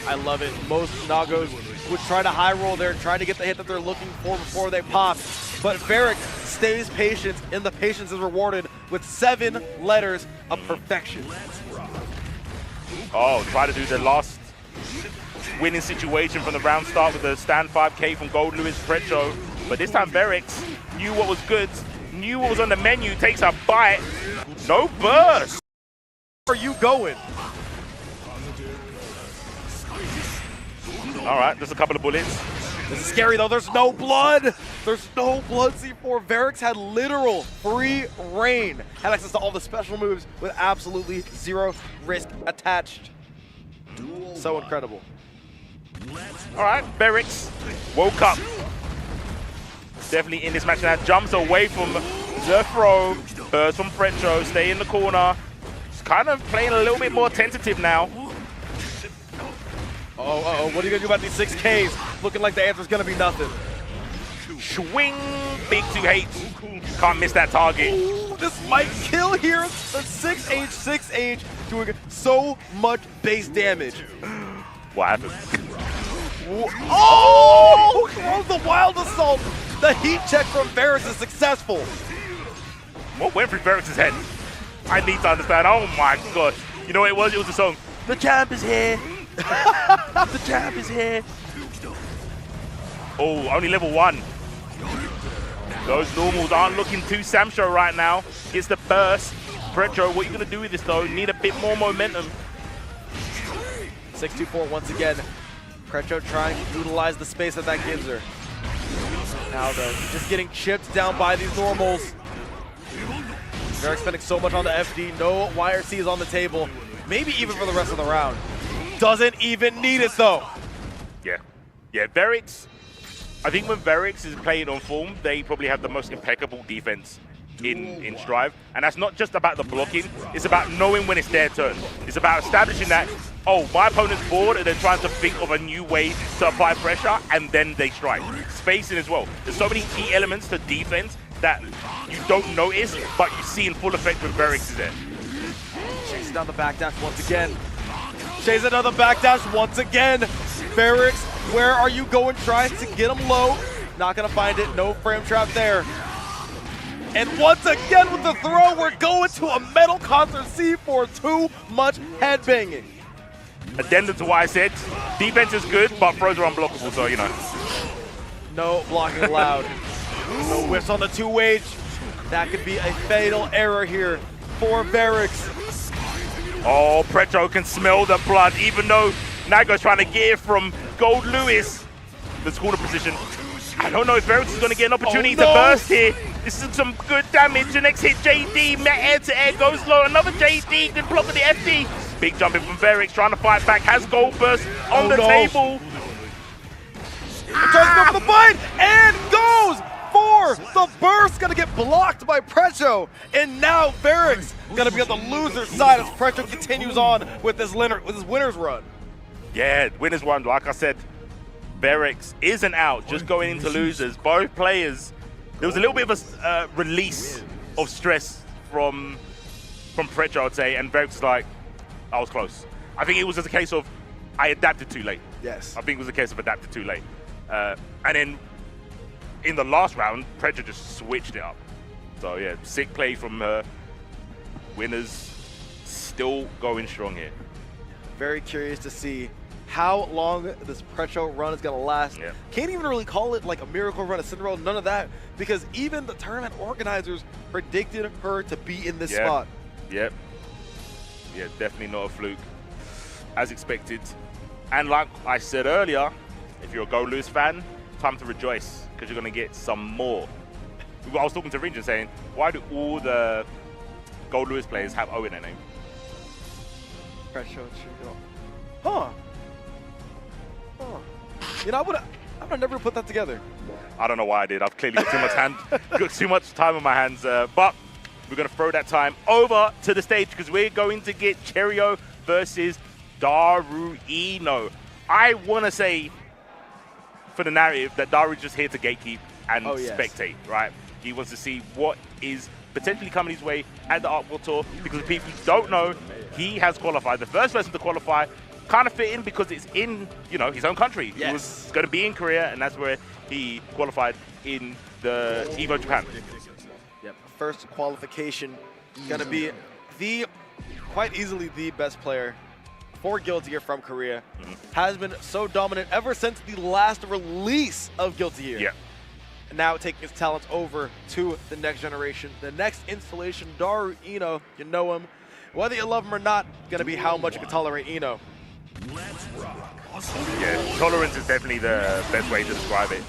I love it. Most Nagos would try to high roll there and try to get the hit that they're looking for before they pop. But Varric stays patient, and the patience is rewarded with 7 letters of perfection. Oh, try to do the last winning situation from the round start with the stand 5K from Gold Lewis Pretro. But this time Varric knew what was good, knew what was on the menu, takes a bite. No burst. Where are you going? All right, just a couple of bullets. This is scary though, there's no blood. There's no blood, C4. Varric's had literal free reign. Had access to all the special moves with absolutely 0 risk attached. So incredible. All right, Varric woke up. Definitely in this match now, jumps away from the throw. Burst from Pretro, stay in the corner. He's kind of playing a little bit more tentative now. Uh-oh, what are you going to do about these 6Ks? Looking like the answer's going to be nothing. Swing, big 2H. Can't miss that target. Ooh, this might kill here. The 6H doing so much base damage. What happened? Oh! Throws the wild assault. The heat check from Varix is successful. What went through Varix's head? I need to understand. Oh my gosh. You know what it was? It was a song. The champ is here. The champ is here. Oh, only level 1. Those normals aren't looking too Samsho right now. Gets the burst. Pretro, what are you going to do with this though? Need a bit more momentum. 6-2-4 once again. Pretro trying to utilize the space that gives her. Now though, just getting chipped down by these normals. They're spending so much on the FD. No YRC is on the table. Maybe even for the rest of the round. Doesn't even need it though. Yeah. Yeah, Varix. I think when Varix is playing on form, they probably have the most impeccable defense in Strive. And that's not just about the blocking, it's about knowing when it's their turn. It's about establishing that, oh, my opponent's bored and they're trying to think of a new way to apply pressure, and then they strike. Spacing as well. There's so many key elements to defense that you don't notice, but you see in full effect when Varix is there. Chasing down the backdash once again. Chasing down the backdash once again. Varix, where are you going? Trying to get him low. Not gonna find it. No frame trap there. And once again with the throw, we're going to a Metal Concert C4. Too much headbanging. Addendum to what I said, defense is good, but throws are unblockable, so you know. No blocking allowed. No whiffs on the 2-wage. That could be a fatal error here for Varix. Oh, Pretro can smell the blood, even though Nago's trying to get it from Gold Lewis. The corner position. I don't know if Varix is going to get an opportunity to burst here. This is some good damage. The next hit, JD, met air to air, goes low. Another JD, good block of the FD. Big jumping from Varix, trying to fight back. Has Gold Burst on the table. Tries to go for the fight, and goes for the burst. Gonna get blocked by Pretro. And now Varix gonna be on the loser side as Pretro continues on with his winner's run. Yeah, winner's run. Like I said, Varix isn't out, just going into losers. Both players, there was a little bit of a release of stress from Pretro, I would say, and Varix is like, I was close. I think it was just a case of, I adapted too late. Yes. I think it was a case of adapted too late. And then in the last round, Pretro just switched it up. So yeah, sick play from her. Winners still going strong here. Very curious to see how long this Pretro run is going to last. Yeah. Can't even really call it like a miracle run, a Cinderella, none of that, because even the tournament organizers predicted her to be in this spot. Yep. Yeah, definitely not a fluke, as expected. And like I said earlier, if you're a Go Lose fan, time to rejoice, because you're going to get some more. I was talking to Rinjan saying, why do all the Gold Lewis players have O in their name? Huh. You know, I would have never put that together. I don't know why I did. I've clearly got too much time on my hands. But we're going to throw that time over to the stage because we're going to get Cherio versus Daruino. I want to say for the narrative that Daru's just here to gatekeep and spectate, right? He wants to see what is potentially coming his way at the Arc World Tour, because if people don't know, he has qualified. The first person to qualify, kind of fit in because it's in, you know, his own country. He was going to be in Korea, and that's where he qualified in the EVO Japan. Yep, first qualification, going to be quite easily the best player for Guilty Gear from Korea. Has been so dominant ever since the last release of Guilty Gear. Yeah. Now taking his talents over to the next generation. The next installation, Daruino, you know him. Whether you love him or not, going to be how much you can tolerate Ino. Yeah, tolerance is definitely the best way to describe it.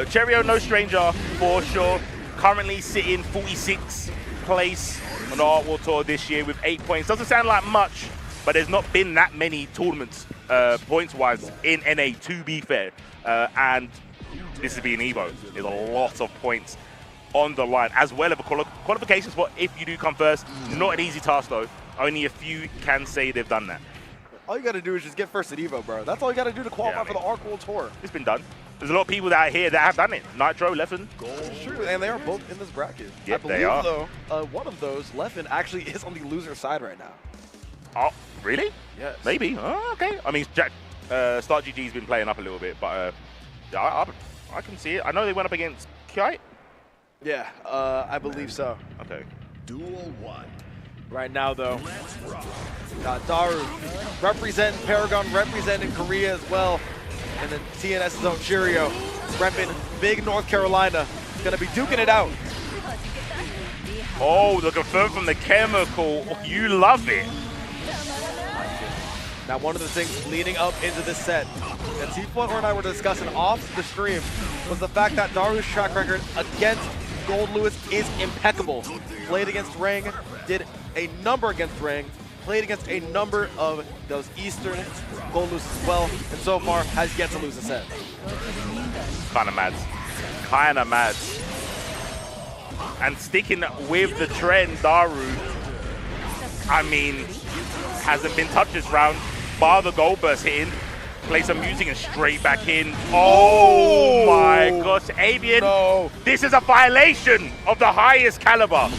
Cherio, no stranger for sure. Currently sitting 46th place on the Art World Tour this year with 8 points. Doesn't sound like much, but there's not been that many tournaments points-wise in NA, to be fair. And this is being EVO. There's a lot of points on the line, as well as a qualification spot if you do come first. Not an easy task though. Only a few can say they've done that. All you got to do is just get first at EVO, bro. That's all you got to do to qualify for the Arc World Tour. It's been done. There's a lot of people out here that have done it. Nitro, Leffen. Sure, and they are both in this bracket. Yep, I believe, they are. though, one of those, Leffen, actually is on the loser side right now. Oh, really? Yes. Maybe. Oh, okay. I mean, Start GG's been playing up a little bit, but I can see it. I know they went up against Kite. Yeah, I believe so. Okay. Duel 1. Right now, though, got Daru representing Paragon, representing Korea as well, and then TNS's own Cheerio repping big North Carolina. Gonna be duking it out. Oh, the confirm from the chemical. You love it. Now, one of the things leading up into this set that T-Floor and I were discussing off the stream was the fact that Daru's track record against Gold Lewis is impeccable. Played against Rang, did a number against Rang, played against a number of those Eastern Gold Lewis as well, and so far has yet to lose a set. Kinda mad. Kinda mad. And sticking with the trend, Daru, I mean, hasn't been touched this round, bar the gold burst hitting, play some music and straight back in. Oh my gosh, Avian, no. This is a violation of the highest caliber.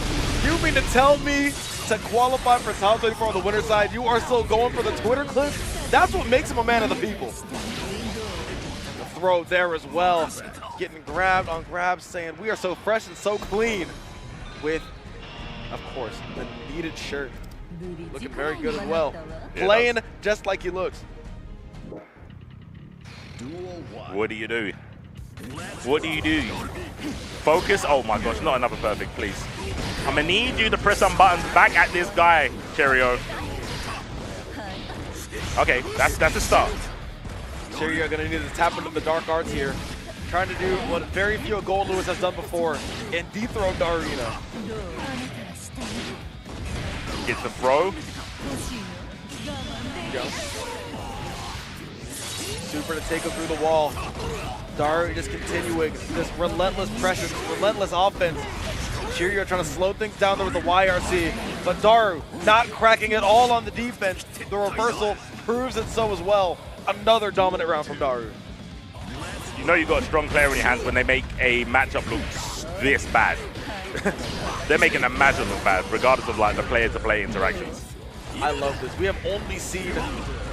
You mean to tell me to qualify for top 24 on the winner's side, you are still going for the Twitter clips? That's what makes him a man of the people. The throw there as well, getting grabbed on grabs, saying we are so fresh and so clean with, of course, the needed shirt. Looking very good as well. Playing just like he looks. What do you do? What do you do? Focus? Oh my gosh, not another perfect, please. I'm gonna need you to press some buttons back at this guy, Cheerio. Okay, that's a start. Cheerio gonna need to tap into the dark arts here. Trying to do what very few of Gold Lewis has done before and dethrone Darina. Gets the throw. Go. Super to take him through the wall. Daru just continuing this relentless pressure, this relentless offense. Cheerio trying to slow things down there with the YRC, but Daru not cracking it all on the defense. The reversal proves it so as well. Another dominant round from Daru. You know you've got a strong player in your hands when they make a matchup look this bad. They're making a matchup look bad, regardless of like the player-to-player interactions. I love this. We have only seen,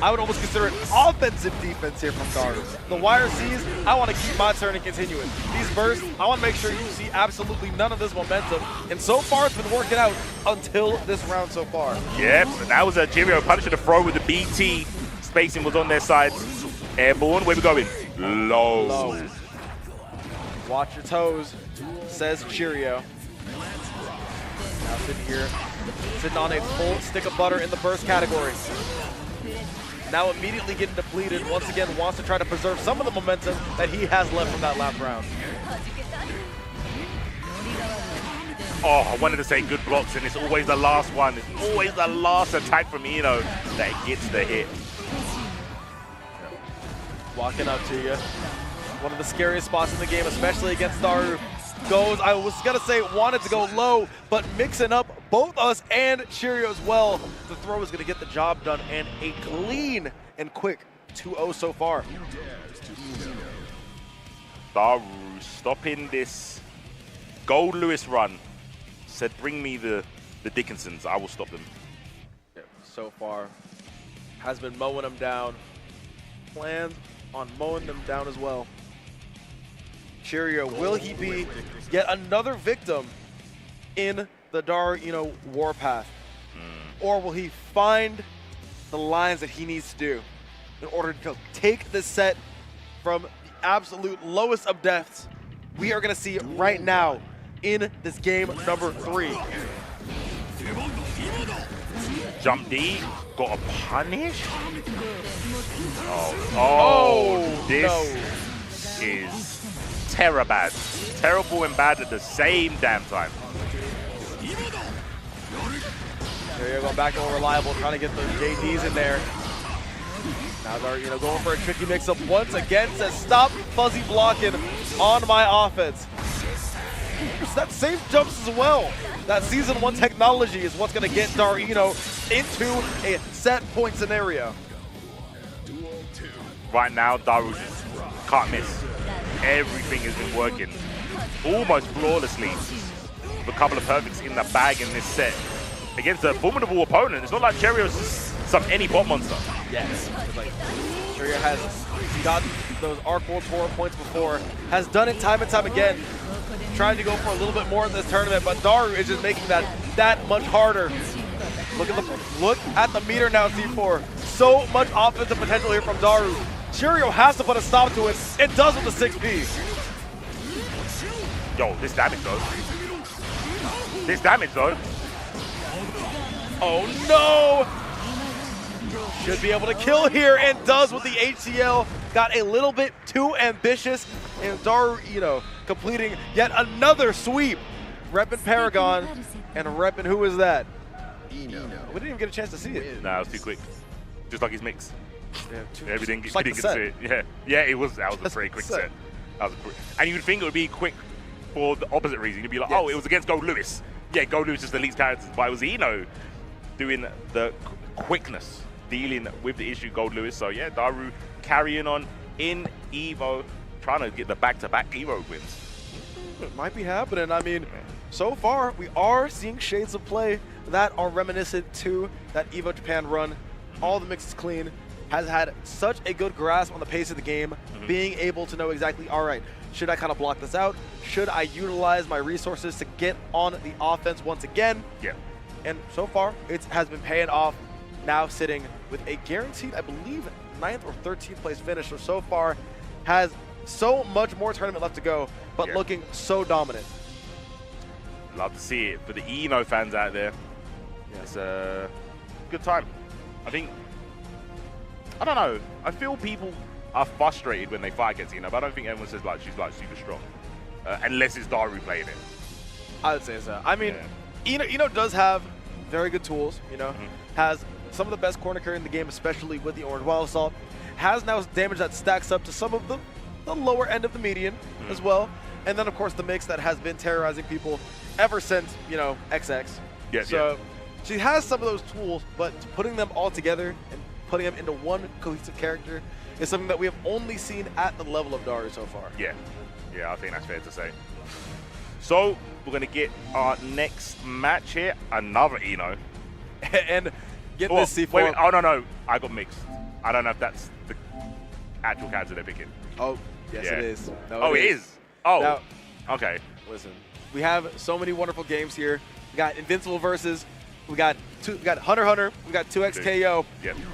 I would almost consider it offensive defense here from Daru. The YRCs, I want to keep my turn and continue it. These bursts, I want to make sure you see absolutely none of this momentum. And so far, it's been working out until this round so far. Yep, that was a Cheerio punishing the throw with the BT. Spacing was on their side. Airborne, where we going? Low. Low. Watch your toes, says Cheerio. Now sitting here, sitting on a full stick of butter in the burst category. Now immediately getting depleted, once again wants to try to preserve some of the momentum that he has left from that last round. Oh, I wanted to say good blocks, and it's always the last one. It's always the last attack from Eno that gets the hit. Walking up to you. One of the scariest spots in the game, especially against Daru. Goes, I was gonna say wanted to go low, but mixing up both us and Cheerio as well. The throw is gonna get the job done, and a clean and quick 2-0 so far. Daru stopping this Gold Lewis run. Said bring me the Dickinsons, I will stop them. Yeah, so far has been mowing them down. Plans on mowing them down as well. Cheerio, will he be yet another victim in the Daru warpath? Or will he find the lines that he needs to do in order to take this set from the absolute lowest of depths we are going to see right now in this game number 3? Jump D, got a punish? Oh, this is terror bad. Terrible and bad at the same damn time. There you go, back to more reliable, trying to get those JDs in there. Now they're going for a tricky mix-up once again. Says stop fuzzy blocking on my offense. It's that same jumps as well. That Season 1 technology is what's going to get Darino into a set point scenario. Right now, Daru just can't miss. Everything has been working almost flawlessly. With a couple of perfects in the bag in this set. Against a formidable opponent. It's not like Cheerio's some any bot monster. Yes. Like, Shiryu has gotten those Arc World Tour points before, has done it time and time again, trying to go for a little bit more in this tournament, but Daru is just making that much harder. Look at the meter now, C4. So much offensive potential here from Daru. Shiryu has to put a stop to it. It does with the 6P. Yo, this damage though. This damage though. Oh no! Should be able to kill here, and does with the HCL. Got a little bit too ambitious, and Daru, completing yet another sweep. Reppin' Paragon, and reppin' who is that? We didn't even get a chance to see it. Nah, it was too quick. Just like his mix. Yeah, we didn't get like to see it. Yeah, that was a pretty quick set. And you'd think it would be quick for the opposite reason. You'd be like, oh, it was against Gold Lewis. Yeah, Gold Lewis is the least character, but it was Eno doing the quickness, dealing with the issue Gold Lewis. So yeah, Daru carrying on in Evo, trying to get the back-to-back Evo wins. It might be happening. I mean, so far we are seeing shades of play that are reminiscent to that Evo Japan run. All the mix is clean. Has had such a good grasp on the pace of the game, being able to know exactly, all right, should I kind of block this out? Should I utilize my resources to get on the offense once again? Yeah. And so far, it has been paying off. Now sitting with a guaranteed, I believe, 9th or 13th place finish. So far, has so much more tournament left to go, but looking so dominant. Love to see it for the Eno fans out there. It's a good time. I don't know. I feel people are frustrated when they fight against Eno, but I don't think everyone says like she's like super strong, unless it's Daru playing it. I would say so. I mean, Eno does have very good tools. Has some of the best corner carry in the game, especially with the Orange Wild Assault. Has now damage that stacks up to some of the lower end of the median as well. And then, of course, the mix that has been terrorizing people ever since, XX. So she has some of those tools, but putting them all together and putting them into one cohesive character is something that we have only seen at the level of Daru so far. Yeah, I think that's fair to say. So we're going to get our next match here, another Eno. And get this C4. Wait, oh, no, I got mixed. I don't know if that's the actual character they're picking. Oh, yes, it is. No, it is. Oh, now, okay. Listen, we have so many wonderful games here. We got Invincible versus, we got Hunter Hunter, we got 2XKO,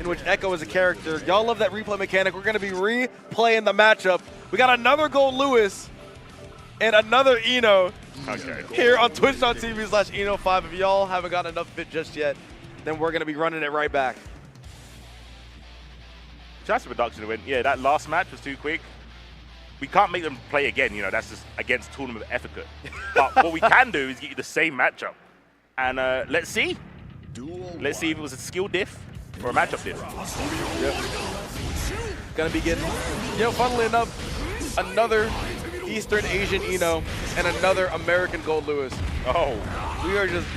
in which Echo is a character. Y'all love that replay mechanic. We're going to be replaying the matchup. We got another Gold Lewis and another Eno here on twitch.tv/Eno5. If y'all haven't gotten enough of it just yet, then we're going to be running it right back. Just a reduction to win. Yeah, that last match was too quick. We can't make them play again, that's just against tournament etiquette. But what we can do is get you the same matchup. And let's see. Let's see if it was a skill diff or a matchup diff. Gonna be getting, funnily enough, another Eastern Asian Eno and another American Gold Lewis. Oh. We are just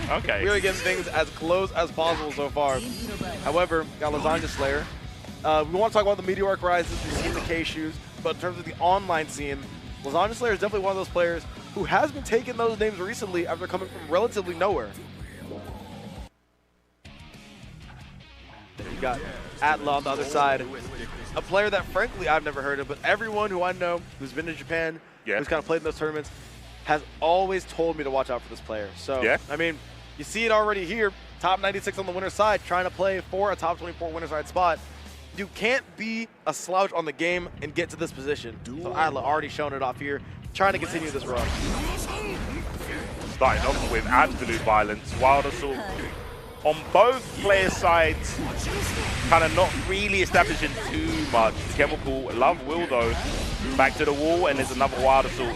really getting things as close as possible so far. However, got Lasagna Slayer. We want to talk about the Meteoric Rises, we've seen the K-Shoes, but in terms of the online scene, Lasagna Slayer is definitely one of those players who has been taking those names recently after coming from relatively nowhere. You got Atla on the other side, a player that frankly I've never heard of, but everyone who I know who's been to Japan, who's kind of played in those tournaments, has always told me to watch out for this player. So, I mean, you see it already here, top 96 on the winner's side, trying to play for a top 24 winner's side spot. You can't be a slouch on the game and get to this position. So Atla already showing it off here, trying to continue this run. Starting off with absolute violence. Wild Assault on both player sides, kind of not really establishing too much. Chemical Love Will though, back to the wall, and there's another Wild Assault.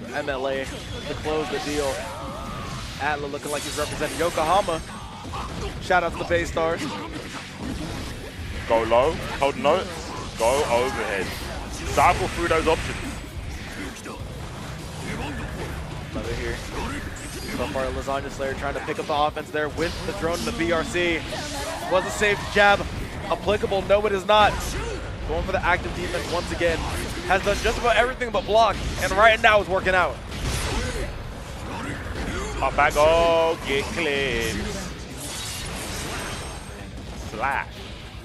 MLA to close the deal. Atla looking like he's representing Yokohama. Shout out to the Bay Stars. Go low, hold notes, go overhead. Cycle through those options. Love it here. So far, Lasagna Slayer trying to pick up the offense there with the drone and the BRC. Was a safe jab applicable? No, it is not. Going for the active defense once again. Has done just about everything but block, and right now is working out. Up back, oh, get clipped. slash.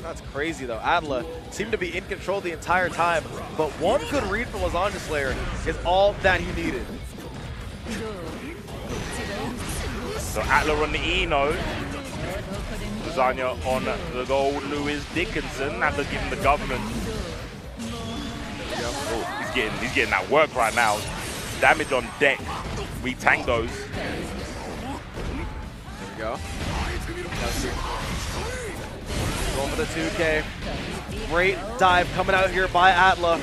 That's crazy though. Atla seemed to be in control the entire time, but one good read from Lasagna Slayer is all that he needed. So Atla on the E node. Lasagna on the gold. Lewis Dickinson. Atla giving the government. Oh, he's getting that work right now. Damage on deck. We tank those. There we go. Going for the 2K. Great dive coming out here by Atla.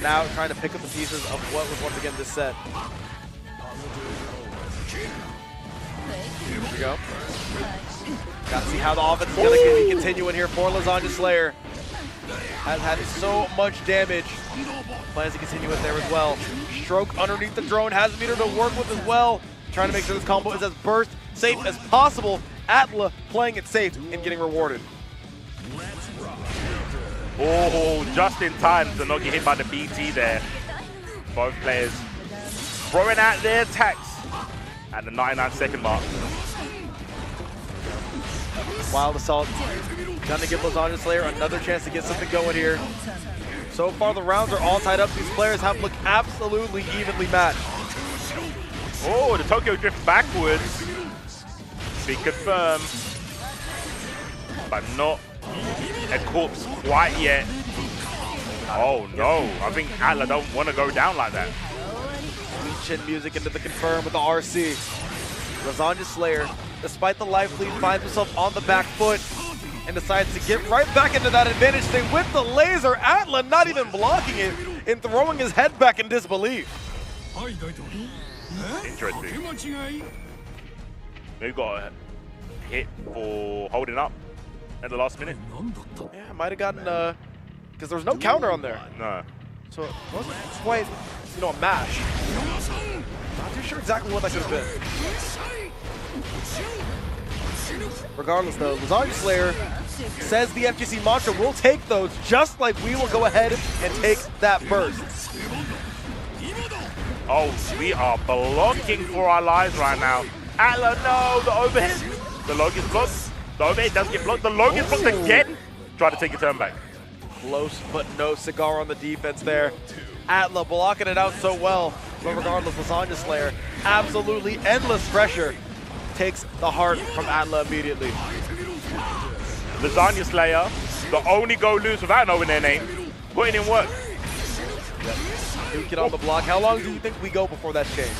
Now trying to pick up the pieces of what was once again this set. Here we go. Got to see how the offense is going to be continuing here for Lasagna Slayer. Has had so much damage. Plans to continue it there as well. Stroke underneath the drone has a meter to work with as well. Trying to make sure this combo is as burst safe as possible. Atla playing it safe and getting rewarded. Oh, just in time to not get hit by the BT there. Both players throwing out their attacks at the 99-second mark. Wild Assault. Gonna give Lasagna Slayer another chance to get something going here. So far, the rounds are all tied up. These players have looked absolutely evenly matched. Oh, the Tokyo Drift backwards. Be confirmed. But not a corpse quite yet. Oh no, I think Atla don't want to go down like that. Sweet chin music into the confirm with the RC. Lasagna Slayer, despite the life lead, finds himself on the back foot and decides to get right back into that advantage thing with the laser. Atla not even blocking it and throwing his head back in disbelief. Interesting. They got a hit for holding up at the last minute. Yeah, might have gotten, because there was no counter on there. No. So it wasn't quite, you know, a mash. Not too sure exactly what that could have been. Regardless though, Lasagna Slayer says the FGC mantra will take those, just like we will go ahead and take that burst. Oh, we are blocking for our lives right now. Atla, no, the overhead. The low gets blocked. The overhead does get blocked. The low gets blocked again. Try to take a turn back. Close, but no cigar on the defense there. Atla blocking it out so well. But regardless, Lasagna Slayer, absolutely endless pressure. Takes the heart from Atla immediately. Lasagna Slayer, the only go lose without knowing their name, putting in work. New kid on the block. How long do you think we go before that's changed?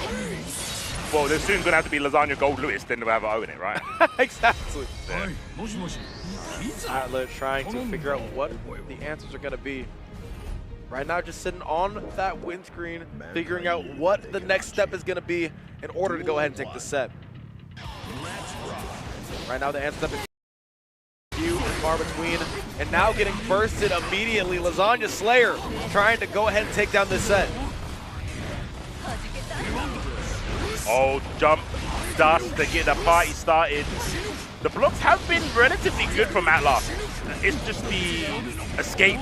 Well, there's soon going to have to be Lasagna Gold Lewis, then we'll have it own it, right? Exactly. Yeah. Atla trying to figure out what the answers are going to be. Right now, just sitting on that windscreen, figuring out what the next step is going to be in order to go ahead and take the set. Right now, the answer step is few and far between, and now getting bursted immediately. Lasagna Slayer trying to go ahead and take down this set. Oh, jump, dust to get the party started. The blocks have been relatively good from Atla. It's just the escape.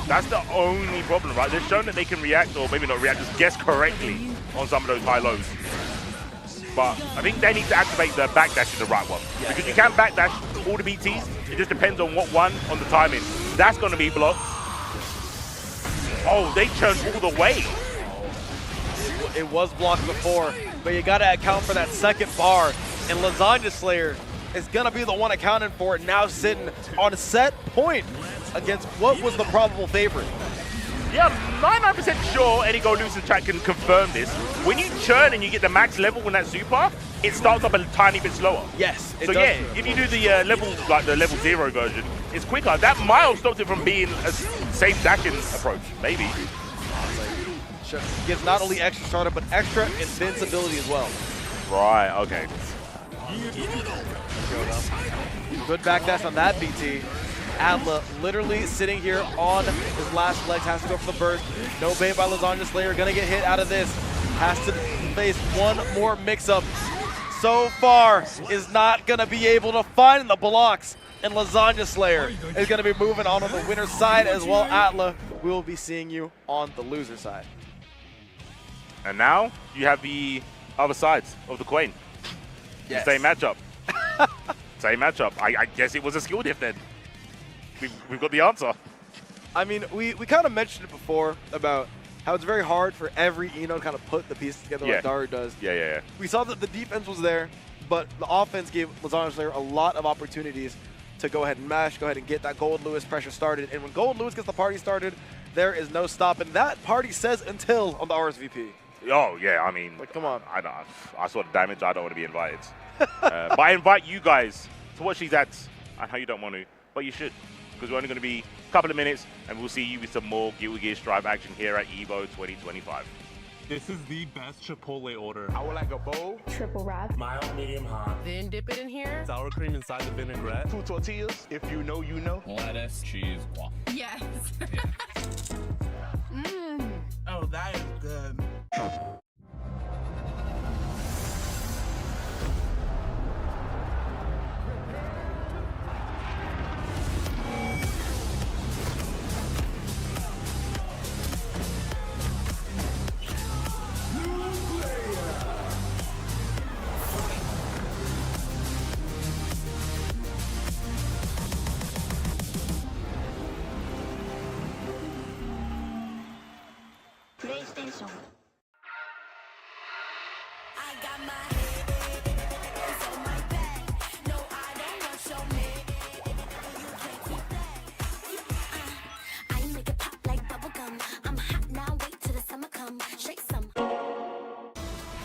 That's the only problem, right? They've shown that they can react, or maybe not react, just guess correctly on some of those high lows. But I think they need to activate the backdash in the right one. Because you can backdash all the BTs. It just depends on what one on the timing. That's going to be blocked. Oh, they turned all the way. It was blocked before, but you got to account for that second bar. And Lasagna Slayer is going to be the one accounting for it, now sitting on a set point against what was the probable favorite. Yeah, 99% sure any Go Loose in chat can confirm this. When you churn and you get the max level in that super, it starts up a tiny bit slower. Yes, so yeah, if you do the level 0 version, it's quicker. That mile stops it from being a safe dashing approach, maybe. Gives not only extra startup, but extra invincibility as well. Right, okay. Good backdash on that BT. Atla literally sitting here on his last legs, has to go for the burst. No bait by Lasagna Slayer, gonna get hit out of this. Has to face one more mix-up. So far, is not gonna be able to find the blocks. And Lasagna Slayer is gonna be moving on the winner's side as well. Atla, we will be seeing you on the loser side. And now you have the other sides of the coin. Yes. Same matchup. Same matchup. I guess it was a skill diff then. We've got the answer. I mean, we kind of mentioned it before about how it's very hard for every Eno to kind of put the pieces together like Daru does. Yeah. We saw that the defense was there, but the offense gave Lasagna Slayer a lot of opportunities to go ahead and mash, go ahead and get that Gold Lewis pressure started. And when Gold Lewis gets the party started, there is no stopping. That party says until on the RSVP. Oh, yeah, I mean, like, come on. I saw the damage. I don't want to be invited. But I invite you guys to watch these ads. I know you don't want to, but you should, because we're only going to be a couple of minutes, and we'll see you with some more Guilty Gear Strive action here at EVO 2025. This is the best Chipotle order. I would like a bowl. Triple wrap. Mild, medium, hot. Then dip it in here. Sour cream inside the vinaigrette. 2 tortillas. If you know, you know. Lettuce, cheese, guac. Yes. Oh, that is good. PlayStation.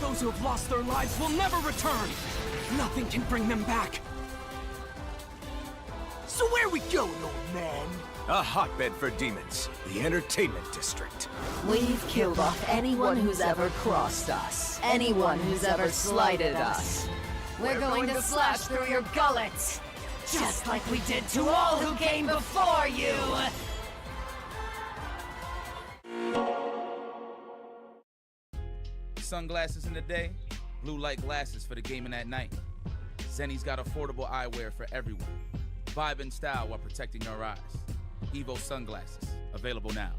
Those who have lost their lives will never return. Nothing can bring them back. So where we going, old man? A hotbed for demons, the entertainment district. We've killed off anyone who's ever crossed us. Anyone who's ever slighted us. We're going to slash through your gullets, just like we did to all who came before you! Sunglasses in the day, blue light glasses for the gaming at night. Zenny's got affordable eyewear for everyone. Vibe and style while protecting your eyes. Evo sunglasses, available now.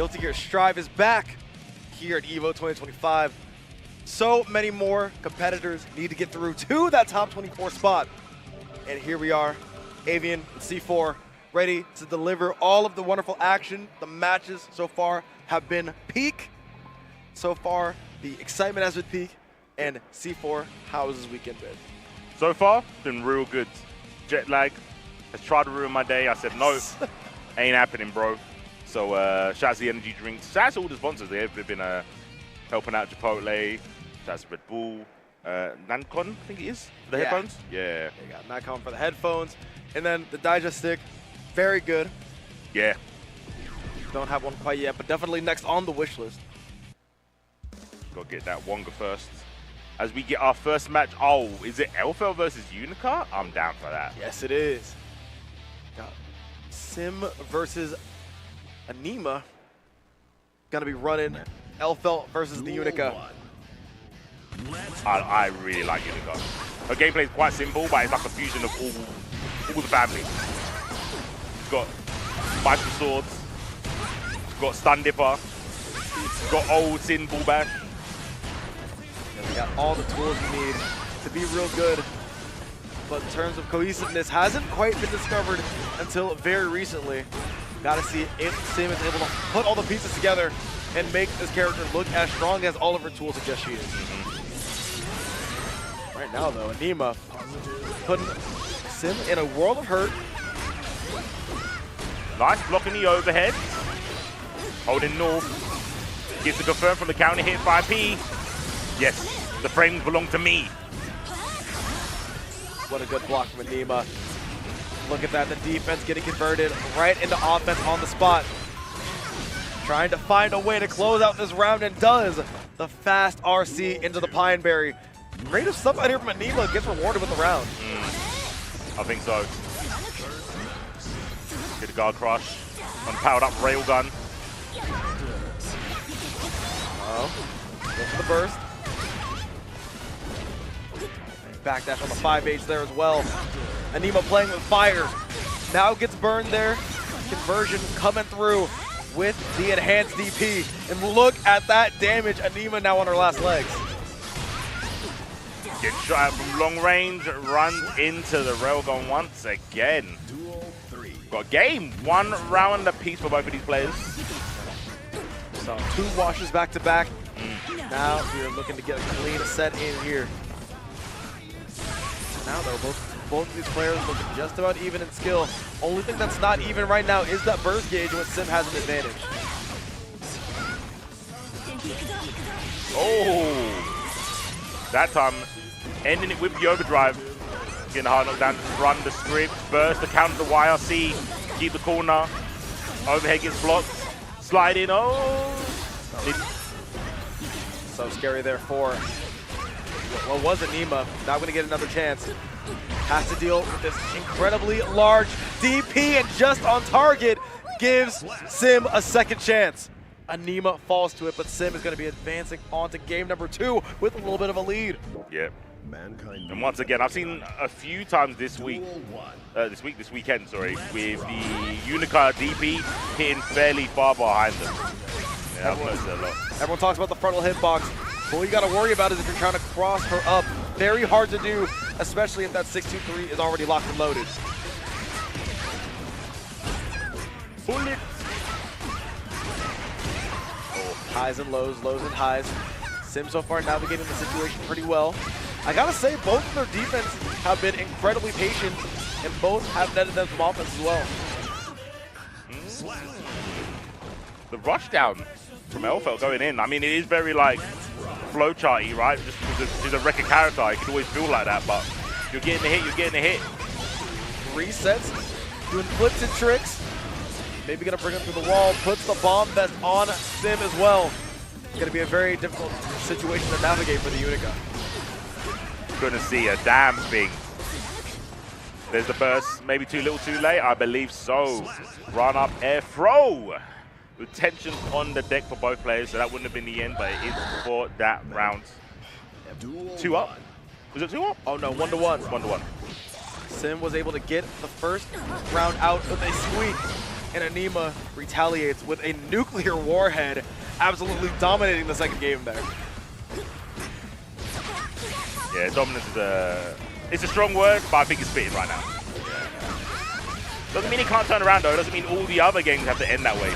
Guilty Gear Strive is back here at EVO 2025. So many more competitors need to get through to that top 24 spot. And here we are, Avian and C4, ready to deliver all of the wonderful action. The matches so far have been peak. So far, the excitement has been peak. And C4, how has this weekend been? So far, been real good. Jet lag has tried to ruin my day. I said, no, ain't happening, bro. So shout out to the energy drinks. Shout out to all the sponsors. They've been helping out Chipotle. Shout out to Red Bull. Nancon, I think it is, for the headphones. Yeah. They got Nancon for the headphones. And then the Digest Stick, very good. Yeah. Don't have one quite yet, but definitely next on the wish list. Got to get that Wonga first. As we get our first match, oh, is it Elfel versus Unica? I'm down for that. Yes, it is. Got Sim versus Anima. Gonna be running Elfel versus the Unica. I really like Unica. Her gameplay is quite simple, but it's like a fusion of all the family. She's got Michael Swords, she's got Stun Dipper, she's got old Sin Bull Bash. And they got all the tools you need to be real good. But in terms of cohesiveness, hasn't quite been discovered until very recently. Gotta see if Sim is able to put all the pieces together and make this character look as strong as all of her tools suggest she is. Right now, though, Anima putting Sim in a world of hurt. Nice blocking the overhead. Holding north. Gets the confirm from the counter hit by P. Yes, the frames belong to me. What a good block from Anima. Look at that, the defense getting converted right into offense on the spot. Trying to find a way to close out this round, and does. The fast RC into the Pineberry. Creative stuff out here from Anima, gets rewarded with the round. I think so. Get a guard crush on powered up railgun. Go for the burst. Backdash on the 5H there as well. Anima playing with fire. Now gets burned there. Conversion coming through with the enhanced DP. And look at that damage. Anima now on her last legs. Gets shot from long range, runs into the railgun once again. Got game. 1 round apiece for both of these players. So 2 washes back to back. Now we're looking to get a clean set in here. Now though, both of these players looking just about even in skill. Only thing that's not even right now is that burst gauge when Sim has an advantage. Oh! That time, ending it with the overdrive. Getting a hard knockdown to run the script. Burst, the counter the YRC. Keep the corner. Overhead gets blocked. Slide in. Oh! So scary there for what was Anima. Not going to get another chance. Has to deal with this incredibly large DP, and just on target gives Sim a second chance. Anima falls to it, but Sim is going to be advancing on to game number 2 with a little bit of a lead. Yep. And once again, I've seen a few times this weekend, with the Unica DP hitting fairly far behind them. Yeah, I've noticed that a lot. Everyone talks about the frontal hitbox. But what you got to worry about is if you're trying to cross her up. Very hard to do, especially if that 623 is already locked and loaded. Pull it. Oh, highs and lows, lows and highs. Sim so far navigating the situation pretty well. I gotta say, both of their defense have been incredibly patient, and both have netted them from offense as well. The rush down from Elfel going in. I mean, it is very like flowcharty, right? Just because she's a record character, it can always feel like that. But you're getting the hit, you're getting the hit. Resets, doing flips and tricks. Maybe gonna bring him through the wall. Puts the bomb vest on Sim as well. It's gonna be a very difficult situation to navigate for the Unica. Gonna see a damn thing. There's the burst, maybe too little too late, I believe so. Run up air throw. With tension on the deck for both players, so that wouldn't have been the end, but it is for that round. 2 up. Was it 2 up? Oh no, 1-1. 1-1. Sim was able to get the first round out with a squeak. and Anima retaliates with a nuclear warhead, absolutely dominating the second game there. Yeah, dominance is it's a strong word, but I think it's fitting right now. Doesn't mean he can't turn around though. Doesn't mean all the other games have to end that way.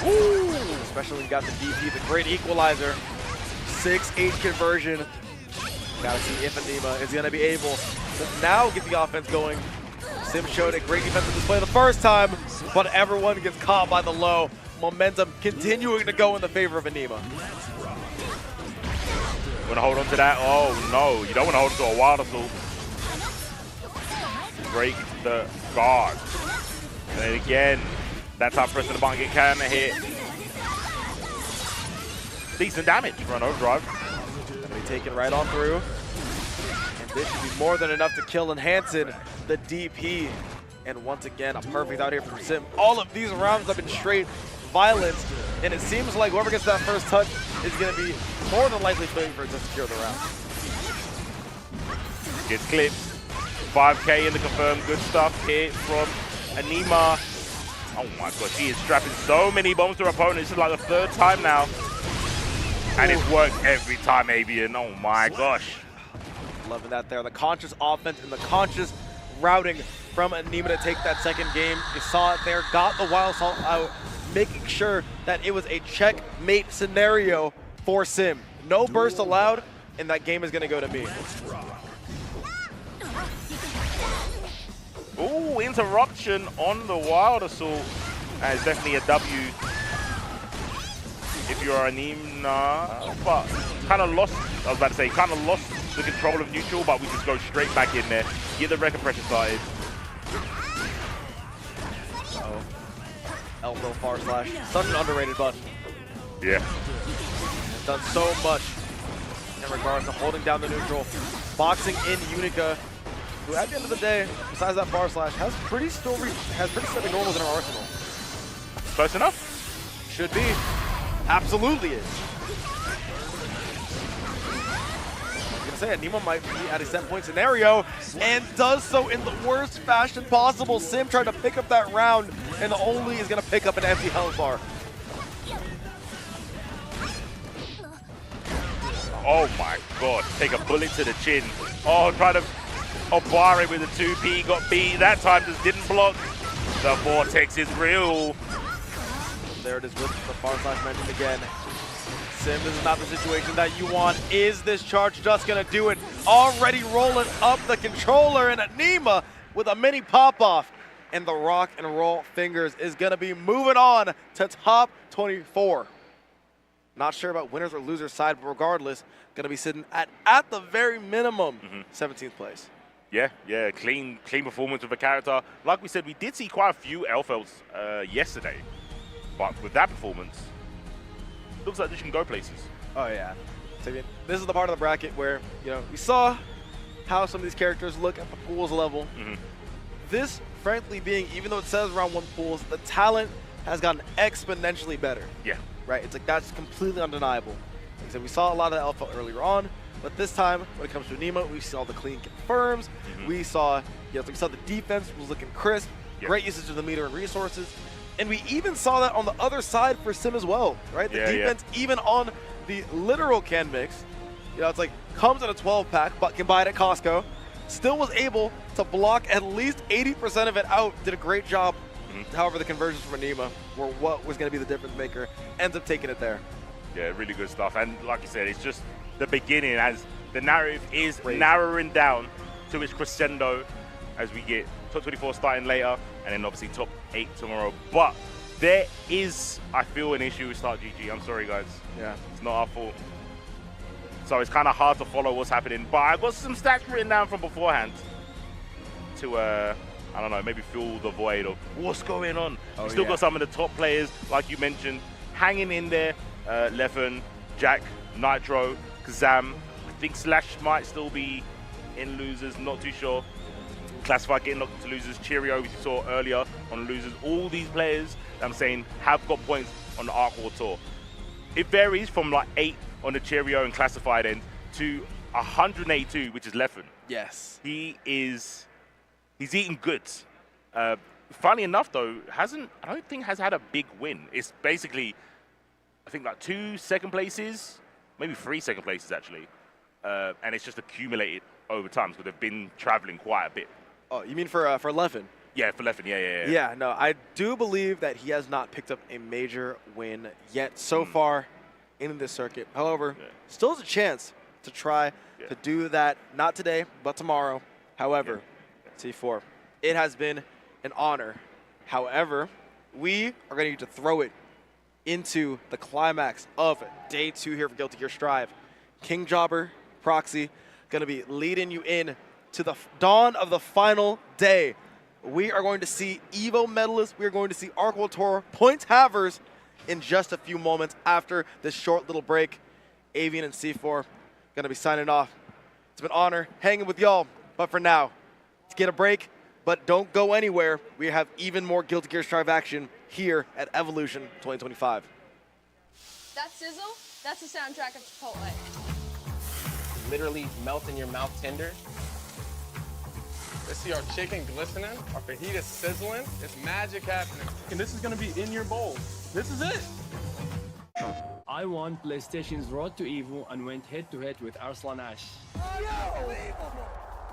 Ooh, especially when you got the DP, the great equalizer. 6-8 conversion. Gotta see if Anima is gonna be able to now get the offense going. Sim showed a great defensive display the first time, but everyone gets caught by the low. Momentum continuing to go in the favor of Anima. Want to hold on to that? Oh no, you don't want to hold on to a wild assault. Break the guard. And then again, that top press of the button get kind of hit. Decent damage for an overdrive. Gonna be taken right on through. And this should be more than enough to kill Hansen, the DP. And once again, a perfect out here from Sim. All of these rounds have been straight violence, and it seems like whoever gets that first touch is going to be more than likely fighting for it to secure the round. Gets clipped. 5K in the confirmed. Good stuff here from Anima. Oh my god, she is strapping so many bombs to her opponent. This is like the third time now. And it's worked every time, Avian. Oh my gosh. Loving that there. The conscious offense and the conscious routing from Anima to take that second game. You saw it there. Got the wild assault out, making sure that it was a checkmate scenario for Sim. No burst allowed, and that game is going to go to me. Ooh, interruption on the wild assault. That is definitely a W if you're Anima, but kind of lost, I was about to say, kind of lost the control of neutral, but we just go straight back in there, get the record pressure started. Elbow far slash, such an underrated button. Yeah. Has done so much in regards to holding down the neutral, boxing in Unica, who at the end of the day, besides that far slash, has pretty steady normals in her arsenal. Close enough? Should be. Absolutely is. I'm gonna say Anima might be at a set point scenario and does so in the worst fashion possible. Sim tried to pick up that round and only is gonna pick up an empty health bar. Oh my god, take a bullet to the chin. Oh, try to bar it with a 2P, got beat. That time just didn't block. The vortex is real. There it is with the far slash mentioned again. Sim, this is not the situation that you want. Is this charge just gonna do it? Already rolling up the controller, and Anima with a mini pop-off. And the rock and roll fingers is gonna be moving on to top 24. Not sure about winners or losers side, but regardless, gonna be sitting at the very minimum, 17th place. Yeah, clean performance of a character. Like we said, we did see quite a few Elfels yesterday. But with that performance, looks like this can go places. Oh yeah. So, I mean, this is the part of the bracket where, you know, we saw how some of these characters look at the pools level. This, frankly, being, even though it says round 1 pools, the talent has gotten exponentially better. Yeah. Right? It's like, that's completely undeniable. Like I said, we saw a lot of the alpha earlier on, but this time, when it comes to Anima, we saw the clean confirms. We saw, we saw the defense was looking crisp, great usage of the meter and resources. And we even saw that on the other side for Sim as well, right? The defense, even on the literal can mix, it's like, comes in a 12-pack, but can buy it at Costco, still was able to block at least 80% of it out, did a great job. However, the conversions from Anima were what was going to be the difference maker, ends up taking it there. Yeah, really good stuff. And like you said, it's just the beginning as the narrative is narrowing down to its crescendo as we get top 24 starting later, and then obviously top 8 tomorrow. But there is, I feel, an issue with Start GG. I'm sorry, guys. Yeah. It's not our fault. So it's kind of hard to follow what's happening. But I got some stats written down from beforehand to, I don't know, maybe fill the void of what's going on. We still got some of the top players, like you mentioned, hanging in there. Leffen, Jack, Nitro, Kazam. I think Slash might still be in losers, not too sure. Classified getting knocked into losers. Cheerio, which you saw earlier on losers. All these players, I'm saying, have got points on the Arc War Tour. It varies from like 8 on the Cheerio and Classified end to 182, which is Leffen. Yes. He's eating good. funny enough, though, I don't think has had a big win. It's basically, I think, like 2 second places, maybe 3 second places, actually. And it's just accumulated over time, because they've been traveling quite a bit. Oh, you mean for Leffen? Yeah, for Leffen, yeah. Yeah, no, I do believe that he has not picked up a major win yet so far in this circuit. However, still has a chance to try to do that, not today, but tomorrow. However, C4, it has been an honor. However, we are going to need to throw it into the climax of day 2 here for Guilty Gear Strive. King Jobber, Proxy, going to be leading you in to the dawn of the final day. We are going to see EVO medalists. We are going to see Arc Tour points havers in just a few moments after this short little break. Avian and C4 going to be signing off. It's been an honor hanging with y'all. But for now, let's get a break. But don't go anywhere. We have even more Guilty Gear Strive action here at Evolution 2025. That sizzle, that's the soundtrack of Chipotle. Literally melt in your mouth tender. Let's see our chicken glistening, our fajita sizzling. It's magic happening. And this is gonna be in your bowl. This is it. I won PlayStation's Road to Evo and went head-to-head with Arslan Ash.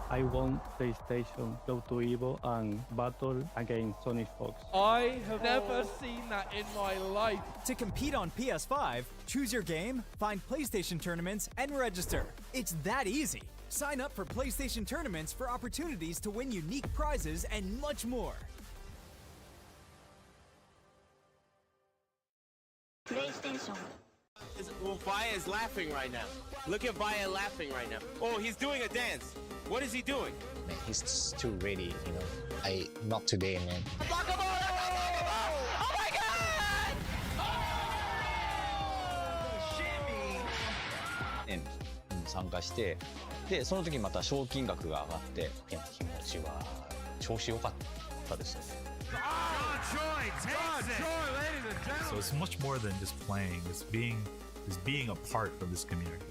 I won PlayStation Road to Evo and battle against Sonic Fox. I have never seen that in my life. To compete on PS5, choose your game, find PlayStation tournaments, and register. It's that easy. Sign up for PlayStation tournaments for opportunities to win unique prizes and much more. PlayStation. Well, Vaya is laughing right now. Look at Vaya laughing right now. Oh, he's doing a dance. What is he doing? Man, he's too ready, you know. Not today, man. Oh my God! 参加して、でその時また賞金額が上がって、いや気持ちは調子良かったですね。So it's much more than just playing. It's being a part of this community.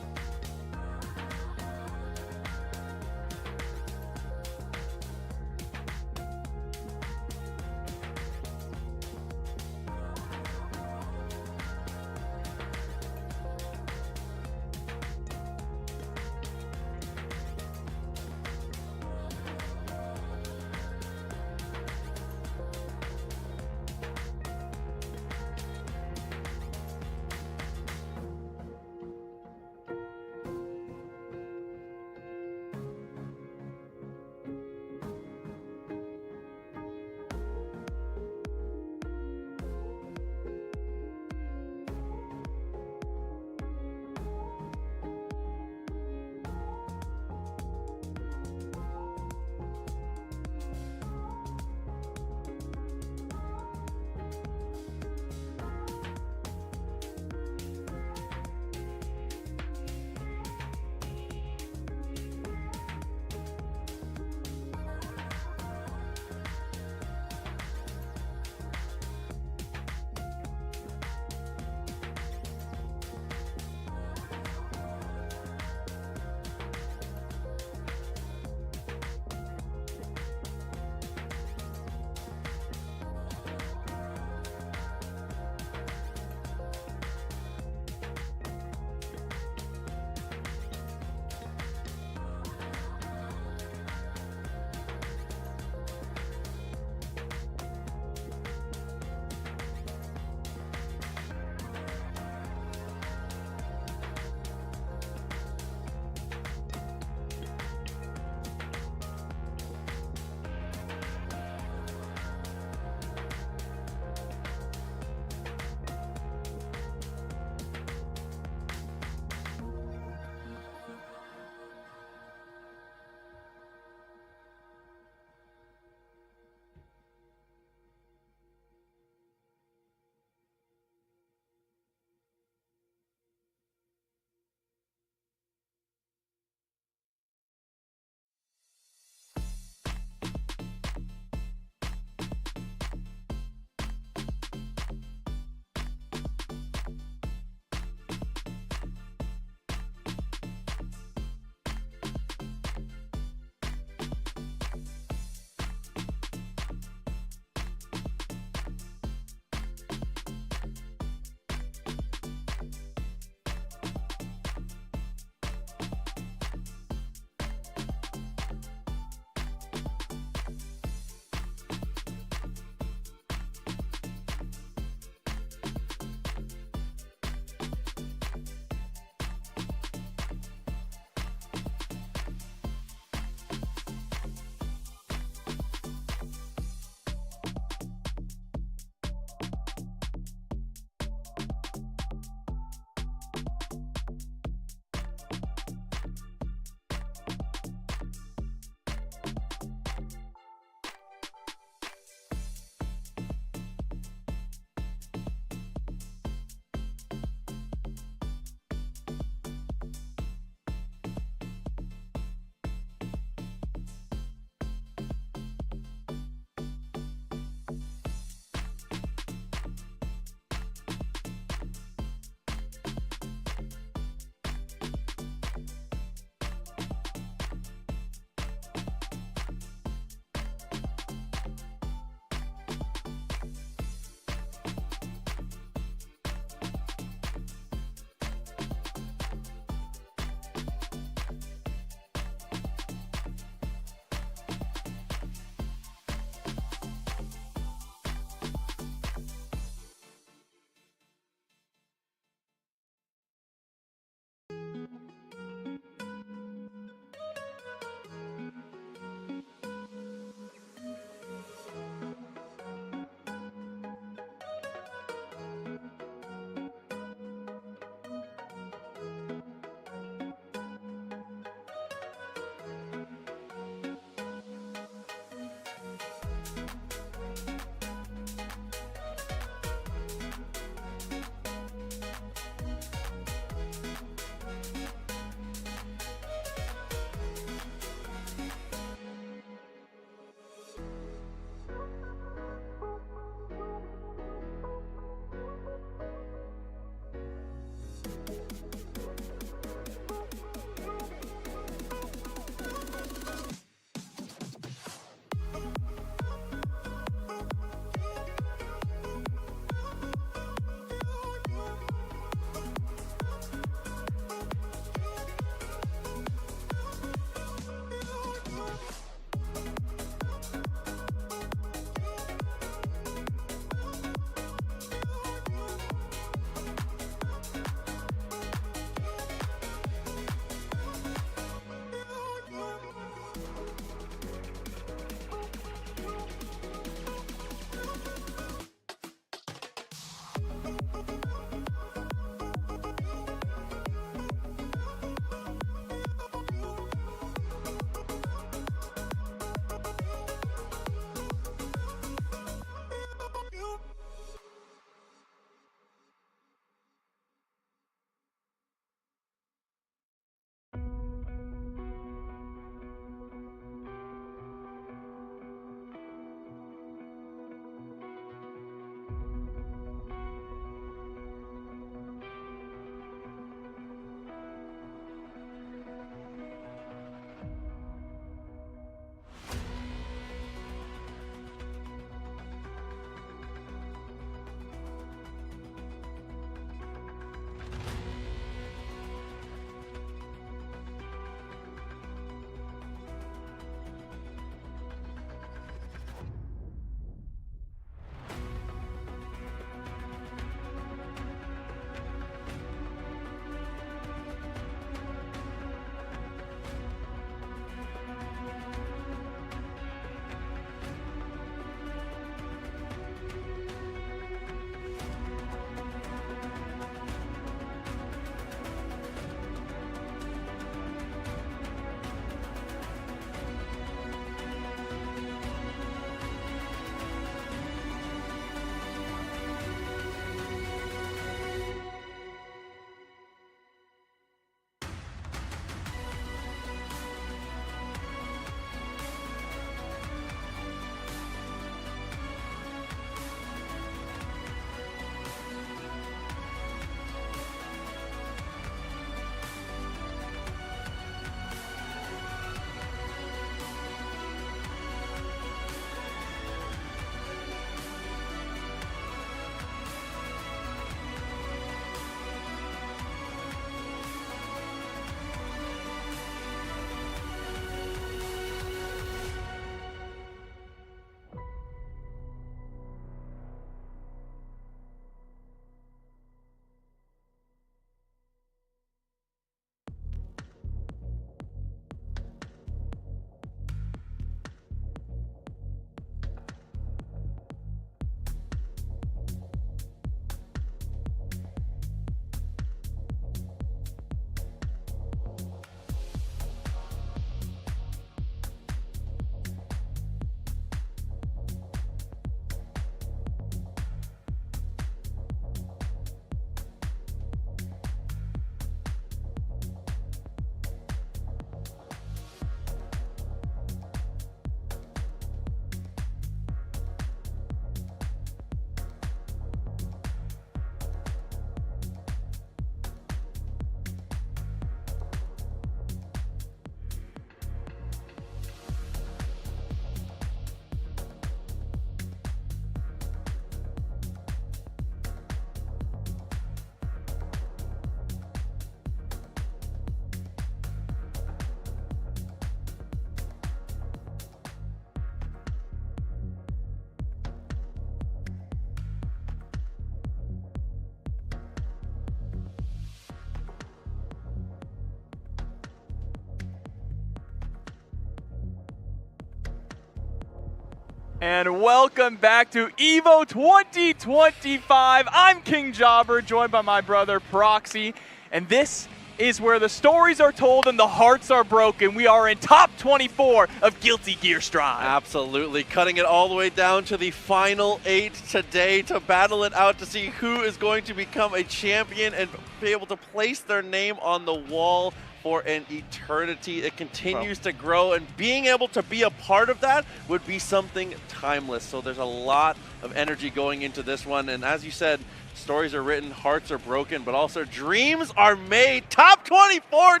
And welcome back to EVO 2025. I'm King Jobber, joined by my brother Proxy, and this is where the stories are told and the hearts are broken. We are in top 24 of Guilty Gear Strive. Absolutely, cutting it all the way down to the final 8 today to battle it out to see who is going to become a champion and be able to place their name on the wall for an eternity. It continues to grow, and being able to be a part of that would be something timeless. So there's a lot of energy going into this one, and as you said, stories are written, hearts are broken, but also dreams are made. Top 24,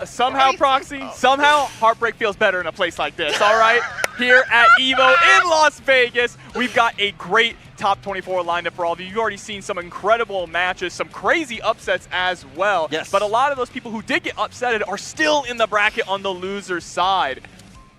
somehow, Proxy, somehow heartbreak feels better in a place like this, all right? Here at EVO in Las Vegas, we've got a great top 24 lined up for all of you. You've already seen some incredible matches, some crazy upsets as well. Yes. But a lot of those people who did get upsetted are still in the bracket on the loser's side.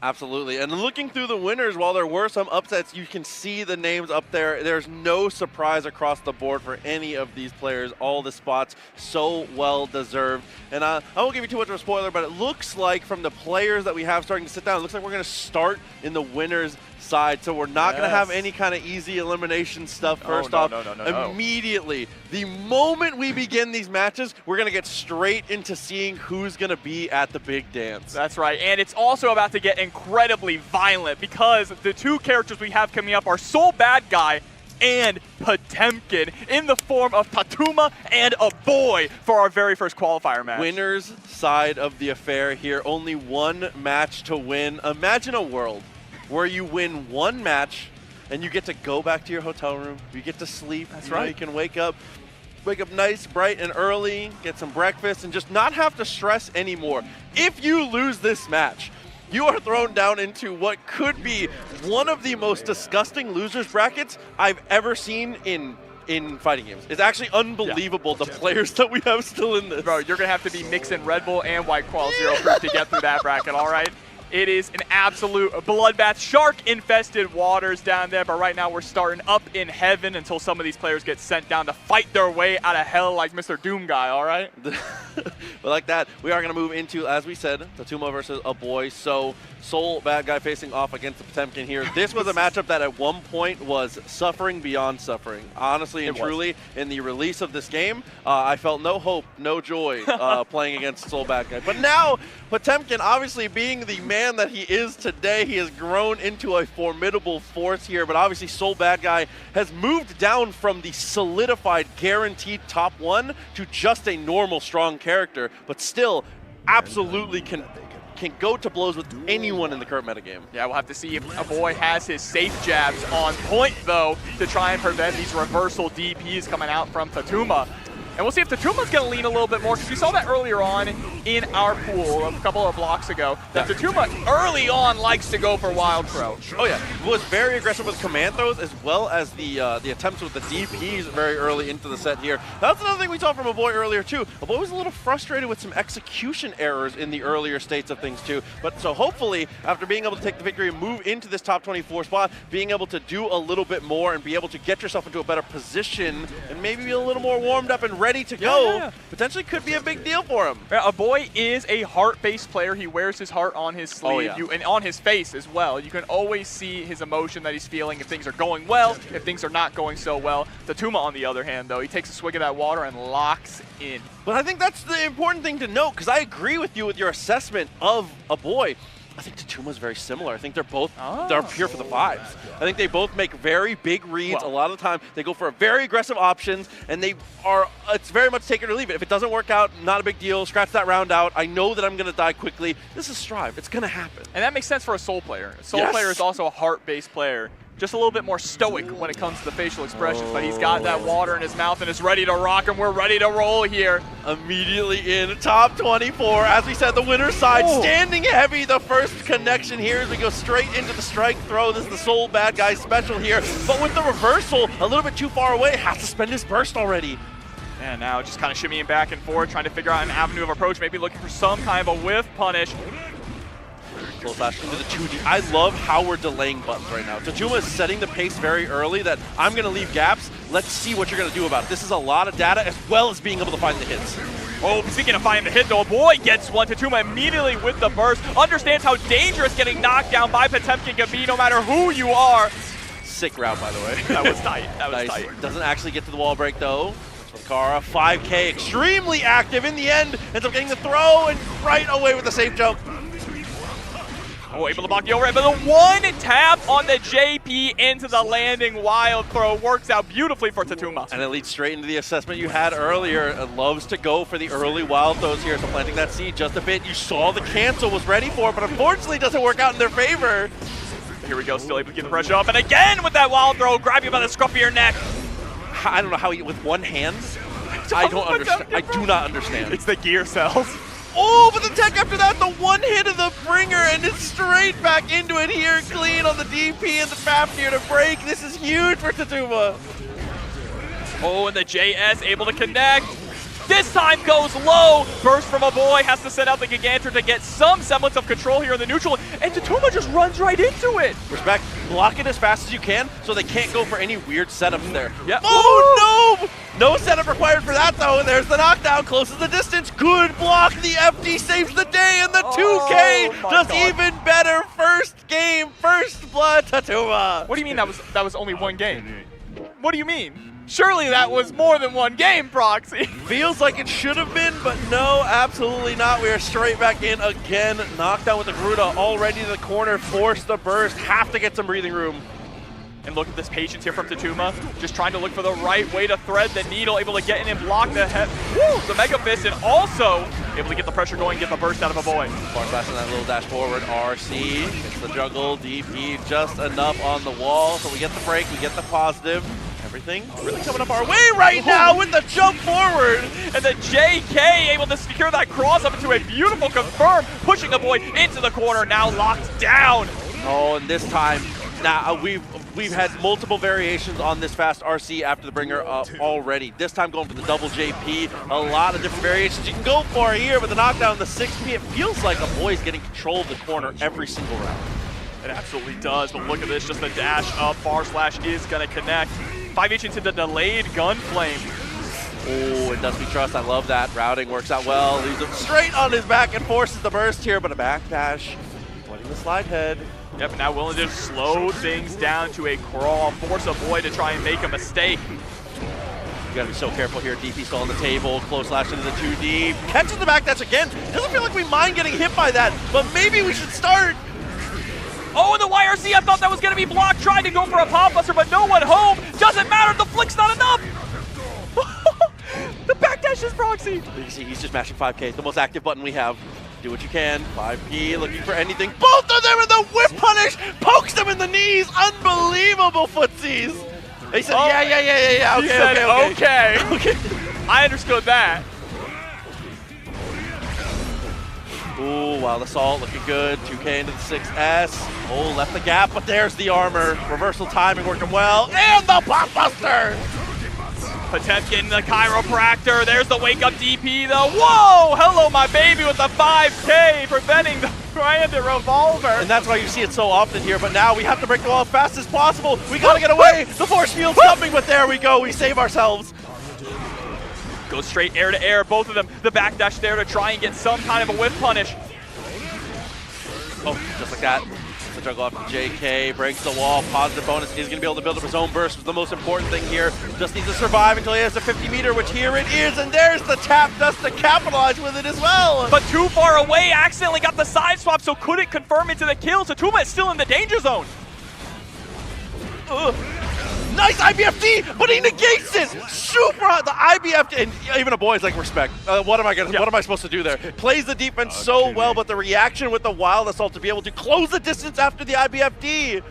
Absolutely, and looking through the winners, while there were some upsets, you can see the names up there. There's no surprise across the board for any of these players. All the spots so well deserved. And I won't give you too much of a spoiler, but it looks like from the players that we have starting to sit down, it looks like we're going to start in the winners side. So we're not going to have any kind of easy elimination stuff first off. Immediately, the moment we begin these matches, we're going to get straight into seeing who's going to be at the big dance. That's right, and it's also about to get incredibly violent because the two characters we have coming up are Soul Bad Guy and Potemkin in the form of Tatuma and a boy for our very first qualifier match. Winners side of the affair here, only one match to win. Imagine a world where you win one match and you get to go back to your hotel room, you get to sleep. That's right. You can wake up nice, bright and early, get some breakfast, and just not have to stress anymore. If you lose this match, you are thrown down into what could be one of the most disgusting losers brackets I've ever seen in fighting games. It's actually unbelievable, the players that we have still in this. Bro, you're going to have to be mixing Red Bull and White Qual Zero Proof to get through that bracket, all right? It is an absolute bloodbath, shark-infested waters down there, but right now we're starting up in heaven until some of these players get sent down to fight their way out of hell like Mr. Doom Guy, all right? But like that, we are going to move into, as we said, Tatuma versus a boy. So Soul Bad Guy facing off against the Potemkin here. This was a matchup that at one point was suffering beyond suffering. Honestly and truly, in the release of this game, I felt no hope, no joy playing against Soul Bad Guy. But now, Potemkin, obviously being the man that he is today, he has grown into a formidable force here. But obviously, Soul Bad Guy has moved down from the solidified, guaranteed top 1 to just a normal, strong character, but still absolutely can go to blows with anyone in the current metagame. Yeah, we'll have to see if a boy has his safe jabs on point, though, to try and prevent these reversal DPs coming out from Tatuma. And we'll see if Tatuma's going to lean a little bit more, because we saw that earlier on in our pool a couple of blocks ago, that Tatuma early on likes to go for wild throw. Oh yeah, was very aggressive with command throws as well as the attempts with the DPs very early into the set here. That's another thing we saw from a boy earlier too. A boy was a little frustrated with some execution errors in the earlier states of things too. But so hopefully, after being able to take the victory and move into this top 24 spot, being able to do a little bit more and be able to get yourself into a better position and maybe be a little more warmed up and ready to go, potentially could be a big deal for him. Yeah, a boy is a heart-based player. He wears his heart on his sleeve and on his face as well. You can always see his emotion that he's feeling if things are going well, if things are not going so well. Tatuma, on the other hand, though, he takes a swig of that water and locks in. But I think that's the important thing to note, because I agree with you with your assessment of a boy. I think Tatuma's very similar. I think they're both they're pure for the vibes. I think they both make very big reads. A lot of the time, they go for very aggressive options, and it's very much take it or leave it. If it doesn't work out, not a big deal. Scratch that round out. I know that I'm going to die quickly. This is Strive. It's going to happen. And that makes sense for a Soul player. A Soul player is also a heart-based player. Just a little bit more stoic when it comes to the facial expressions, but he's got that water in his mouth and is ready to rock, and we're ready to roll here. Immediately in top 24, as we said, the winner's side standing heavy. The first connection here as we go straight into the strike throw. This is the Soul Bad Guy special here, but with the reversal a little bit too far away, has to spend his burst already. And now just kind of shimmying back and forth, trying to figure out an avenue of approach, maybe looking for some kind of a whiff punish. Full slash into the 2D. I love how we're delaying buttons right now. Tatuma is setting the pace very early that I'm going to leave gaps. Let's see what you're going to do about it. This is a lot of data as well as being able to find the hits. Oh, speaking of finding the hit though, boy gets one. Tatuma immediately with the burst. Understands how dangerous getting knocked down by Potemkin can be no matter who you are. Sick route, by the way. That was tight. That was nice. tight. Doesn't actually get to the wall break though. Kara, 5K, extremely active in the end. Ends up getting the throw and right away with the safe jump. Oh, able to block the overhead, but the one tap on the JP into the landing wild throw works out beautifully for Tatuma. And it leads straight into the assessment you had earlier. It loves to go for the early wild throws here, so planting that seed just a bit. You saw the cancel was ready for it, but unfortunately doesn't work out in their favor. Here we go, still able to get the pressure up, and again with that wild throw, grab you by the scruff of your neck. I don't know how he, with one hand? I don't understand. I do not understand. It's the gear cells. Oh, but the tech after that, the one hit of the bringer, and it's straight back into it here, clean on the DP and the Fafnir to break. This is huge for Tatuma. Oh, and the JS able to connect. This time goes low. Burst from a boy, has to send out the Gigantor to get some semblance of control here in the neutral, and Tatuma just runs right into it. Respect, block it as fast as you can so they can't go for any weird setups there. Yeah. Oh, no! No setup required for that, though, and there's the knockdown, closes the distance. Good block, the FD saves the day, and the 2K does even better. First game, first blood, Tatuma. What do you mean that was only one game? What do you mean? Surely that was more than one game, Proxy. Feels like it should have been, but no, absolutely not. We are straight back in again. Knockdown with the Garuda already to the corner. Force the burst. Have to get some breathing room. And look at this patience here from Tatuma. Just trying to look for the right way to thread the needle. Able to get in and block the head. Woo! The Mega Fist, and also able to get the pressure going, get the burst out of a boy. Far fast in that little dash forward. RC gets the juggle. DP just enough on the wall. So we get the break. We get the positive. Everything really coming up our way right now with the jump forward. And the JK able to secure that cross up into a beautiful confirm, pushing the boy into the corner, now locked down. Oh, and this time, now we've had multiple variations on this fast RC after the bringer already. This time going for the double JP. A lot of different variations you can go for here, but the knockdown, the 6P, it feels like a boy's getting control of the corner every single round. It absolutely does, but look at this, just the dash up, bar slash is gonna connect. 5H into the delayed gun flame. Oh, it does be trust. I love that. Routing works out well. Leaves him straight on his back and forces the burst here, but a backdash. Avoiding the slide head. Yep, now willing to just slow things down to a crawl, force a boy to try and make a mistake. You gotta be so careful here. DP still on the table. Close slash into the 2D. Catches the backdash again. Doesn't feel like we mind getting hit by that, but maybe we should start. Oh, and the YRC, I thought that was going to be blocked. Tried to go for a pop buster, but no one home. Doesn't matter, the flick's not enough. The backdash is Proxy. You can see he's just mashing 5K, the most active button we have. Do what you can. 5P looking for anything. Both of them in the whip punish. Pokes them in the knees. Unbelievable footsies. They said, yeah. He said, okay. I understood that. Ooh, Wild Assault looking good. 2K into the 6S. Oh, left the gap, but there's the armor. Reversal timing working well. And the Pop Buster! Potemkin, the chiropractor. There's the wake up DP though. Whoa! Hello, my baby with the 5K, preventing the branded revolver. And that's why you see it so often here, but now we have to break the wall as fast as possible. We gotta get away. The force field's coming, but there we go. We save ourselves. Goes straight air to air, both of them. The backdash there to try and get some kind of a whiff punish. Oh, just like that. The juggle off to JK, breaks the wall. Positive bonus is going to be able to build up his own burst. Was the most important thing here. Just needs to survive until he has the 50 meter, which here it is. And there's the tap just to capitalize with it as well. But too far away, accidentally got the side swap, so couldn't confirm into the kill. So Tatuma is still in the danger zone. Nice IBFD, but he negates it. Super hot. The IBFD, and even a boy's like, respect. What am I supposed to do there? Plays the defense so well, but the reaction with the Wild Assault to be able to close the distance after the IBFD.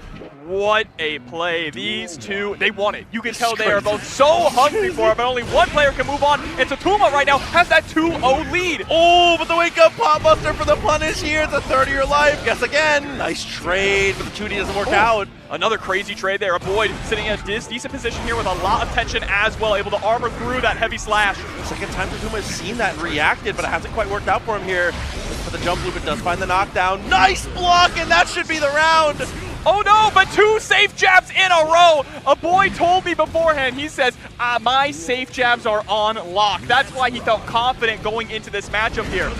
What a play. These two, they want it. You can tell they are both so hungry for it, but only one player can move on. And Tatuma right now has that 2-0 lead. Oh, but the wake up pop buster for the punish here. It's a 30-year life. Guess again. Nice trade, but the 2D doesn't work out. Another crazy trade there. A Boyd sitting in a decent position here with a lot of tension as well, able to armor through that heavy slash. Second time Tatuma has seen that and reacted, but it hasn't quite worked out for him here. For the jump loop, it does find the knockdown. Nice block, and that should be the round. Oh no, but 2 safe jabs in a row. A boy told me beforehand, he says, my safe jabs are on lock. That's why he felt confident going into this matchup here.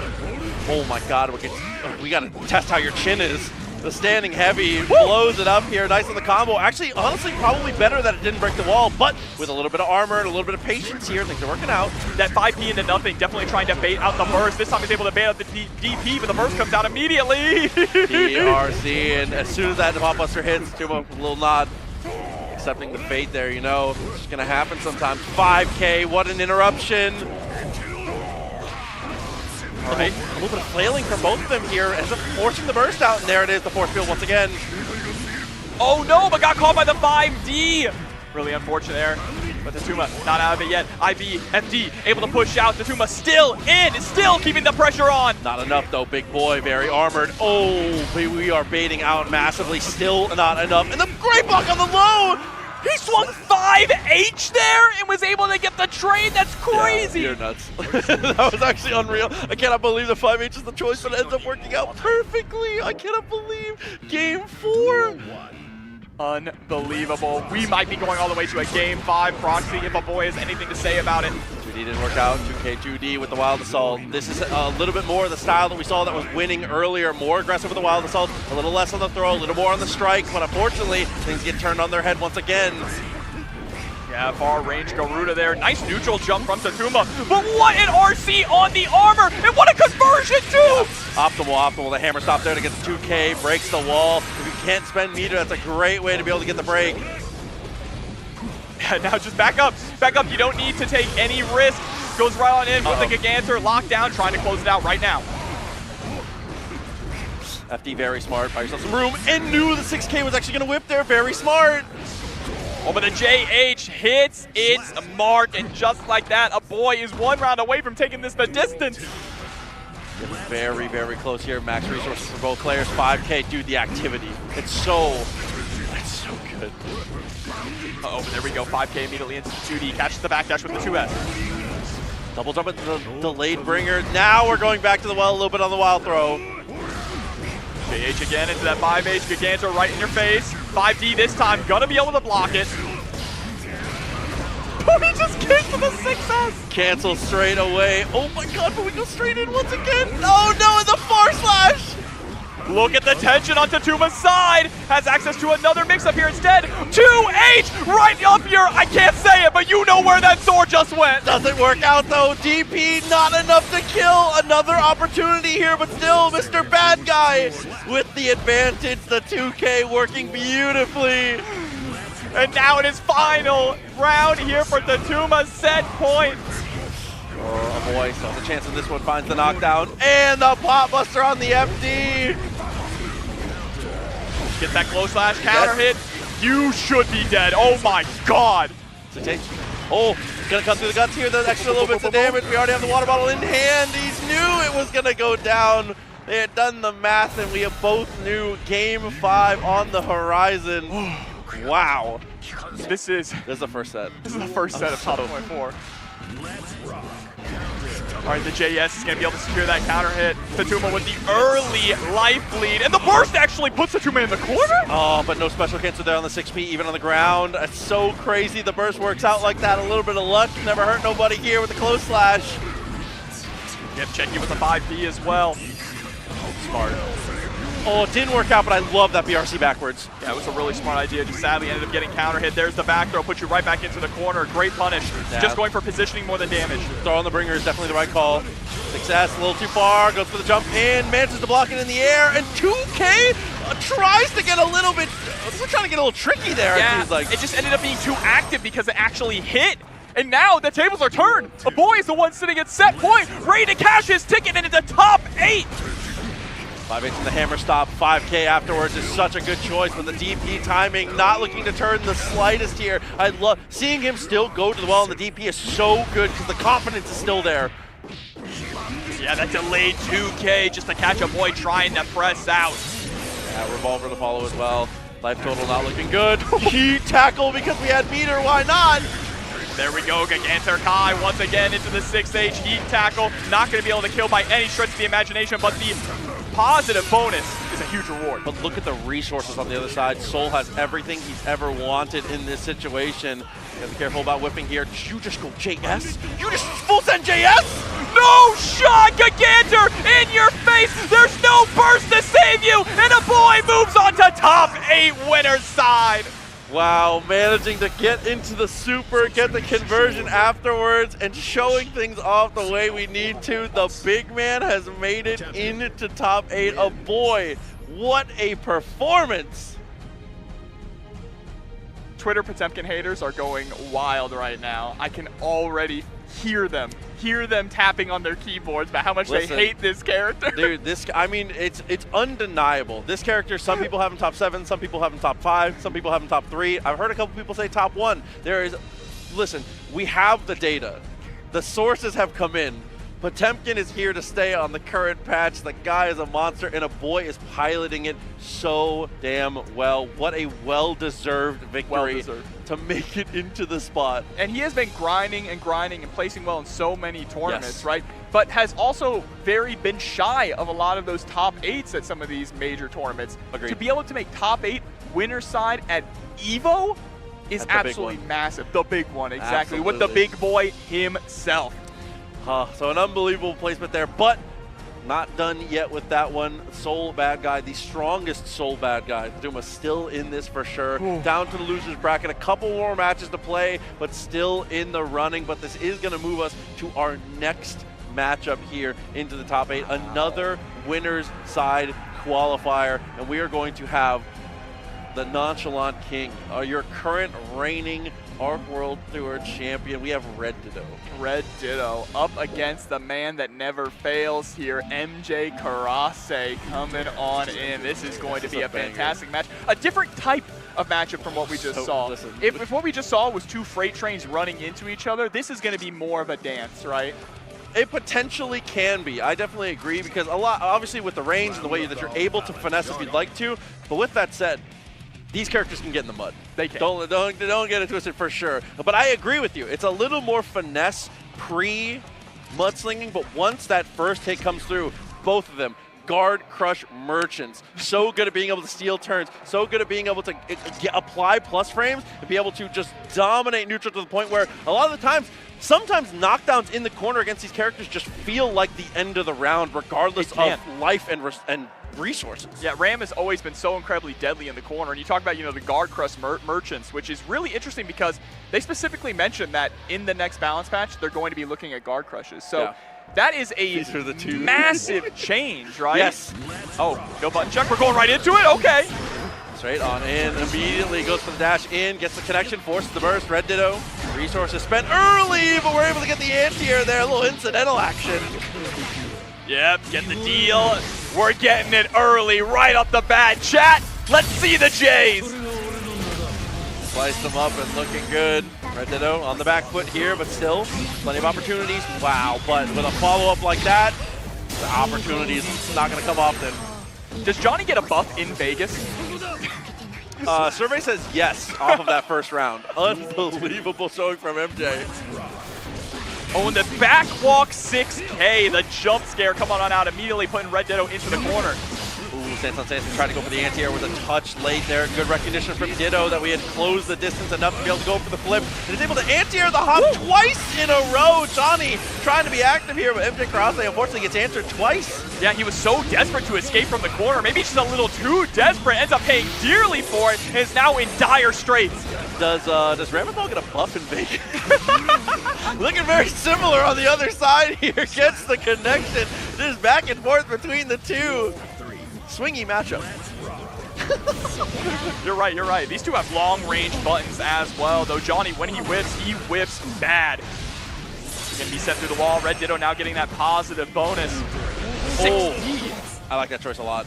Oh my god, we gotta test how your chin is. The standing heavy blows it up here. Nice on the combo. Actually, honestly, probably better that it didn't break the wall, but with a little bit of armor and a little bit of patience here, things are working out. That 5P into nothing, definitely trying to bait out the burst. This time he's able to bait out the DP, but the burst comes out immediately. DRC, and as soon as that pop buster hits, Tuma with a little nod. Accepting the fate there, you know. It's just gonna happen sometimes. 5K, what an interruption. Right. A little bit of flailing from both of them here, ends up forcing the burst out, and there it is, the force field once again. Oh no, but got caught by the 5D. Really unfortunate there, but Tatuma not out of it yet. IB, FD, able to push out. Tatuma still in, still keeping the pressure on. Not enough though, big boy, very armored. Oh, we are baiting out massively, still not enough. And the great block on the low! He swung 5H there and was able to get the trade. That's crazy. Yeah, you're nuts. That was actually unreal. I cannot believe the 5H is the choice, but it ends up working out perfectly. I cannot believe Game 4. Unbelievable. We might be going all the way to a Game 5 proxy if a boy has anything to say about it. 2D didn't work out. 2K 2D with the Wild Assault. This is a little bit more of the style that we saw that was winning earlier. More aggressive with the Wild Assault, a little less on the throw, a little more on the strike, but unfortunately, things get turned on their head once again. Yeah, far range Garuda there. Nice neutral jump from Tatuma. But what an RC on the armor! And what a conversion too! Yeah. Optimal. The hammer stop there to get the 2K, breaks the wall. If you can't spend meter, that's a great way to be able to get the break. Yeah, now just back up. You don't need to take any risk. Goes right on in with the Gigantor locked down, trying to close it out right now. FD very smart, buy yourself some room, and knew the 6K was actually gonna whip there, very smart. Oh, but the JH hits its mark, and just like that, a boy is 1 round away from taking this the distance. Very, very close here. Max resources for both players. 5K, dude, the activity. It's so good. Uh-oh, but there we go. 5K immediately into 2D. Catches the backdash with the 2S. Double jump into the delayed bringer. Now we're going back to the well a little bit on the wild throw. JH again into that 5H. Gigantor right in your face. 5D this time. Gonna be able to block it. Oh, he just kicked to the 6S. Cancel straight away. Oh my god, but we go straight in once again. Oh no, and the far slash. Look at the tension on Tatuma's side. Has access to another mix-up here instead. 2H right up here. I can't say it, but you know where that sword just went. Doesn't work out though. DP not enough to kill. Another opportunity here, but still Mr. Bad Guy with the advantage. The 2K working beautifully. And now it is final round here for Tatuma's set point. Oh boy, so the chance of this one finds the knockdown. And the pop buster on the FD. Get that close slash counter hit. You should be dead. Oh my god. Oh, gonna cut through the guts here. The extra little bits of damage. We already have the water bottle in hand. He knew it was gonna go down. They had done the math, and we both knew Game 5 on the horizon. Wow. This is the first set. This is the first set of top 4. All right, the JS is going to be able to secure that counter hit. Tatuma with the early life lead, and the burst actually puts Tatuma in the corner. Oh, but no special cancel there on the 6P, even on the ground. It's so crazy the burst works out like that. A little bit of luck, never hurt nobody here with the close slash. Yep, check you with the 5P as well. Smart. Oh, it didn't work out, but I love that BRC backwards. Yeah, it was a really smart idea. Just sadly ended up getting counter hit. There's the back throw, puts you right back into the corner. Great punish. Yeah. Just going for positioning more than damage. Throw on the bringer is definitely the right call. Success, a little too far, goes for the jump in, manages to block it in the air, and 2K tries to get a little bit, we're trying to get a little tricky there. Yeah, it just ended up being too active because it actually hit. And now the tables are turned. A boy is the one sitting at set point, ready to cash his ticket into the top 8. 5H in the hammer stop, 5K afterwards is such a good choice with the DP timing, not looking to turn the slightest here. I love seeing him still go to the well, and the DP is so good because the confidence is still there. Yeah, that delayed 2K just to catch a boy trying to press out. Yeah, revolver to follow as well. Life total not looking good. Heat tackle because we had meter, why not? There we go, Gigantor Kai once again into the 6H heat tackle. Not going to be able to kill by any stretch of the imagination, but the positive bonus is a huge reward. But look at the resources on the other side. Soul has everything he's ever wanted in this situation. You have to be careful about whipping here. Did you just go JS? You just full send JS? No shot, Gigantor in your face. There's no burst to save you, and a boy moves on to top 8 winner's side. Wow, managing to get into the super, get the conversion afterwards, and showing things off the way we need to. The big man has made it into top 8. Oh boy, what a performance! Twitter Potemkin haters are going wild right now. I can already hear them tapping on their keyboards about how much they hate this character. Dude, I mean, it's undeniable. This character, some people have him top 7, some people have him top 5, some people have him top 3. I've heard a couple people say top 1. Listen, we have the data. The sources have come in. Potemkin is here to stay on the current patch. The guy is a monster, and a boy is piloting it so damn well. What a well-deserved victory to make it into the spot. And he has been grinding and placing well in so many tournaments, right? But has also been shy of a lot of those top 8s at some of these major tournaments. Agreed. To be able to make top 8 winner's side at EVO is absolutely massive. The big one, exactly. Absolutely. With the big boy himself. So an unbelievable placement there, but not done yet with that one. Soul bad guy, the strongest Soul bad guy. Duma's still in this for sure. Ooh. Down to the loser's bracket. A couple more matches to play, but still in the running. But this is going to move us to our next matchup here into the top 8. Another winner's side qualifier, and we are going to have the Nonchalant King, your current reigning Arc World Tour champion. We have Red Ditto. Red Ditto up against the man that never fails here, MJ Karase coming on in. This is going to be a fantastic match. A different type of matchup from what we just saw. If what we just saw was 2 freight trains running into each other, this is going to be more of a dance, right? It potentially can be. I definitely agree, because a lot, obviously with the range and the way that you're able to finesse if you'd like to, but with that said, these characters can get in the mud. They can. Don't get it twisted for sure. But I agree with you. It's a little more finesse pre-mudslinging, but once that first hit comes through, both of them, guard crush merchants. So good at being able to steal turns. So good at being able to apply plus frames and be able to just dominate neutral to the point where a lot of the times, sometimes knockdowns in the corner against these characters just feel like the end of the round, regardless of life and resources. Yeah, Ram has always been so incredibly deadly in the corner. And you talk about, the guard crush merchants, which is really interesting because they specifically mentioned that in the next balance patch, they're going to be looking at guard crushes. So that is a massive change, right? Yes. Oh, no button check. We're going right into it? Okay. Straight on in, immediately goes for the dash in, gets the connection, forces the burst. Red Ditto, resources spent early, but we're able to get the anti-air there, a little incidental action. Yep, get the deal. We're getting it early, right off the bat. Chat, let's see the Jays. Sliced them up and looking good. Red Ditto on the back foot here, but still plenty of opportunities. Wow, but with a follow-up like that, the opportunity is not going to come often. Does Johnny get a buff in Vegas? Survey says yes off of that first round. Unbelievable showing from MJ. Oh, and the back walk 6K, the jump scare coming on out, immediately putting Red Ditto into the corner. Ooh, Sanson Sanson trying to go for the anti-air with a touch late there. Good recognition from Ditto that we had closed the distance enough to be able to go for the flip. And is able to anti-air the hop twice in a row. Johnny trying to be active here, but MJ Karase unfortunately gets answered twice. Yeah, he was so desperate to escape from the corner. Maybe just a little too desperate. Ends up paying dearly for it and is now in dire straits. Does Ramathal get a buff in Vegas? Looking very similar on the other side here. Gets the connection. Just back and forth between the two. Swingy matchup. You're right. These two have long-range buttons as well, though Johnny, when he whips bad. He's going to be sent through the wall. Red Ditto now getting that positive bonus. 60. I like that choice a lot.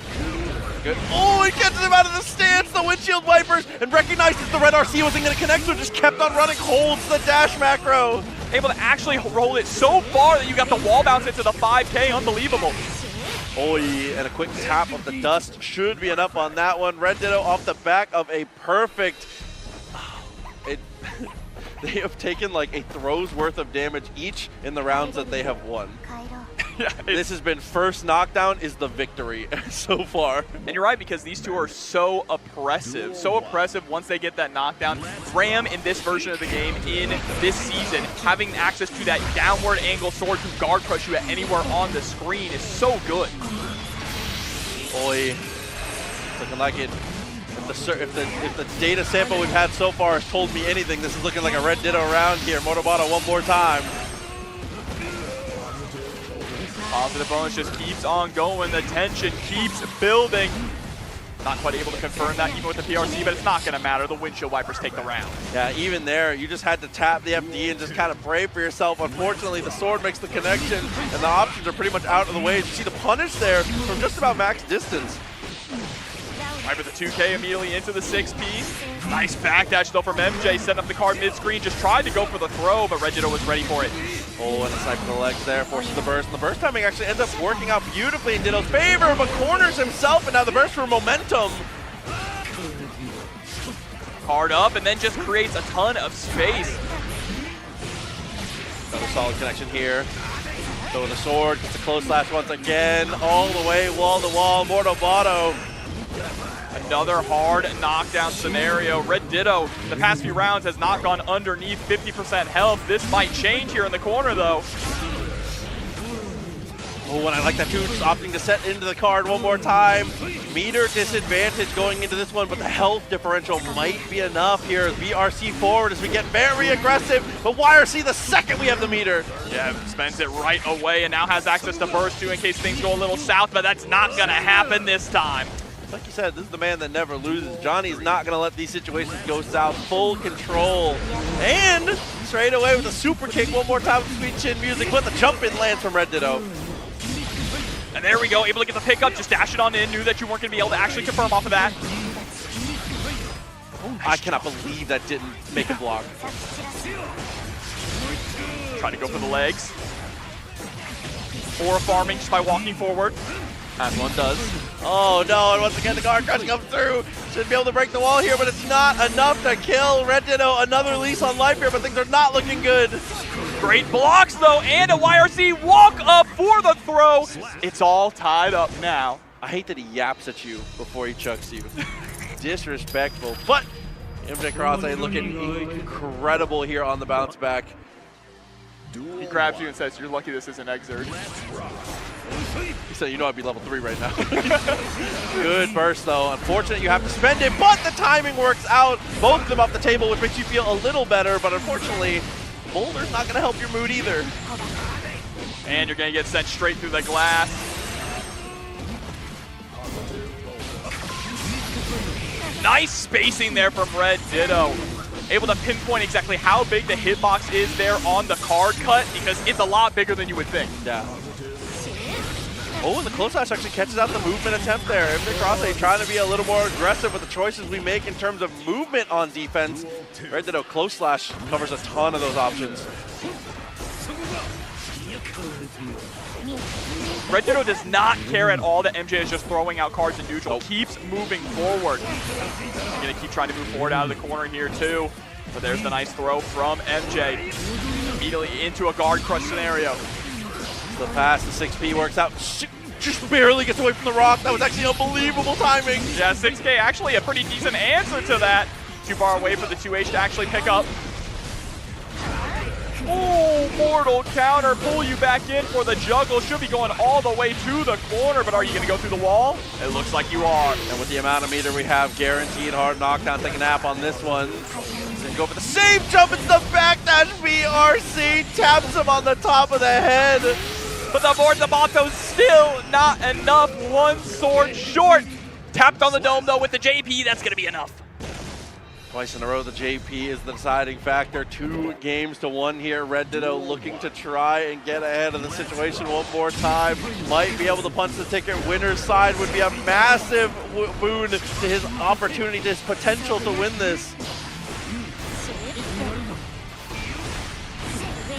Good. Oh, he gets him out of the stance, the windshield wipers, and recognizes the red RC wasn't going to connect, so just kept on running, holds the dash macro. Able to actually roll it so far that you got the wall bounce into the 5K. Unbelievable. Oh, and a quick tap of the dust should be enough on that one. Red Ditto off the back of a perfect... They have taken like a throw's worth of damage each in the rounds that they have won. Yeah, this has been first knockdown is the victory so far. And you're right, because these two are so oppressive. So oppressive once they get that knockdown. Ram in this version of the game, in this season, having access to that downward angle sword to guard crush you at anywhere on the screen is so good. Boy, it's looking like it. If the data sample we've had so far has told me anything, this is looking like a red ditto round here. Motobato one more time. Positive bonus just keeps on going. The tension keeps building. Not quite able to confirm that even with the PRC, but it's not going to matter. The windshield wipers take the round. Yeah, even there, you just had to tap the FD and just kind of pray for yourself. Unfortunately, the sword makes the connection, and the options are pretty much out of the way. You see the punish there from just about max distance. Right with the 2K immediately into the 6P. Nice backdash though from MJ, setting up the card mid-screen. Just tried to go for the throw, but Red Ditto was ready for it. Oh, and a snipe in the legs there, forces the burst. And the burst timing actually ends up working out beautifully in Ditto's favor, but corners himself, and now the burst for momentum. Card up, and then just creates a ton of space. Another solid connection here. So with the sword, gets a close slash once again, all the way wall to wall. Motobato. Another hard knockdown scenario. Red Ditto, the past few rounds, has not gone underneath 50% health. This might change here in the corner, though. Oh, and I like that too, just opting to set into the card one more time. Meter disadvantage going into this one, but the health differential might be enough here as VRC forward as we get very aggressive. But YRC the second we have the meter. Yeah, spends it right away and now has access to burst too in case things go a little south, but that's not going to happen this time. Like you said, this is the man that never loses. Johnny's not going to let these situations go south. Full control. And straight away with a super kick one more time with sweet chin music. But the jump in lands from Red Ditto. And there we go, able to get the pickup, just dash it on in. Knew that you weren't going to be able to actually confirm off of that. I cannot believe that didn't make a block. Trying to go for the legs. Or farming just by walking forward. As one does. Oh no, and once again the guard crush comes through. Should be able to break the wall here, but it's not enough to kill Red Ditto. Another lease on life here, but things are not looking good. Great blocks though, and a YRC walk up for the throw. It's all tied up now. I hate that he yaps at you before he chucks you. Disrespectful, but MJ Karase looking incredible here on the bounce back. He grabs you and says, "You're lucky this isn't Exert." He said, "You know I'd be level 3 right now." Good burst though. Unfortunate you have to spend it, but the timing works out. Both of them off the table, which makes you feel a little better, but unfortunately, Boulder's not gonna help your mood either. And you're gonna get sent straight through the glass. Nice spacing there from Red Ditto. Able to pinpoint exactly how big the hitbox is there on the card cut, because it's a lot bigger than you would think. Yeah. Oh, and the close slash actually catches out the movement attempt there. MJ Karase trying to be a little more aggressive with the choices we make in terms of movement on defense. Red Ditto close slash covers a ton of those options. Red Ditto does not care at all that MJ is just throwing out cards in neutral. Keeps moving forward. Gonna keep trying to move forward out of the corner here too. But there's the nice throw from MJ. Immediately into a guard crush scenario. The pass, the 6P works out. Just barely gets away from the rock. That was actually unbelievable timing. Yeah, 6K actually a pretty decent answer to that. Too far away for the 2H to actually pick up. Oh, mortal counter, pull you back in for the juggle. Should be going all the way to the corner, but are you gonna go through the wall? It looks like you are. And with the amount of meter we have, guaranteed hard knockdown. Take a nap on this one. Then go for the same jump, it's the backdash. VRC taps him on the top of the head. But the Mortabato still not enough. One sword short. Tapped on the dome though with the JP, that's gonna be enough. Twice in a row, the JP is the deciding factor. 2 games to 1 here. Red Ditto looking to try and get ahead of the situation one more time. Might be able to punch the ticket. Winner's side would be a massive boon to his opportunity, to his potential to win this.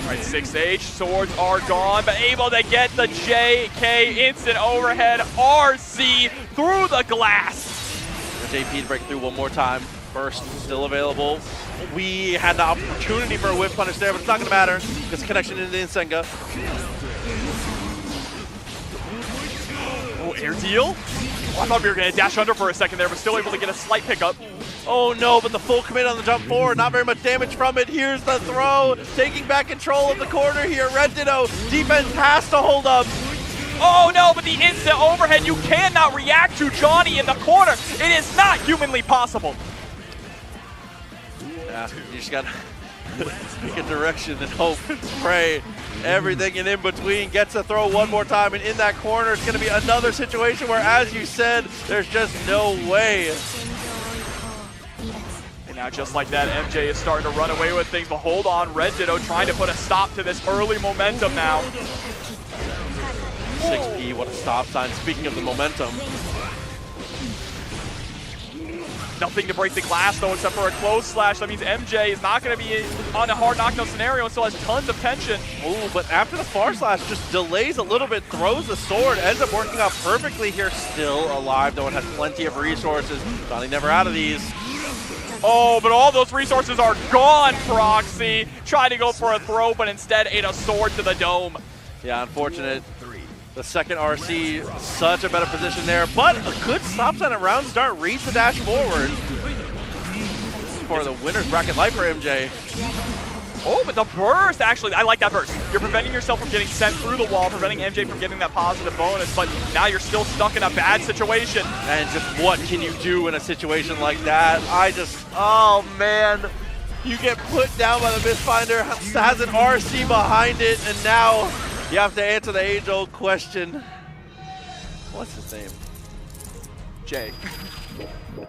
All right, 6H, swords are gone, but able to get the JK instant overhead RC through the glass. The JP to break through one more time. Burst still available. We had the opportunity for a whip punish there, but it's not going to matter because connection into the Insenga. air deal? Oh, I thought we were going to dash under for a second there, but still able to get a slight pickup. Oh no, but the full commit on the jump forward, not very much damage from it. Here's the throw, taking back control of the corner here. Red Ditto, defense has to hold up. Oh no, but the instant overhead you cannot react to Johnny in the corner. It is not humanly possible. Yeah, you just gotta pick a direction and hope, pray. Everything and in between gets a throw one more time, and in that corner it's gonna be another situation where, as you said, there's just no way. And now just like that, MJ is starting to run away with things, but hold on, Red Ditto trying to put a stop to this early momentum now. 6P, what a stop sign. Speaking of the momentum. Nothing to break the glass though, except for a close slash. That means MJ is not going to be on a hard knockdown scenario and still has tons of tension. Ooh, but after the far slash, just delays a little bit, throws the sword, ends up working out perfectly here. Still alive, though, and has plenty of resources. Johnny never out of these. Oh, but all those resources are gone, Proxy. Tried to go for a throw, but instead ate a sword to the dome. Yeah, unfortunate. The second RC, such a better position there, but a good stop sign at round start, reads the dash forward. For the winner's bracket life for MJ. Oh, but the burst, actually, I like that burst. You're preventing yourself from getting sent through the wall, preventing MJ from getting that positive bonus, but now you're still stuck in a bad situation. And just what can you do in a situation like that? Oh man. You get put down by the Mistfinder, has an RC behind it, and now you have to answer the age-old question. What's his name? Jay.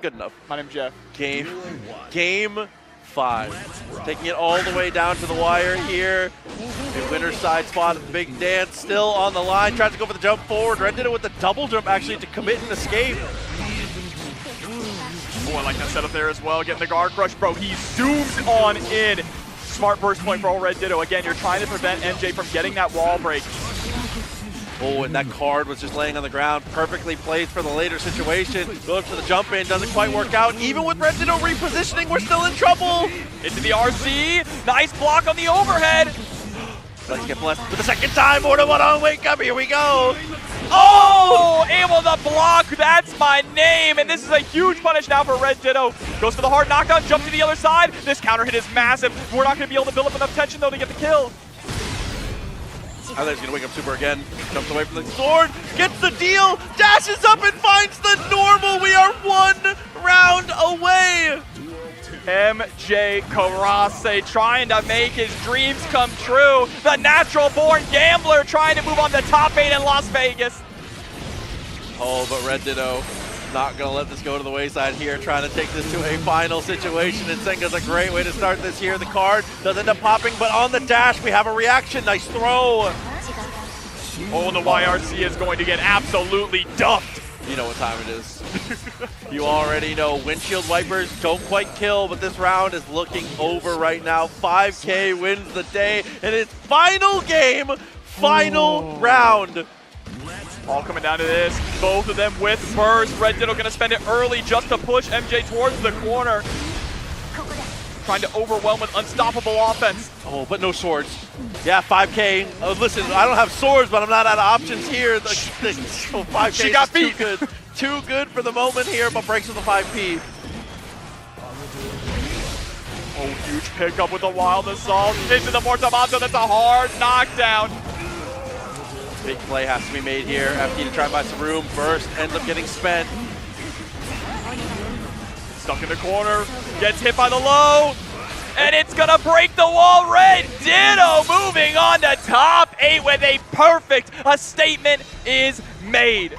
Good enough. My name's Jeff. Game 5. Taking it all the way down to the wire here. The winner's side spot, big dance still on the line. Tries to go for the jump forward. Red did it with the double jump actually to commit and escape. Oh, I like that setup there as well. Getting the guard crush, bro. He zooms on in. Smart burst point for Red Ditto. Again, you're trying to prevent MJ from getting that wall break. Oh, and that card was just laying on the ground. Perfectly placed for the later situation. Goes for the jump in, doesn't quite work out. Even with Red Ditto repositioning, we're still in trouble. Into the RC. Nice block on the overhead. Let's get blessed for the second time. More than one on wake up. Here we go. Oh, able to block. That's my name. And this is a huge punish now for Red Ditto. Goes for the hard knockdown, jump to the other side. This counter hit is massive. We're not going to be able to build up enough tension, though, to get the kill. I think he's going to wake up super again. Jumps away from the sword, gets the deal, dashes up and finds the normal. We are 1 round away. MJ Karase trying to make his dreams come true. The natural-born gambler trying to move on to top 8 in Las Vegas. Oh, but Red Ditto not going to let this go to the wayside here, trying to take this to a final situation. And Senga's a great way to start this here. The card does end up popping, but on the dash, we have a reaction. Nice throw. Oh, the YRC is going to get absolutely dumped. You know what time it is. You already know. Windshield wipers don't quite kill, but this round is looking over right now. 5K wins the day, and it's final game, final round. All coming down to this. Both of them with burst. Red Ditto gonna spend it early just to push MJ towards the corner. Trying to overwhelm with unstoppable offense. Oh, but no swords. Yeah, 5K. Listen, I don't have swords, but I'm not out of options here. The 5K she got beat. Too good. Too good for the moment here, but breaks with the 5P. Oh, huge pickup with the wild assault. Into the Mortamato. That's a hard knockdown. Big play has to be made here. FD to try and buy some room. Burst ends up getting spent. Stuck in the corner. Gets hit by the low. And it's going to break the wall. Red Ditto moving on to top 8 with a perfect. A statement is made.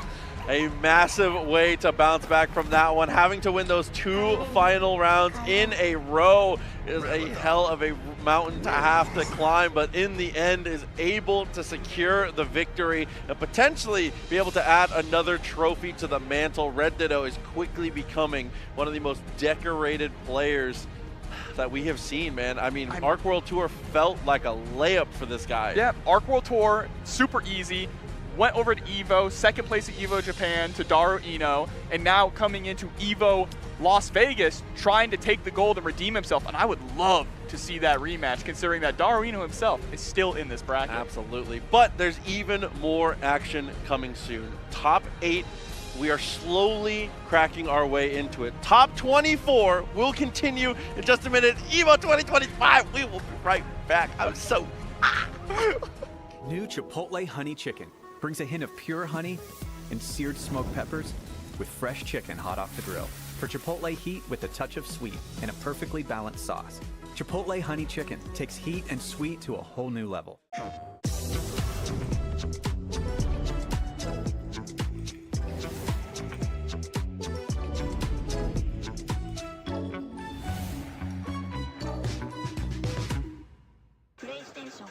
A massive way to bounce back from that one. Having to win those 2 final rounds in a row is a hell of a mountain to have to climb, but in the end is able to secure the victory and potentially be able to add another trophy to the mantle. Red Ditto is quickly becoming one of the most decorated players that we have seen, man. I mean, Arc World Tour felt like a layup for this guy. Yeah, Arc World Tour, super easy. went over to EVO, second place at EVO Japan to Daru Ino, and now coming into EVO Las Vegas, trying to take the gold and redeem himself. And I would love to see that rematch, considering that Daru Ino himself is still in this bracket. Absolutely. But there's even more action coming soon. Top 8, we are slowly cracking our way into it. Top 24 will continue in just a minute. EVO 2025, we will be right back. I'm so... New Chipotle Honey Chicken brings a hint of pure honey and seared smoked peppers with fresh chicken hot off the grill. For Chipotle heat with a touch of sweet and a perfectly balanced sauce. Chipotle Honey Chicken takes heat and sweet to a whole new level. PlayStation.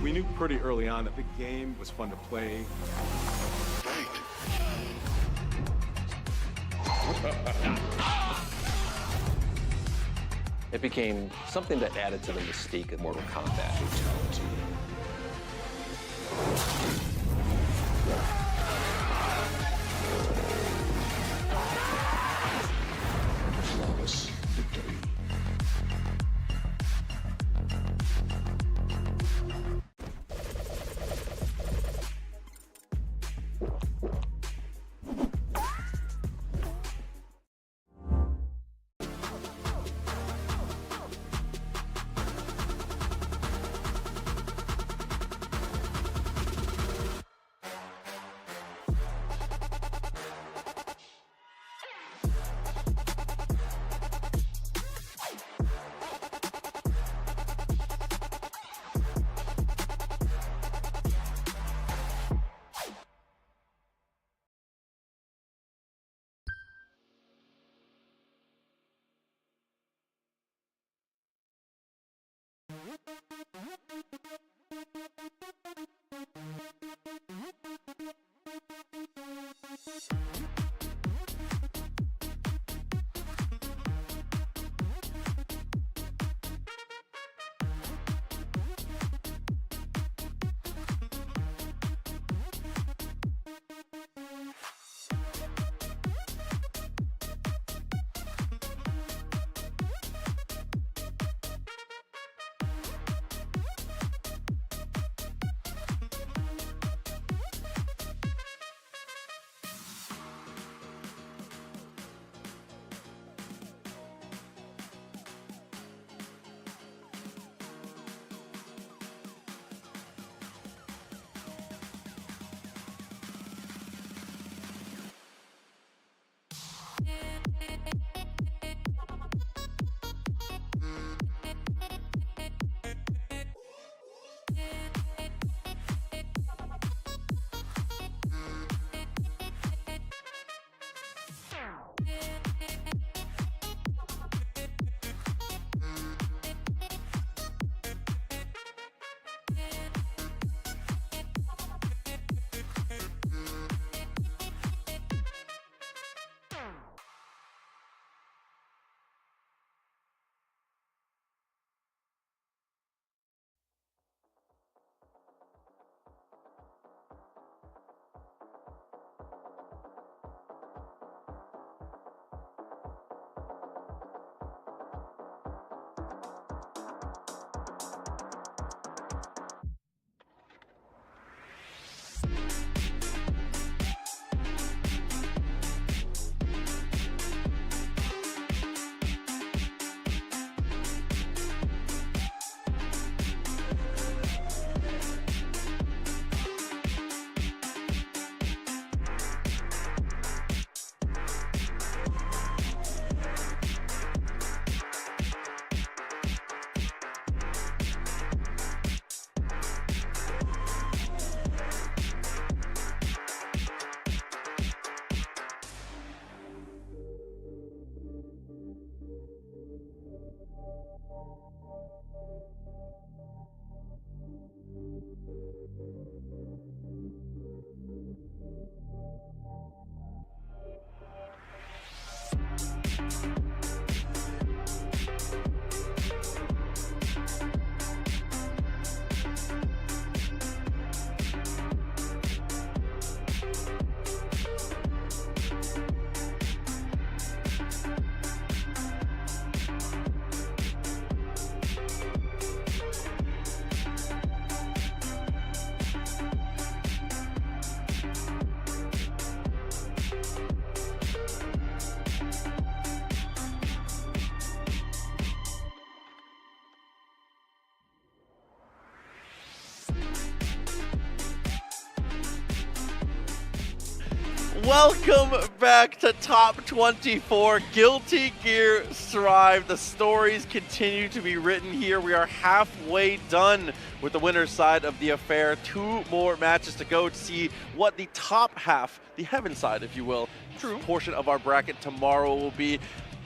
We knew pretty early on that the game was fun to play. It became something that added to the mystique of Mortal Kombat. Flawless victory. Welcome back to Top 24. Guilty Gear Strive. The stories continue to be written here. We are halfway done with the winner's side of the affair. 2 more matches to go to see what the top half, the heaven side, if you will, portion of our bracket tomorrow will be.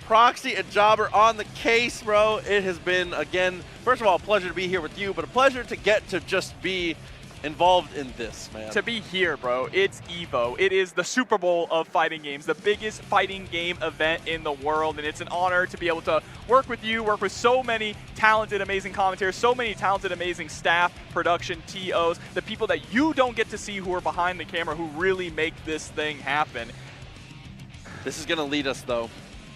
Proxy and Jobber on the case, bro. It has been, again, first of all, a pleasure to be here with you, but a pleasure to get to just be involved in this, man. To be here, bro. It's EVO. It is the Super Bowl of fighting games, the biggest fighting game event in the world, and it's an honor to be able to work with you, work with so many talented, amazing commentators, so many talented, amazing staff, production, TOs, the people that you don't get to see who are behind the camera who really make this thing happen. This is going to lead us, though,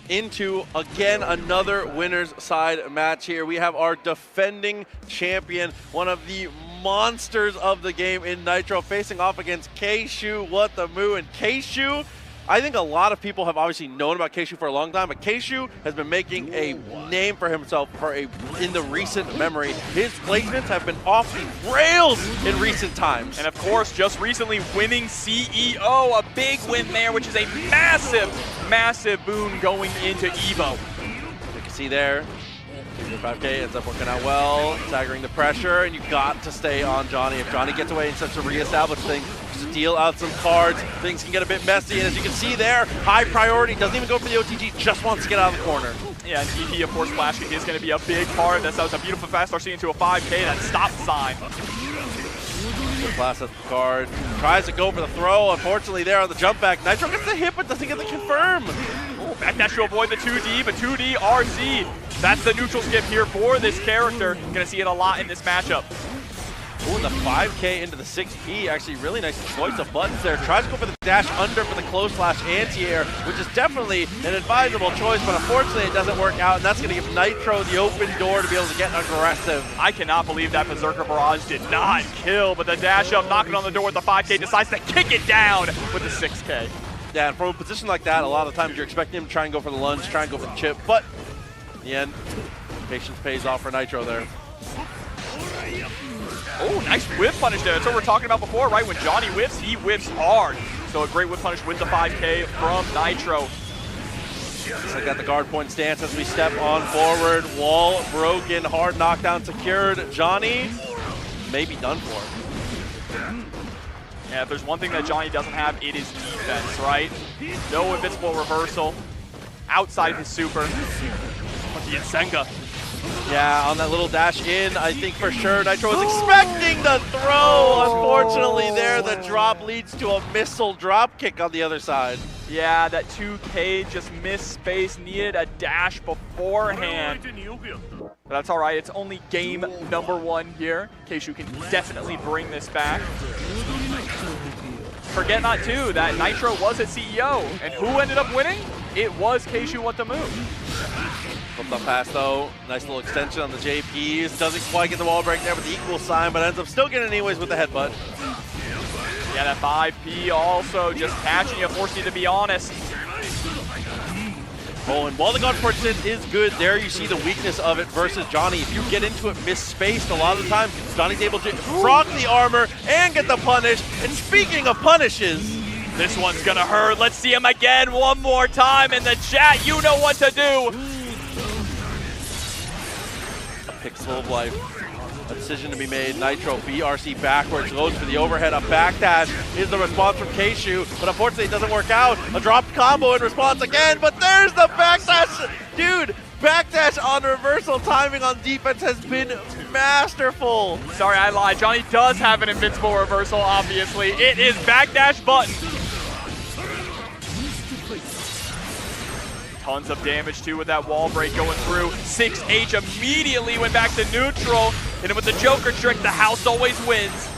into, again, another winner's side match here. We have our defending champion, one of the monsters of the game in Nitro, facing off against Keishu, what the moo. And Keishu, I think a lot of people have obviously known about Keishu for a long time, but Keishu has been making a name for himself in the recent memory. His placements have been off the rails in recent times. And of course, just recently winning CEO, a big win there, which is a massive, massive boon going into EVO. You can see there, 5K ends up working out well, staggering the pressure, and you got to stay on Johnny. If Johnny gets away and starts to reestablish things, just deal out some cards, things can get a bit messy, and as you can see there, high priority, doesn't even go for the OTG, just wants to get out of the corner. Yeah, and EP, of course, flashing is going to be a big part. That was a beautiful fast RC into a 5K, that stop sign. Class up the card, tries to go for the throw, unfortunately there on the jump back. Nitro gets the hit, but doesn't get the confirm. Backdash to avoid the 2D, but 2D RC. That's the neutral skip here for this character. Gonna see it a lot in this matchup. Ooh, the 5K into the 6P, actually really nice choice of buttons there. Tries to go for the dash under for the close slash anti-air, which is definitely an advisable choice, but unfortunately it doesn't work out, and that's gonna give Nitro the open door to be able to get aggressive. I cannot believe that Berserker Barrage did not kill, but the dash up, knocking on the door with the 5K, decides to kick it down with the 6K. Yeah, and from a position like that, a lot of times you're expecting him to try and go for the lunge, try and go for the chip, but in the end, patience pays off for Nitro there. Oh, nice whip punish there. That's what we were talking about before, right? When Johnny whips, he whips hard. So a great whip punish with the 5K from Nitro. Just like that, the guard point stance as we step on forward. Wall broken, hard knockdown secured. Johnny may be done for. Yeah, if there's one thing that Johnny doesn't have, it is defense, right? No invincible reversal outside his super. But the Insenga. Yeah, on that little dash in, I think for sure Nitro was expecting the throw. Unfortunately there, the drop leads to a missile drop kick on the other side. Yeah, that 2K just missed space, needed a dash beforehand. But that's all right, it's only game number 1 here. Keishu can definitely bring this back. Forget not too that Nitro was at CEO, and who ended up winning? It was Keishu What the Move. Flipped up pass though, nice little extension on the JPs. Doesn't quite get the wall break there with the equal sign, but ends up still getting anyways with the headbutt. Yeah, that 5P also just catching you, forcing you to be honest. Oh, and while the guard point stance is good, there you see the weakness of it versus Johnny. If you get into it misspaced, a lot of the time, Johnny's able to proc the armor and get the punish. And speaking of punishes, this one's gonna hurt. Let's see him again one more time in the chat. You know what to do. A pixel of life. A decision to be made. Nitro BRC backwards, goes for the overhead. A backdash is the response from Keishu, but unfortunately it doesn't work out. A dropped combo in response again, but there's the backdash. Dude, backdash on reversal timing on defense has been masterful. Sorry, I lied. Johnny does have an invincible reversal, obviously. It is backdash button. Tons of damage too with that wall break going through. 6H immediately went back to neutral. Hit him with the Joker trick. The house always wins.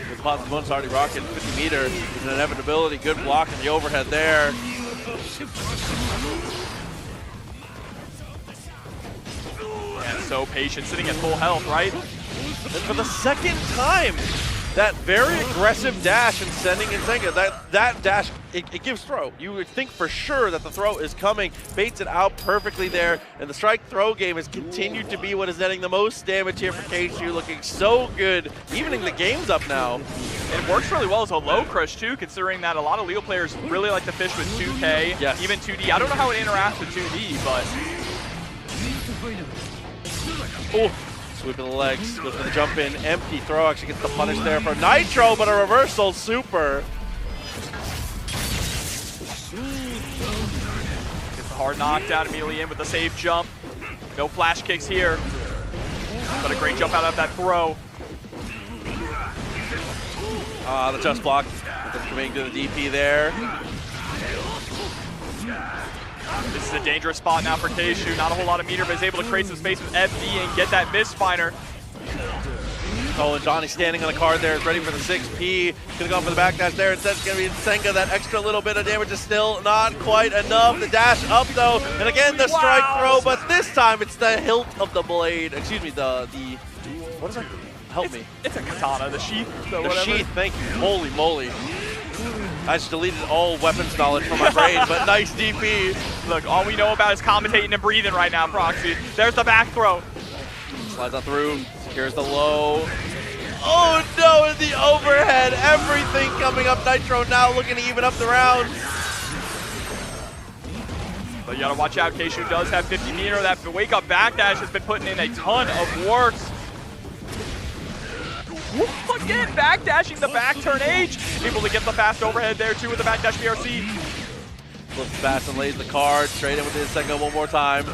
With positive bonus already rocking 50 meter. It's an inevitability. Good block in the overhead there. And so patient, sitting at full health, right? And for the second time, that very aggressive dash and sending Nsenga. That dash, it gives throw. You would think for sure that the throw is coming, baits it out perfectly there, and the strike throw game has continued to be what is netting the most damage here for KShu, looking so good, evening the games up now. And it works really well as a low crush too, considering that a lot of Leo players really like to fish with 2K, yes. even 2D. I don't know how it interacts with 2D, but... Oh, sweeping the legs, goes for the jump in, empty throw, actually gets the punish there for Nitro, but a reversal super. Gets a hard knockdown immediately in with the safe jump. No flash kicks here, but a great jump out of that throw. The just block, coming to the DP there. This is a dangerous spot now for KShu. Not a whole lot of meter, but is able to create some space with FD and get that misfiner. Oh, and Johnny standing on the card there is ready for the 6P. Gonna go for the backdash there. Instead, it's gonna be Nsenga. That extra little bit of damage is still not quite enough. The dash up though, and again the strike throw, but this time it's the hilt of the blade. Excuse me, the what is that? Help me. It's a katana, the sheath. The sheath, thank you. Holy moly. I just deleted all weapons knowledge from my brain, but nice DP. Look, all we know about is commentating and breathing right now, Proxy. There's the back throw. Slides on through, secures the low. Oh no, and the overhead. Everything coming up. Nitro now looking to even up the rounds. But you gotta watch out, KShu does have 50 meter. That wake up backdash has been putting in a ton of work. Again, backdashing the back turn H. Able to get the fast overhead there too with the backdash BRC. Flips fast and lays the card. Straight in with the Nsenga one more time.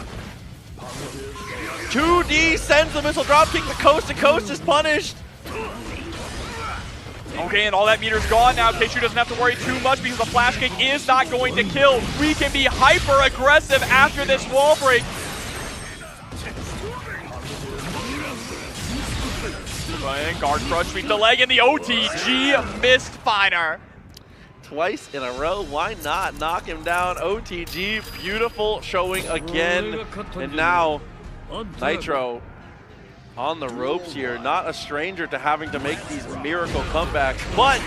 2D sends the missile drop kick. The coast to coast is punished. Okay, and all that meter's gone now. KShu doesn't have to worry too much because the flash kick is not going to kill. We can be hyper aggressive after this wall break. And guard crush, sweep the leg, and the OTG missed finer. Twice in a row, why not knock him down? OTG, beautiful showing again. And now, Nitro on the ropes here. Not a stranger to having to make these miracle comebacks, but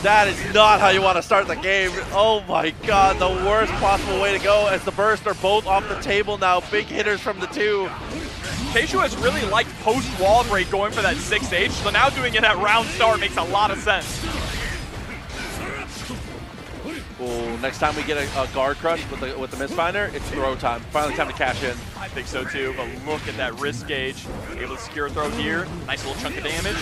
that is not how you want to start the game. Oh my god, the worst possible way to go as the bursts are both off the table now. Big hitters from the two. KShu has really liked post-wall break going for that 6H, so now doing it at round start makes a lot of sense. Ooh, next time we get a guard crush with the misfinder, it's throw time. Finally time to cash in. I think so too, but look at that wrist gauge. Able to secure a throw here. Nice little chunk of damage.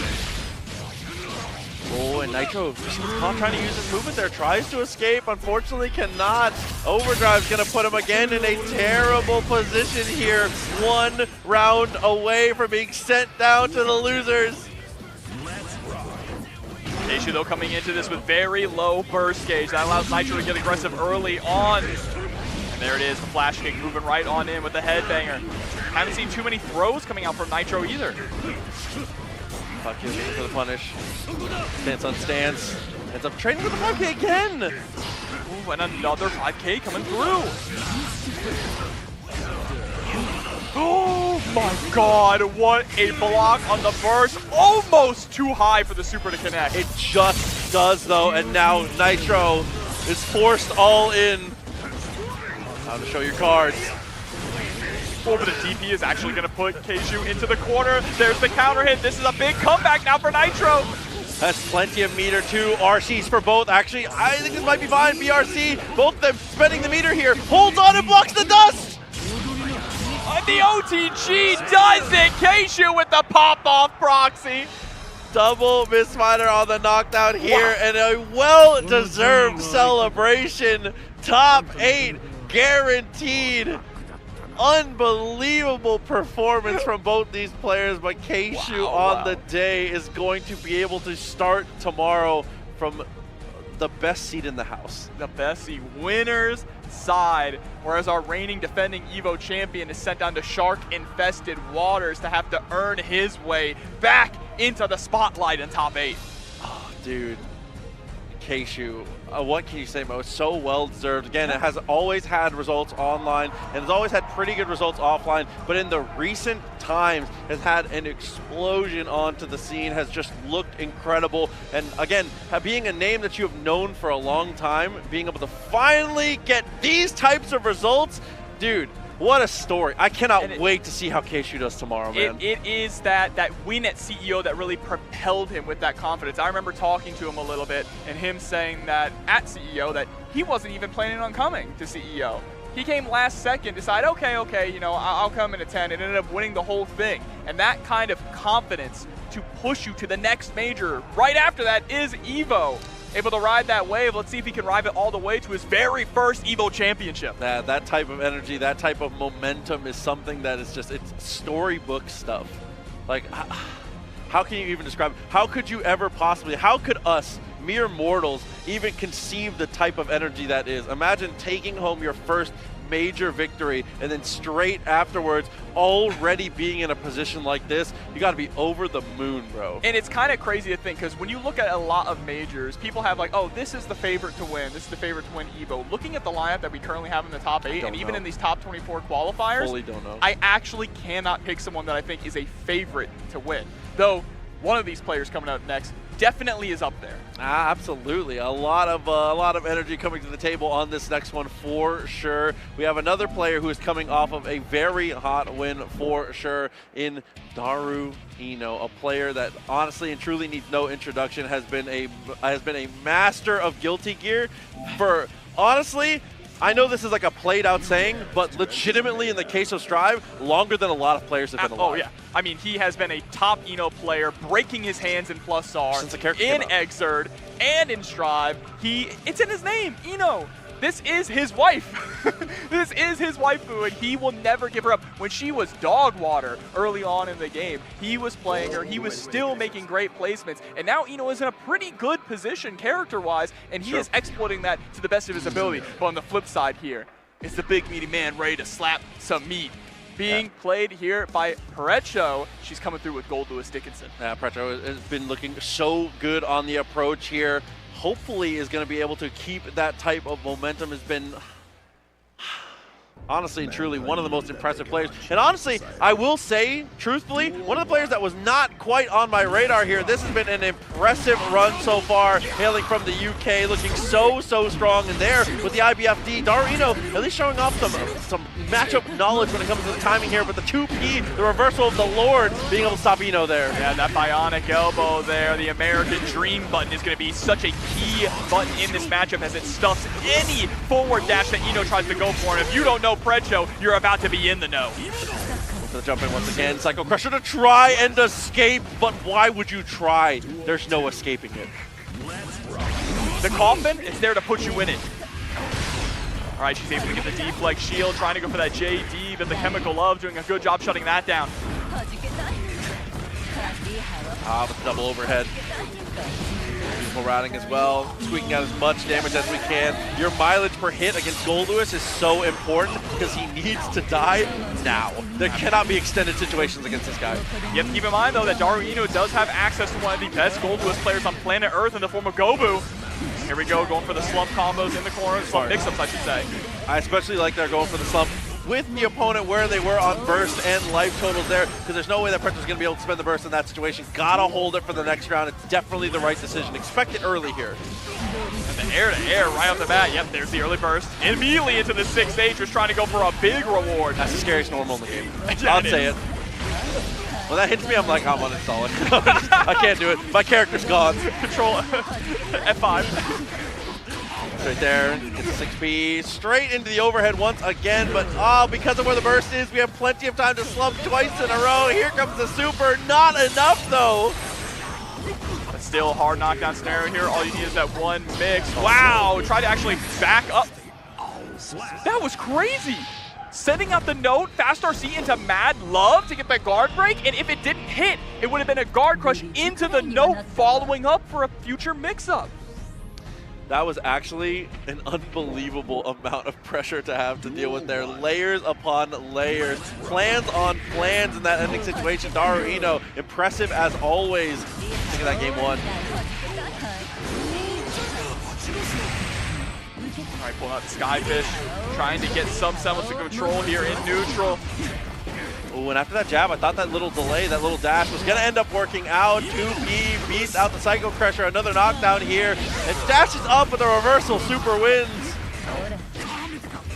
Oh, and Nitro trying to use his movement there. Tries to escape, unfortunately cannot. Overdrive's gonna put him again in a terrible position here. 1 round away from being sent down to the losers. KShu though coming into this with very low burst gauge. That allows Nitro to get aggressive early on. And there it is, the flash kick moving right on in with the headbanger. Haven't seen too many throws coming out from Nitro either. Fuck you, for the punish. Stance on stance. Ends up trading with the 5K again. Ooh, and another 5K coming through. Oh my god, what a block on the burst. Almost too high for the super to connect. It just does though, and now Nitro is forced all in. Time to show your cards. Oh, but the DP is actually going to put KShu into the corner. There's the counter hit. This is a big comeback now for Nitro. Has plenty of meter too. RCs for both. Actually, I think this might be fine. BRC, both of them spending the meter here. Holds on and blocks the dust. And the OTG does it. KShu with the pop-off proxy. Double misfinder on the knockdown here, and a well-deserved celebration. Top 8 guaranteed. Unbelievable performance from both these players, but KShu on the day is going to be able to start tomorrow from the best seat in the house. The best seat, winners side, whereas our reigning defending EVO champion is sent down to shark-infested waters to have to earn his way back into the spotlight in top 8. Oh, dude. Keishu. What can you say, Mo? It's so well deserved. Again, it has always had results online and has always had pretty good results offline, but in the recent times has had an explosion onto the scene, has just looked incredible. And again, being a name that you have known for a long time, being able to finally get these types of results, dude, what a story. I cannot wait to see how Keishu does tomorrow, man. It is that win at CEO that really propelled him with that confidence. I remember talking to him a little bit and him saying that at CEO that he wasn't even planning on coming to CEO. He came last second, decided, okay, you know, I'll come in at 10, and ended up winning the whole thing. And that kind of confidence to push you to the next major right after that is Evo. Able to ride that wave. Let's see if he can ride it all the way to his very first Evo championship. That type of energy, that type of momentum is something that is just, it's storybook stuff. Like, how can you even describe it? How could you ever possibly, how could us, mere mortals, even conceive the type of energy that is? Imagine taking home your first major victory and then straight afterwards already being in a position like this. You got to be over the moon, bro. And it's kind of crazy to think, because when you look at a lot of majors, people have like, oh, this is the favorite to win, this is the favorite to win Evo. Looking at the lineup that we currently have in the top 8 and even in these top 24 qualifiers, fully don't know. I actually cannot pick someone that I think is a favorite to win, though one of these players coming up next definitely is up there. Absolutely, a lot of energy coming to the table on this next one for sure. We have another player who is coming off of a very hot win for sure in Daru Ino, a player that honestly and truly needs no introduction. Has been a master of Guilty Gear for, honestly, I know this is like a played out saying, but legitimately in the case of Strive, longer than a lot of players have been alive. Oh yeah, I mean, he has been a top Ino player, breaking his hands in Plus R, in Exerd, and in Strive. It's in his name, Ino. This is his wife. This is his waifu, and he will never give her up. When she was dog water early on in the game, he was playing her. He was still making great placements, and now Ino is in a pretty good position character-wise, and he is exploiting that to the best of his ability. But on the flip side here, is the big meaty man ready to slap some meat. Being played here by Precho. She's coming through with Gold Lewis Dickinson. Yeah, Precho has been looking so good on the approach here. Hopefully is going to be able to keep that type of momentum. Has been honestly and truly one of the most impressive players. And honestly, I will say, truthfully, one of the players that was not quite on my radar here. This has been an impressive run so far, hailing from the UK, looking so strong in there with the IBFD. Daru Ino at least showing off some matchup knowledge when it comes to the timing here, but the 2P, the reversal of the Lord, being able to stop Ino there. Yeah, that bionic elbow there, the American Dream button is going to be such a key button in this matchup as it stuffs any forward dash that Ino tries to go for. And if you don't know Precho, you're about to be in the know. For the jump in once again, Psycho Crusher to try and escape, but why would you try? There's no escaping it. The coffin is there to put you in it. All right, she's able to get the deflect shield, trying to go for that JD, but the Chemical Love doing a good job shutting that down. With the double overhead. Beautiful routing as well, squeaking out as much damage as we can. Your mileage per hit against Gold Lewis is so important because he needs to die now. There cannot be extended situations against this guy. You have to keep in mind, though, that Daru Ino does have access to one of the best Gold Lewis players on planet Earth in the form of Gobu. Here we go, going for the slump combos in the corner, slump mix-ups, I should say. I especially like they're going for the slump with the opponent where they were on burst and life totals there, because there's no way that Precho's going to be able to spend the burst in that situation. Gotta hold it for the next round. It's definitely the right decision. Expect it early here. And the air-to-air right off the bat. Yep, there's the early burst. Immediately into the 6H, just trying to go for a big reward. That's the scariest normal in the game. I'll say it. When that hits me, I'm like, I'm uninstalling. I can't do it. My character's gone. Control F5. Right there, gets a 6B, straight into the overhead once again, but because of where the burst is, we have plenty of time to slump twice in a row. Here comes the super, not enough though. But still a hard knockdown scenario here. All you need is that one mix. Wow, try to actually back up. That was crazy. Sending out the note, fast RC into Mad Love to get that guard break, and if it didn't hit, it would have been a guard crush into the note following up for a future mix-up. That was actually an unbelievable amount of pressure to have to deal with there. Layers upon layers, plans on plans in that ending situation. Daru Ino, impressive as always. Think of that game one. All right, pulling out the Skyfish, trying to get some semblance of control here in neutral. Ooh, and after that jab, I thought that little delay, that little dash was going to end up working out. 2P beats out the Psycho Crusher, another knockdown here. And dashes up with a reversal, super wins.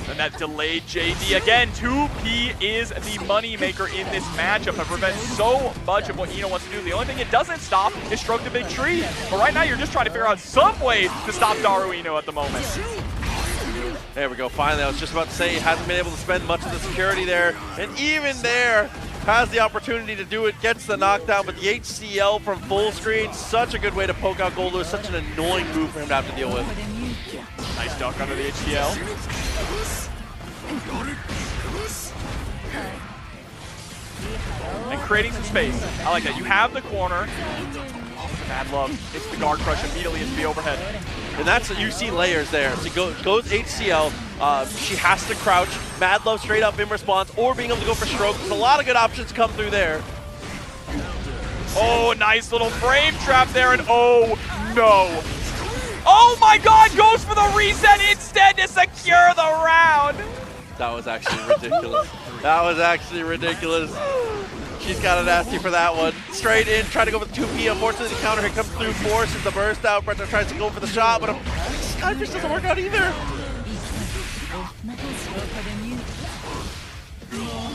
And that delayed JD again. 2P is the money maker in this matchup and prevents so much of what Ino wants to do. The only thing it doesn't stop is stroke the big tree. But right now, you're just trying to figure out some way to stop Daru Ino at the moment. There we go, finally. I was just about to say he hasn't been able to spend much of the security there. And even there, has the opportunity to do it, gets the knockdown, but the HCL from full screen, such a good way to poke out Goldblue. Such an annoying move for him to have to deal with. Nice duck under the HCL. And creating some space. I like that. You have the corner. Mad Love hits the guard crush immediately into the overhead. And that's, you see layers there. So goes HCL, she has to crouch, Mad Love straight up in response, or being able to go for stroke. There's a lot of good options come through there. Oh, nice little frame trap there, and oh no. Oh my god, goes for the reset instead to secure the round. That was actually ridiculous. That was actually ridiculous. She's got a nasty for that one. Straight in, trying to go with the 2P. Unfortunately, the counter hit comes through, forces the burst out. Bretta tries to go for the shot, but Skyfish doesn't work out either.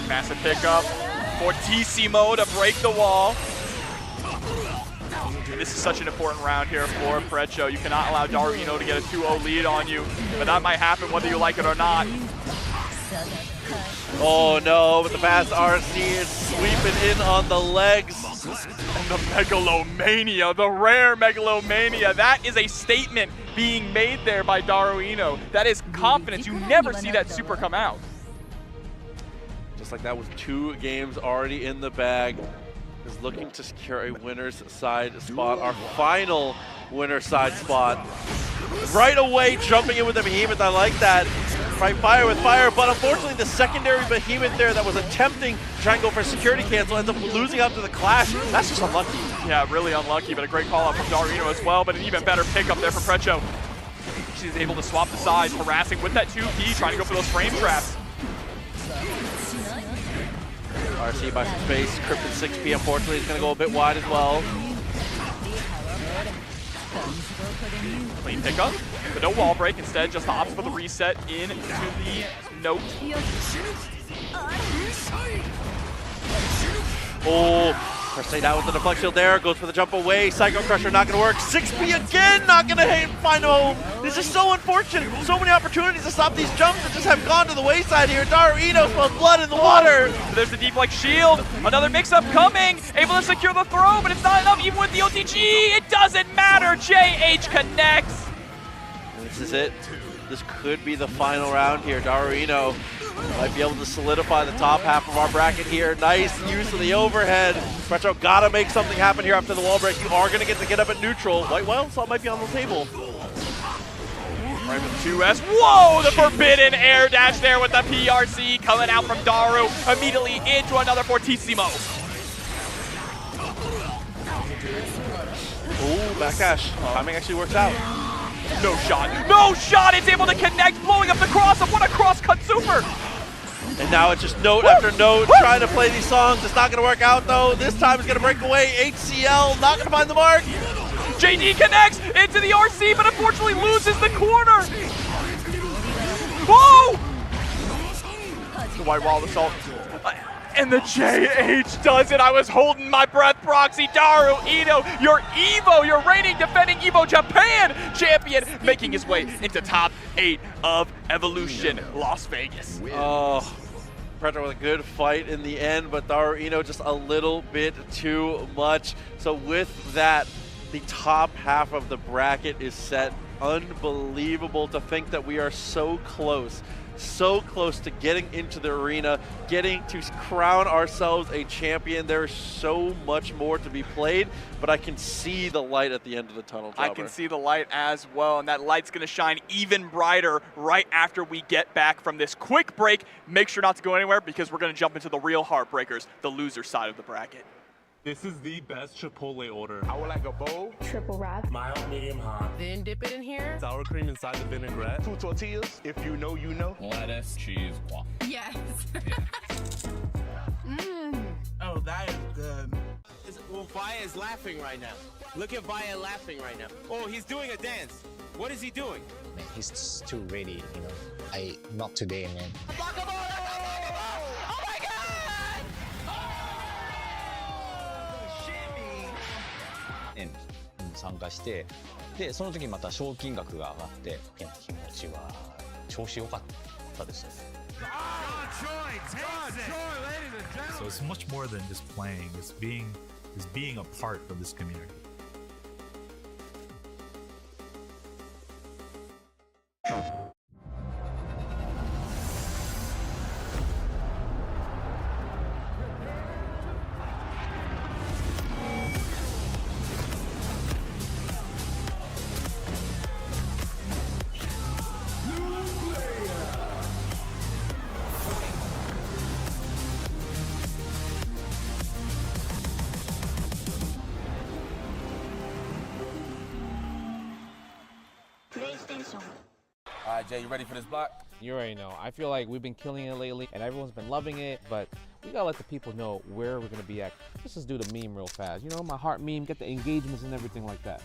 Massive pickup. Fortissimo to break the wall. And this is such an important round here for Precho. You cannot allow Daru Ino to get a 2-0 lead on you, but that might happen whether you like it or not. Oh no, but the fast RC is sweeping in on the legs. And the Megalomania, the rare Megalomania. That is a statement being made there by Daru Ino. That is confidence. You never see that super come out. Just like that, with 2 games already in the bag, is looking to secure a winner's side spot. Our final winner's side spot. Right away, jumping in with the Behemoth. I like that. Right, fire with fire, but unfortunately the secondary Behemoth there that was attempting to try and go for a security cancel ends up losing out to the Clash. That's just unlucky. Yeah, really unlucky, but a great call out from Daru Ino as well, but an even better pickup there from Precho. She's able to swap the sides, harassing with that 2P, trying to go for those frame traps. RC by some space, Cryptid 6P unfortunately is going to go a bit wide as well. Clean pickup, but no wall break. Instead, just opts for the reset into the note. Oh, Crusade out with the deflect shield there, goes for the jump away. Psycho Crusher not going to work. 6P again, not going to find home. This is so unfortunate. So many opportunities to stop these jumps that just have gone to the wayside here. Daru Ino smells blood in the water. There's the deflect shield. Another mix-up coming. Able to secure the throw, but it's not enough even with the OTG. It doesn't matter. JH connects. This is it. This could be the final round here. Daru Ino might be able to solidify the top half of our bracket here. Nice use of the overhead. Precho gotta make something happen here after the wall break. You are gonna get up at neutral. White Wild Salt might be on the table. Right with 2S. Whoa, the forbidden air dash there with the PRC coming out from Daru. Immediately into another Fortissimo. Ooh, backdash. Timing actually works out. No shot. No shot! It's able to connect, blowing up the cross-up. What a cross-cut super! And now it's just note after note, trying to play these songs. It's not going to work out, though. This time it's going to break away. HCL not going to find the mark. JD connects into the RC, but unfortunately loses the corner. Whoa! The white wall assault. And the JH does it. I was holding my breath, Proxy. Daru Ino, your EVO, your reigning defending EVO Japan champion, making his way into top 8 of Evolution Las Vegas. Oh, Predator with a good fight in the end, but Daru Ino just a little bit too much. So with that, the top half of the bracket is set. Unbelievable to think that we are so close to getting into the arena, getting to crown ourselves a champion. There's so much more to be played, but I can see the light at the end of the tunnel, Jobber. I can see the light as well, and that light's going to shine even brighter right after we get back from this quick break. Make sure not to go anywhere because we're going to jump into the real heartbreakers, the loser side of the bracket. This is the best Chipotle order. I would like a bowl. Triple wrap. Mild, medium, hot. Then dip it in here. Sour cream inside the vinaigrette. 2 tortillas. If you know, you know. Lettuce, cheese, waffle. Yes. Oh, that is good. Well, Vaya is laughing right now. Look at Vaya laughing right now. Oh, he's doing a dance. What is he doing? Man, he's just too ready, you know. Not today, man. Oh my God! 円参加して、でその時また賞金額が上がって、気持ちは調子良かったですね。So it's much more than just playing. It's being a part of this community. All right, Jay, you ready for this block? You already know. I feel like we've been killing it lately, and everyone's been loving it, but we gotta let the people know where we're gonna be at. Let's just do the meme real fast. You know, my heart meme, get the engagements and everything like that.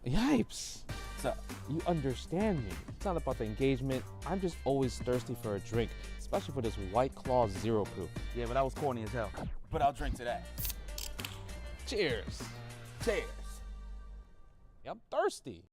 Yipes! What's up? You understand me. It's not about the engagement. I'm just always thirsty for a drink, especially for this White Claw Zero Proof. Yeah, but that was corny as hell. But I'll drink to that. Cheers! Cheers. Yeah, I'm thirsty.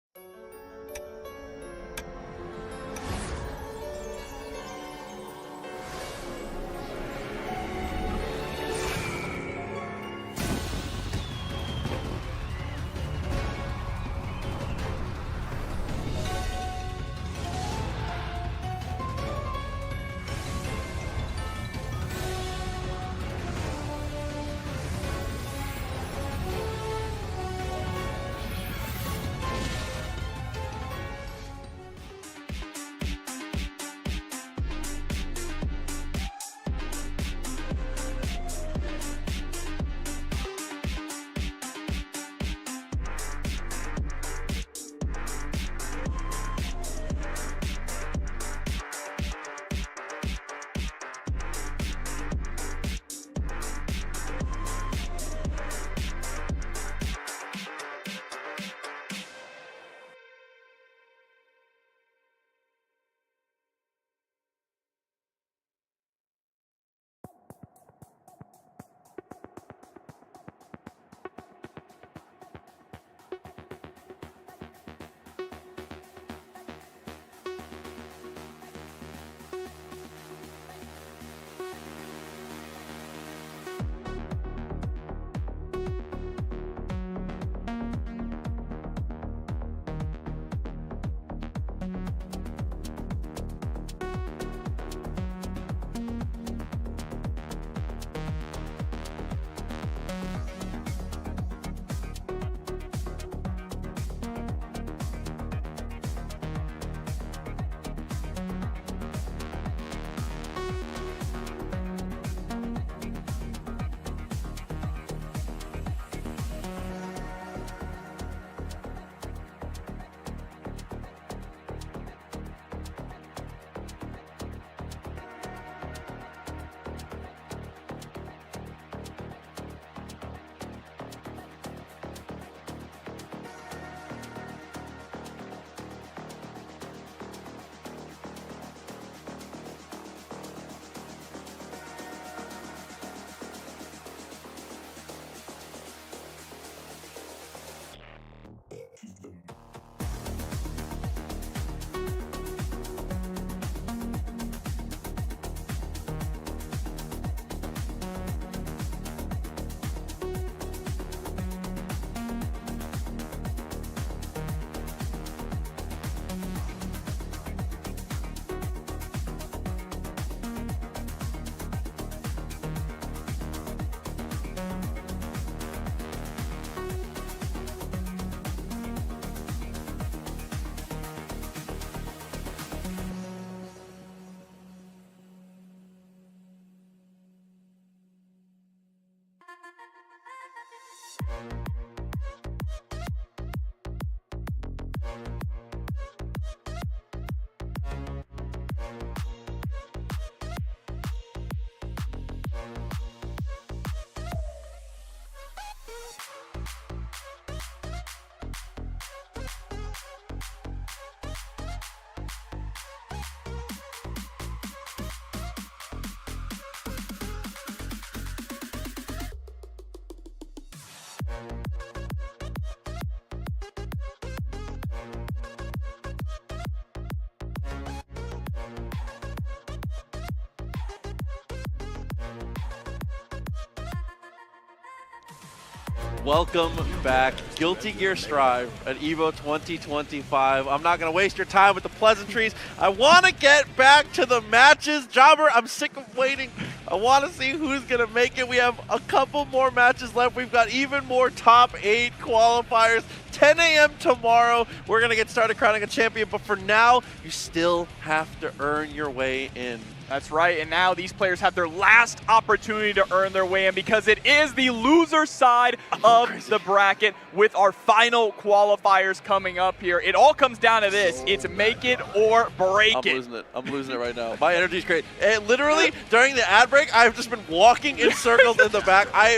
Welcome back. Guilty Gear Strive at EVO 2025. I'm not going to waste your time with the pleasantries. I want to get back to the matches. Jobber, I'm sick of waiting. I want to see who's going to make it. We have a couple more matches left. We've got even more top 8 qualifiers. 10 a.m. tomorrow, we're going to get started crowning a champion. But for now, you still have to earn your way in. That's right, and now these players have their last opportunity to earn their way in because it is the loser side of the bracket with our final qualifiers coming up here. It all comes down to this. It's make it or break it. I'm losing it. I'm losing it right now. My energy's great. And literally, during the ad break, I've just been walking in circles in the back. I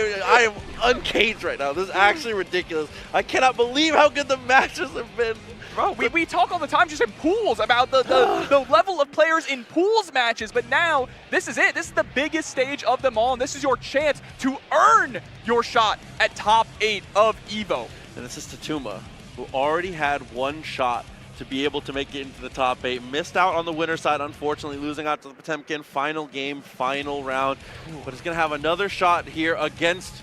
am uncaged right now. This is actually ridiculous. I cannot believe how good the matches have been. Bro, we talk all the time just in pools about the level of players in pools matches, but now this is it. This is the biggest stage of them all, and this is your chance to earn your shot at top 8 of EVO. And this is Tatuma, who already had one shot to be able to make it into the top 8. Missed out on the winner side, unfortunately, losing out to the Potemkin. Final game, final round. But he's going to have another shot here against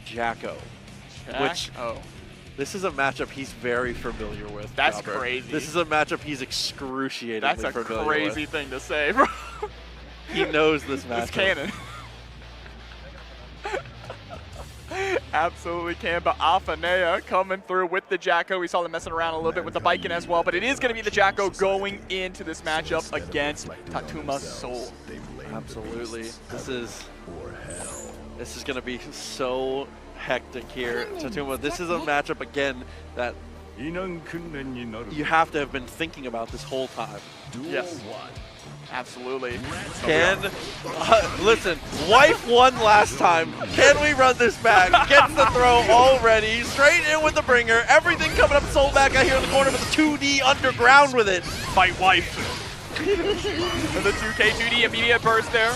Jacko. This is a matchup he's very familiar with. That's Jobber. crazy. This is a matchup he's excruciatingly familiar with. That's a crazy thing to say, bro. He knows this matchup. It's canon. Absolutely can, but Afanea coming through with the Jacko. We saw them messing around a little bit with the Biken as well, but it is going to be the Jacko going into this matchup against Tatuma Soul. Absolutely. This is going to be so hectic here. Tatuma, this is a matchup, again, that you have to have been thinking about this whole time. Yes. Absolutely. Listen, wife won last time. Can we run this back? Gets the throw already. Straight in with the bringer. Everything coming up Soul back out here in the corner with the 2D underground with it. Fight wife. And the 2K 2D immediate burst there.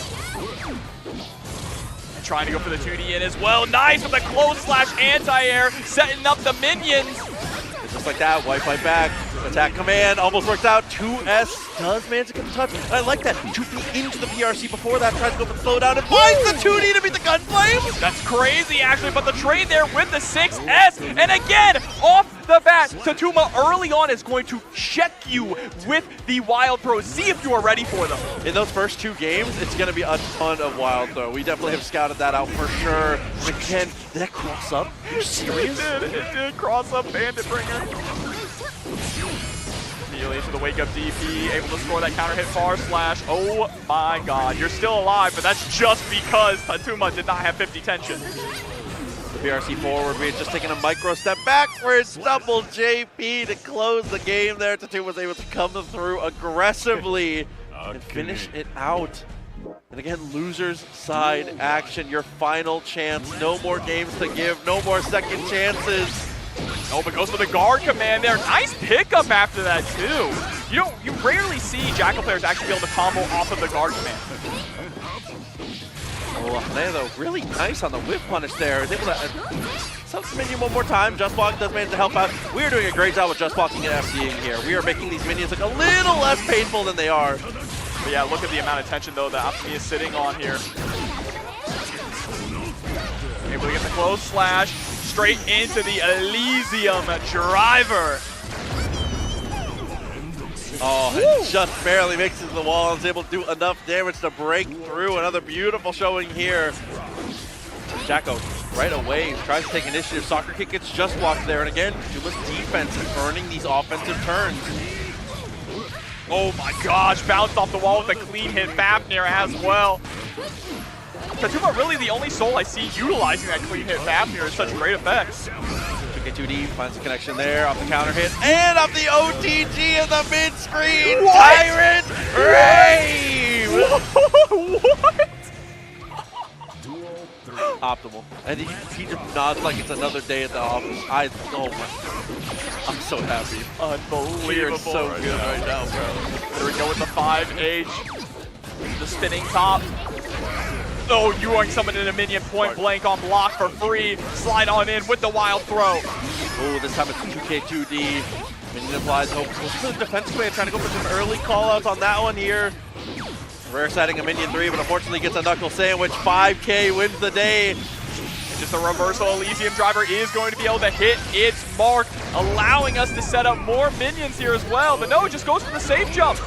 Trying to go for the 2D in as well. Nice with the close slash anti-air, setting up the minions. And just like that, wipe right back. Attack command almost works out. 2S does manage to get the touch. And I like that. 2D into the PRC before that. Tries to go for the slowdown and finds the 2D to beat the Gunflame. That's crazy, actually, but the trade there with the 6S. And again, off the bat, Tatuma early on is going to check you with the wild throws. See if you are ready for them. In those first 2 games, it's going to be a ton of wild throw. We definitely have scouted that out for sure. And again, did that cross up? Are you serious? It did cross up Bandit Bringer. Immediately into the wake up DP, able to score that counter hit far slash. Oh my god, you're still alive, but that's just because Tatuma did not have 50 tension. The BRC forward, we're just taking a micro step backwards. Double JP to close the game there. Tatuma was able to come through aggressively and finish it out. And again, losers side action, your final chance. No more games to give, no more second chances. Oh, but goes for the guard command there. Nice pickup after that, too. You rarely see Jackal players actually be able to combo off of the guard command. Oh, Afanea, though, really nice on the whip punish there. Is able to sub the minion one more time. Just Block does manage to help out. We are doing a great job with Just Blocking and FCing here. We are making these minions look a little less painful than they are. But yeah, look at the amount of tension, though, that Afanea is sitting on here. Able to get the close slash. Straight into the Elysium driver. Oh, it just barely makes it to the wall and is able to do enough damage to break through. Another beautiful showing here. Jacko right away tries to take initiative. Soccer kick gets Just Blocked there. And again, Tatuma's defense is earning these offensive turns. Oh my gosh, bounced off the wall with a clean hit Fafnir as well. Tatuma really the only soul I see utilizing that clean hit Fafnir at such great effect. 2K2D finds a connection there off the counter hit and off the OTG in the mid-screen. What? Tyrant Rave! What? Optimal. And he just nods like it's another day at the office. Oh my. I'm so happy. Unbelievable. We are so good right now, bro. There we go with the 5H. The spinning top. Oh, Yuang summoning a minion point blank on block for free. Slide on in with the wild throw. Oh, this time it's 2K2D. Minion applies hope. So the defense player trying to go for some early callouts on that one here. Rare setting a minion 3, but unfortunately gets a knuckle sandwich. 5K wins the day. Just a reversal Elysium driver is going to be able to hit its mark, allowing us to set up more minions here as well. But no, it just goes for the safe jump.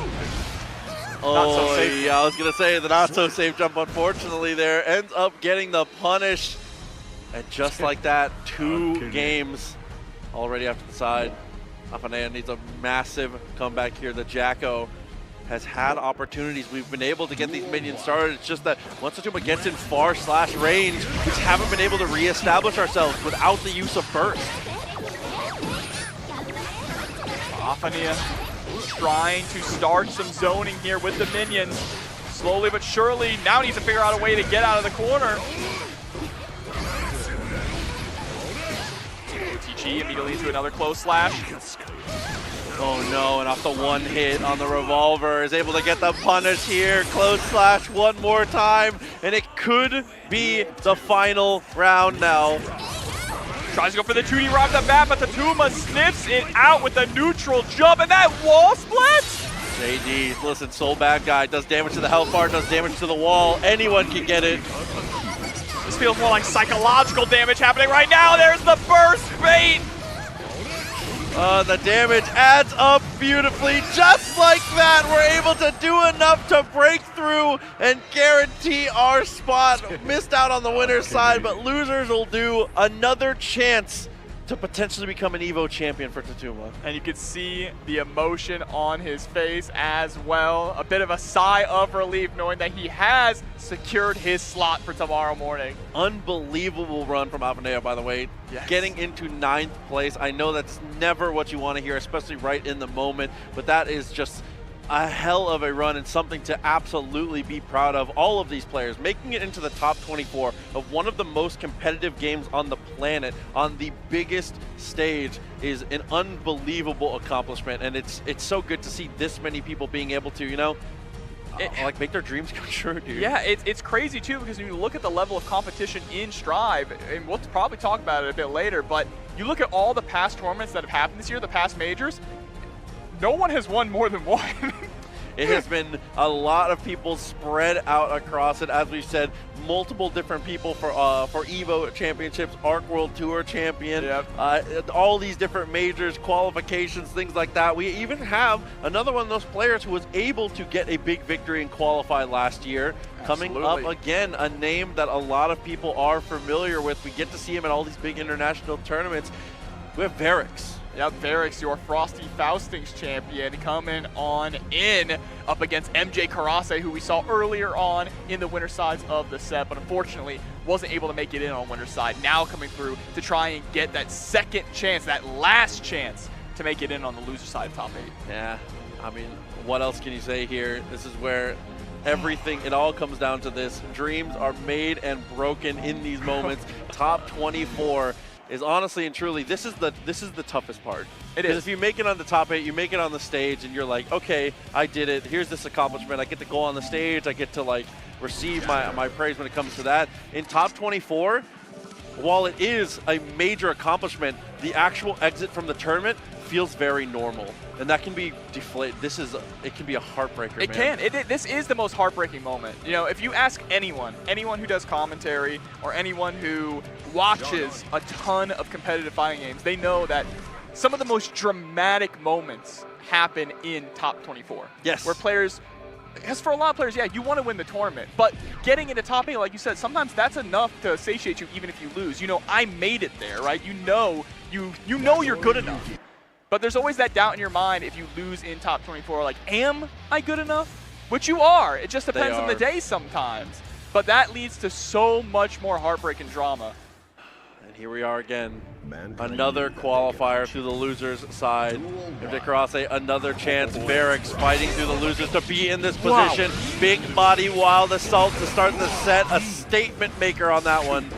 Oh, not so safe. Yeah, I was going to say the not so safe jump, unfortunately, there. Ends up getting the punish. And just like that, 2 games already after the side. Afanea needs a massive comeback here. The Jacko has had opportunities. We've been able to get these minions started. It's just that once Tatuma gets in far slash range, we just haven't been able to reestablish ourselves without the use of burst. Afanea trying to start some zoning here with the minions. Slowly but surely, now needs to figure out a way to get out of the corner. OTG immediately into another close slash. Oh no, and off the one hit on the revolver, is able to get the punish here. Close slash one more time, and it could be the final round now. Tries to go for the 2D right off the bat, but Tatuma sniffs it out with a neutral jump, and that wall split! JD, listen, Soul Bad Guy, does damage to the health bar, does damage to the wall. Anyone can get it. This feels more like psychological damage happening right now. There's the burst bait! The damage adds up beautifully. Just like that, we're able to do enough to break through and guarantee our spot. Missed out on the winner's side, but losers will do another chance to potentially become an EVO champion for Tatuma. And you can see the emotion on his face as well. A bit of a sigh of relief knowing that he has secured his slot for tomorrow morning. Unbelievable run from Afanea, by the way. Yes. Getting into 9th place. I know that's never what you want to hear, especially right in the moment, but that is just a hell of a run and something to absolutely be proud of. All of these players making it into the top 24 of one of the most competitive games on the planet on the biggest stage is an unbelievable accomplishment, and it's so good to see this many people being able to, you know, like make their dreams come true, dude. Yeah, it's crazy too, because when you look at the level of competition in Strive, and we'll probably talk about it a bit later, but you look at all the past tournaments that have happened this year, the past majors, no one has won more than one. It has been a lot of people spread out across it. As we said, multiple different people for EVO championships, Arc World Tour champion, all these different majors, qualifications, things like that. We even have another one of those players who was able to get a big victory and qualify last year. Coming up again, a name that a lot of people are familiar with. We get to see him at all these big international tournaments. We have Varix. Yep, Varix, your Frosty Faustings champion, coming on in up against MJ Karase, who we saw earlier on in the winner sides of the set, but unfortunately wasn't able to make it in on winner's side. Now coming through to try and get that second chance, that last chance to make it in on the loser side of top 8. Yeah, I mean, what else can you say here? This is where everything, it all comes down to this. Dreams are made and broken in these moments. Top 24 is honestly and truly, this is the toughest part. It is. If you make it on the top 8, you make it on the stage, and you're like, okay, I did it. Here's this accomplishment. I get to go on the stage. I get to like receive my praise when it comes to that. In top 24, while it is a major accomplishment, the actual exit from the tournament feels very normal, and that can be deflated. It can be a heartbreaker. It can. This is the most heartbreaking moment. You know, if you ask anyone who does commentary or anyone who watches a ton of competitive fighting games, they know that some of the most dramatic moments happen in top 24. Yes. Where players, because for a lot of players, yeah, you want to win the tournament, but getting into top 8, like you said, sometimes that's enough to satiate you even if you lose. You know, I made it there, right? You know you're good enough. But there's always that doubt in your mind if you lose in top 24, like, am I good enough? Which you are. It just depends on the day sometimes. but that leads to so much more heartbreak and drama. And here we are again. Another qualifier through the losers side. MJ Karase, another chance. Barracks fighting through the losers to be in this position. Wow. Big body wild assault to start the set. A statement maker on that one.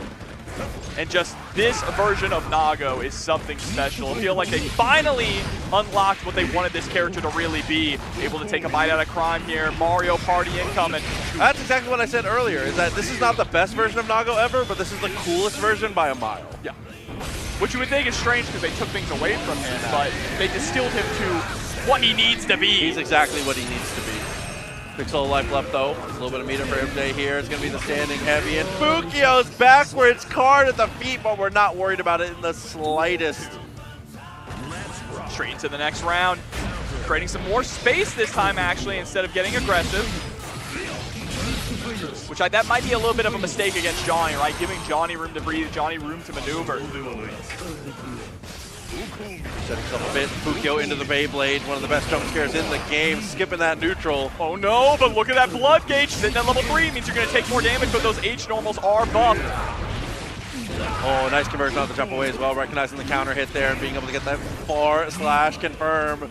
And just this version of Nago is something special. I feel like they finally unlocked what they wanted this character to really be. Able to take a bite out of crime here. Mario Party incoming. That's exactly what I said earlier, is that this is not the best version of Nago ever, but this is the coolest version by a mile. Yeah. Which you would think is strange because they took things away from him, but they distilled him to what he needs to be. He's exactly what he needs to be. Pixel life left though. A little bit of meter for MJ here. It's going to be the standing heavy. And Fukio's backwards card at the feet, but we're not worried about it in the slightest. Straight into the next round. Creating some more space this time, actually, instead of getting aggressive. Which that might be a little bit of a mistake against Johnny, right? Giving Johnny room to breathe, Johnny room to maneuver. Setting himself a bit. Fukio into the Beyblade, one of the best jump scares in the game. Skipping that neutral. Oh no, but look at that blood gauge. Sitting at level 3 means you're going to take more damage, but those H normals are buffed. Oh, nice conversion on the jump away as well. Recognizing the counter hit there and being able to get that // confirm.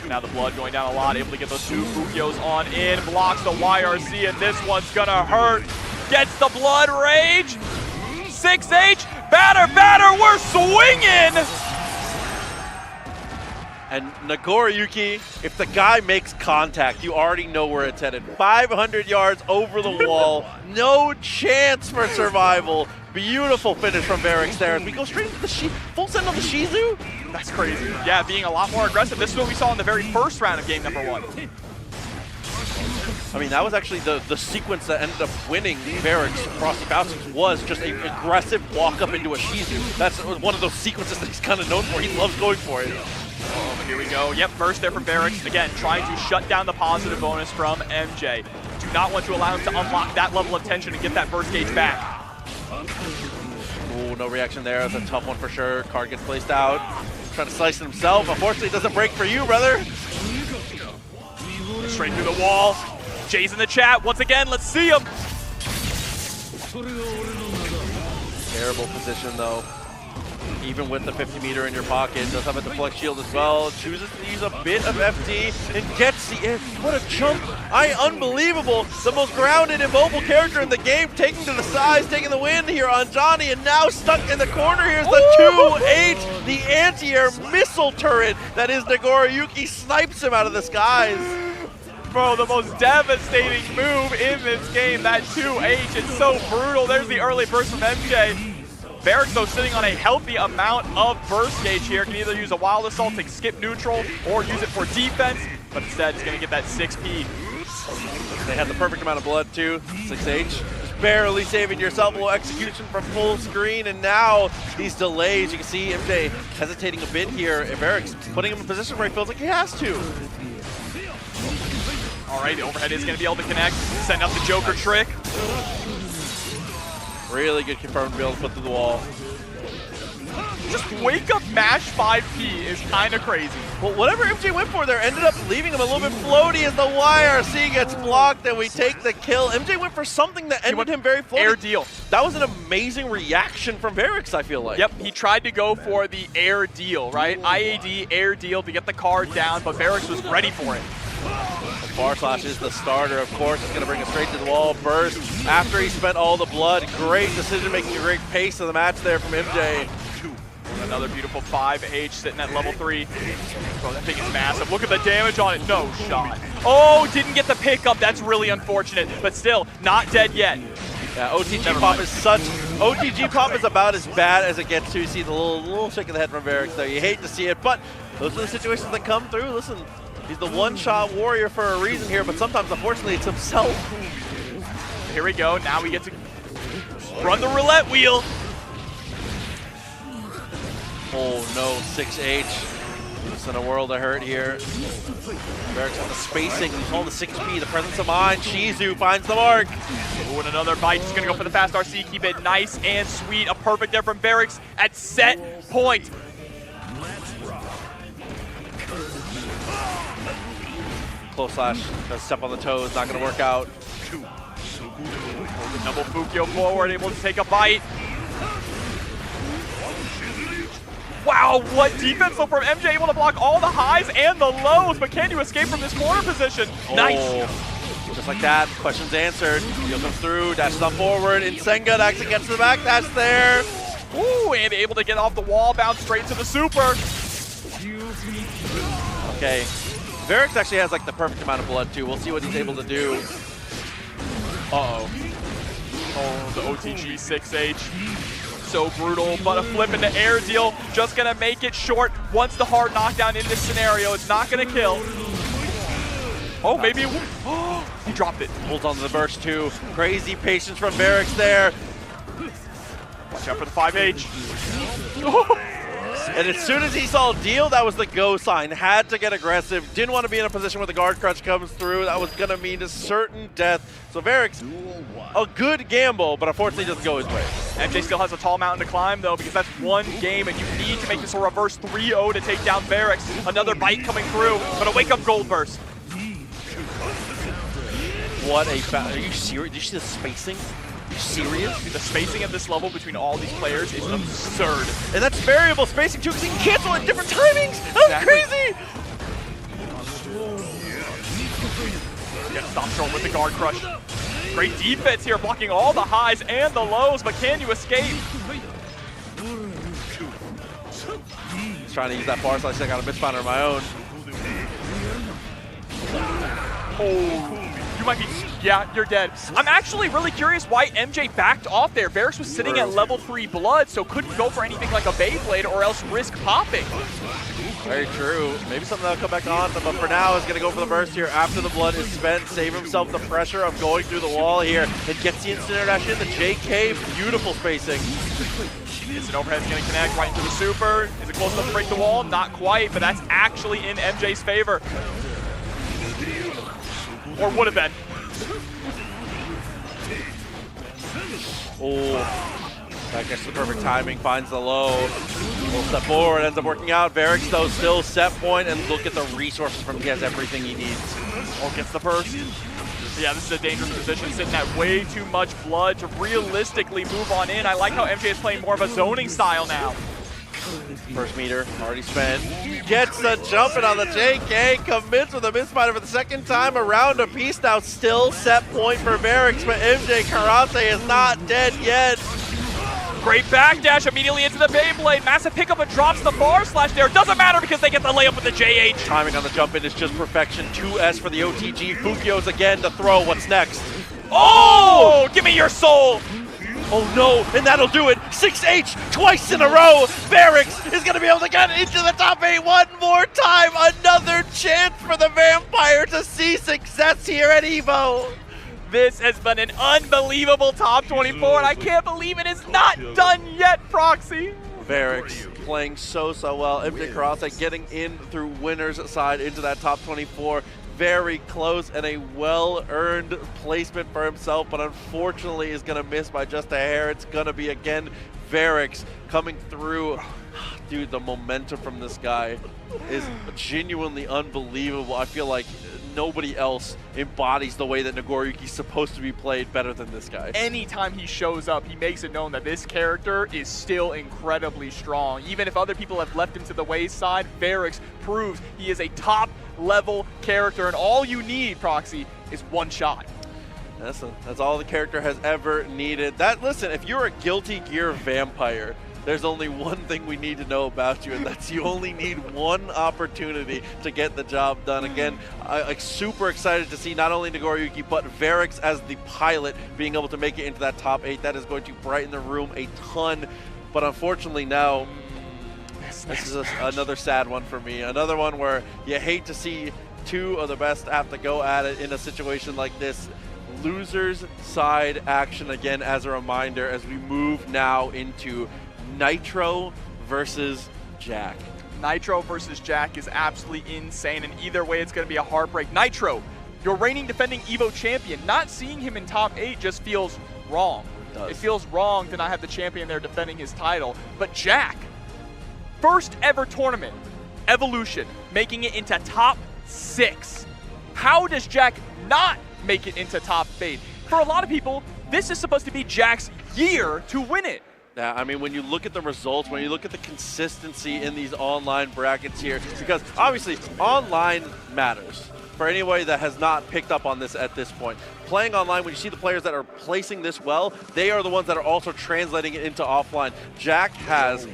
Now the blood going down a lot, able to get those 2 Fukios on in, blocks the YRC, and this one's gonna hurt. Gets the blood rage. 6H, batter, we're swinging! And Nagoriyuki, if the guy makes contact, you already know where it's headed. 500 yards over the wall, no chance for survival. Beautiful finish from Barracks there. We go straight into the full send on the Shizu. That's crazy. Yeah, being a lot more aggressive. This is what we saw in the very first round of game number 1. I mean, that was actually the sequence that ended up winning Barracks Frosty Bouncers was just an aggressive walk up into a Shizu. That's one of those sequences that he's kind of known for. He loves going for it. Oh, here we go. Yep, first there from Barracks. Again, trying to shut down the positive bonus from MJ. Do not want to allow him to unlock that level of tension and get that burst gauge back. Oh, no reaction there. That's a tough one for sure. Card gets placed out. Trying to slice it himself. Unfortunately, it doesn't break for you, brother. Straight through the wall. Jay's in the chat. Once again, let's see him. Terrible position, though. Even with the 50 meter in your pocket, does have a deflect shield as well. Chooses to use a bit of FD and gets the in. What a jump! Unbelievable! The most grounded and mobile character in the game, taking to the sides, taking the win here on Johnny, and now stuck in the corner. Here's the 2H, the anti-air missile turret that is Nagoriyuki, snipes him out of the skies. Bro, the most devastating move in this game, that 2H. It's so brutal. There's the early burst from MJ. Barracks, though, sitting on a healthy amount of burst gauge here. Can either use a wild assault to skip neutral or use it for defense, but instead he's going to get that 6P. They had the perfect amount of blood, too. 6H. Just barely saving yourself. A little execution from full screen, and now these delays. You can see MJ hesitating a bit here. Barracks putting him in a position where he feels like he has to. All right, the overhead is going to be able to connect. Send up the Joker trick. Really good confirmed to be able to put through the wall. Just wake up mash 5P is kind of crazy. Well, whatever MJ went for there ended up leaving him a little bit floaty as the YRC gets blocked and we take the kill. MJ went for something that ended him very floaty. Air deal. That was an amazing reaction from Barracks, I feel like. Yep, he tried to go for the air deal, right? IAD, air deal to get the card down, but Barracks was ready for it. // is the starter, of course. It's going to bring it straight to the wall. Burst after he spent all the blood. Great decision making, a great pace of the match there from MJ. Another beautiful 5H sitting at level 3. Bro, that thing is massive. Look at the damage on it. No shot. Oh, didn't get the pickup. That's really unfortunate, but still not dead yet. Yeah, OTG pop is OTG pop is about as bad as it gets to. You see the little shake of the head from Barracks there. You hate to see it, but those are the situations that come through. Listen. He's the one-shot warrior for a reason here, but sometimes, unfortunately, it's himself. Here we go. Now we get to run the roulette wheel. Oh, no. 6H. Just in a world of hurt here. Barracks on the spacing. He's on the 6P. The presence of mind. Shizu finds the mark. Oh, and another bite. He's going to go for the fast RC. Keep it nice and sweet. A perfect there from Barracks at set point. Close slash, does step on the toes, not going to work out. Double Fukio forward, able to take a bite. Wow, what defense though from MJ, able to block all the highs and the lows, but can you escape from this corner position? Nice. Just like that, questions answered. He'll come through, dashes on forward. Senga actually gets to the back dash there. Ooh, and able to get off the wall, bounce straight to the super. Okay, Varix actually has like the perfect amount of blood too. We'll see what he's able to do. Uh-oh. Oh, the OTG 6H. So brutal, but a flip into air deal. Just gonna make it short. Once the hard knockdown in this scenario, it's not gonna kill. Oh, maybe it will. Oh, he dropped it. Holds on to the burst too. Crazy patience from Varix there. Watch out for the 5H. And as soon as he saw deal, that was the go sign. Had to get aggressive. Didn't want to be in a position where the guard crutch comes through. That was going to mean a certain death. So Varix, a good gamble, but unfortunately doesn't go his way. MJ still has a tall mountain to climb though, because that's one game and you need to make this a reverse 3-0 to take down Varix. Another bite coming through, but a wake up gold burst. What a are you serious? Did you see the spacing? Are you serious? The spacing at this level between all these players is absurd. And that's variable spacing too, because he can cancel at different timings. That's crazy. Gonna stop short with the guard crush. Great defense here, blocking all the highs and the lows, but can you escape? He's trying to use that bar slice. I got a misfinder of my own. Oh. You might be, yeah, you're dead. I'm actually really curious why MJ backed off there. Varix was sitting at level 3 blood, so couldn't go for anything like a Beyblade or else risk popping. Very true. Maybe something that'll come back on, but for now is going to go for the burst here after the blood is spent. Save himself the pressure of going through the wall here and gets the instant dash in. The JK, beautiful spacing. Instant overhead's going to connect right into the super. Is it close enough to break the wall? Not quite, but that's actually in MJ's favor. Or would have been. Oh, that gets the perfect timing, finds the low. Little step forward, ends up working out. Varix though still set point, and look at the resources from him. He has everything he needs. Oh, gets the burst. Yeah, this is a dangerous position, sitting at way too much blood to realistically move on in. I like how MJ is playing more of a zoning style now. First meter, already spent. Gets the jumping on the JK, commits with a misfinder for the second time around a piece. Now still set point for Varix, but MJ Karate is not dead yet. Great backdash immediately into the Beyblade. Massive pickup and drops the bar slash there. Doesn't matter because they get the layup with the JH. Timing on the jump in is just perfection. 2S for the OTG. Fukio's again to throw. What's next? Oh! Give me your soul! Oh no, and that'll do it. 6H twice in a row. Varix is going to be able to get into the top 8 one more time. Another chance for the Vampire to see success here at EVO. This has been an unbelievable top 24, and I can't believe it is not done yet, Proxy. Varix playing so well. MJ Karate getting in through winner's side into that top 24. Very close and a well-earned placement for himself, but unfortunately is going to miss by just a hair. It's going to be, again, Varix coming through. Dude, the momentum from this guy is genuinely unbelievable. I feel like nobody else embodies the way that Nagoriyuki's supposed to be played better than this guy. Anytime he shows up, he makes it known that this character is still incredibly strong. Even if other people have left him to the wayside, Varix proves he is a top-level character, and all you need, Proxy, is one shot. Listen, that's all the character has ever needed. Listen, if you're a Guilty Gear vampire, there's only one thing we need to know about you, and that's you only need one opportunity to get the job done. Again, I'm super excited to see not only Nagoriyuki, but Varix as the pilot being able to make it into that top 8. That is going to brighten the room a ton. But unfortunately now, this is another sad one for me. Another one where you hate to see two of the best have to go at it in a situation like this. Losers side action again as a reminder as we move now into Nitro versus Jack. Nitro versus Jack is absolutely insane, and either way it's going to be a heartbreak. Nitro, your reigning defending EVO champion, not seeing him in top 8 just feels wrong. It feels wrong to not have the champion there defending his title. But Jack, first ever tournament, Evolution, making it into top 6. How does Jack not make it into top 8? for a lot of people, this is supposed to be Jack's year to win it. Yeah, I mean, when you look at the results, when you look at the consistency in these online brackets here, because obviously online matters for anybody that has not picked up on this at this point. Playing online, when you see the players that are placing this well, they are the ones that are also translating it into offline. Jack has,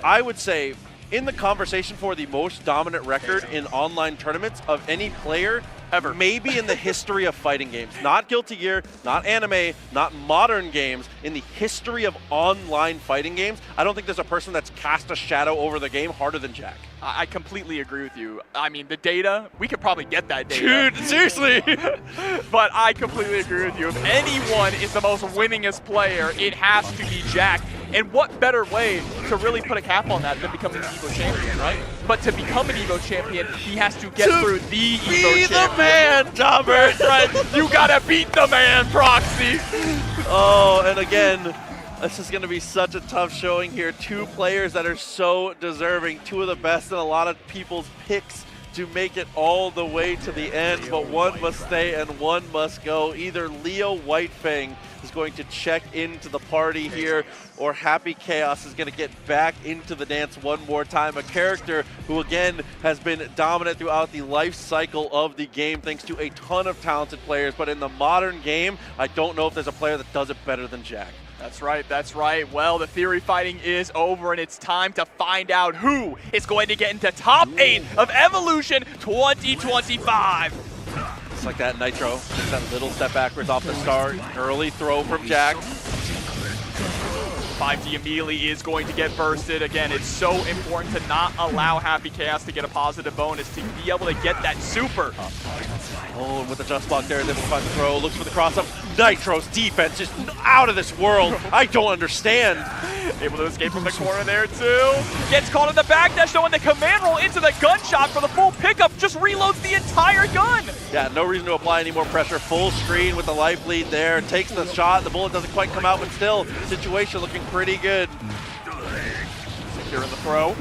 I would say, in the conversation for the most dominant record in online tournaments of any player ever, maybe in the history of fighting games. Not Guilty Gear, not anime, not modern games. In the history of online fighting games, I don't think there's a person that's cast a shadow over the game harder than Jack. I completely agree with you. I mean, the data, we could probably get that data. Dude, seriously! But I completely agree with you. If anyone is the most winningest player, it has to be Jack. And what better way to really put a cap on that than becoming an EVO champion, right? But to become an EVO champion, he has to get through the EVO champion. The man, Jobber! Right. You gotta beat the man, Proxy! Oh, and again, this is going to be such a tough showing here. Two players that are so deserving, two of the best in a lot of people's picks to make it all the way to the end, but one must stay and one must go. Either Leo Whitefang is going to check into the party here, or Happy Chaos is going to get back into the dance one more time. A character who, again, has been dominant throughout the life cycle of the game thanks to a ton of talented players, but in the modern game, I don't know if there's a player that does it better than Jack. That's right, that's right. Well, the theory fighting is over, and it's time to find out who is going to get into top 8 of Evolution 2025. Just like that, Nitro takes that little step backwards off the start. Early throw from Jack. 5D immediately is going to get bursted. Again, it's so important to not allow Happy Chaos to get a positive bonus, to be able to get that super. Oh, and with the just block there, able to find the throw, looks for the cross-up. Nitro's defense is out of this world. I don't understand. Able to escape from the corner there, too. Gets caught in the backdash, though, and the command roll into the gunshot for the full pickup. Just reloads the entire gun. Yeah, no reason to apply any more pressure. Full screen with the life lead there. Takes the shot. The bullet doesn't quite come out, but still, situation looking pretty good. Secure in the throw.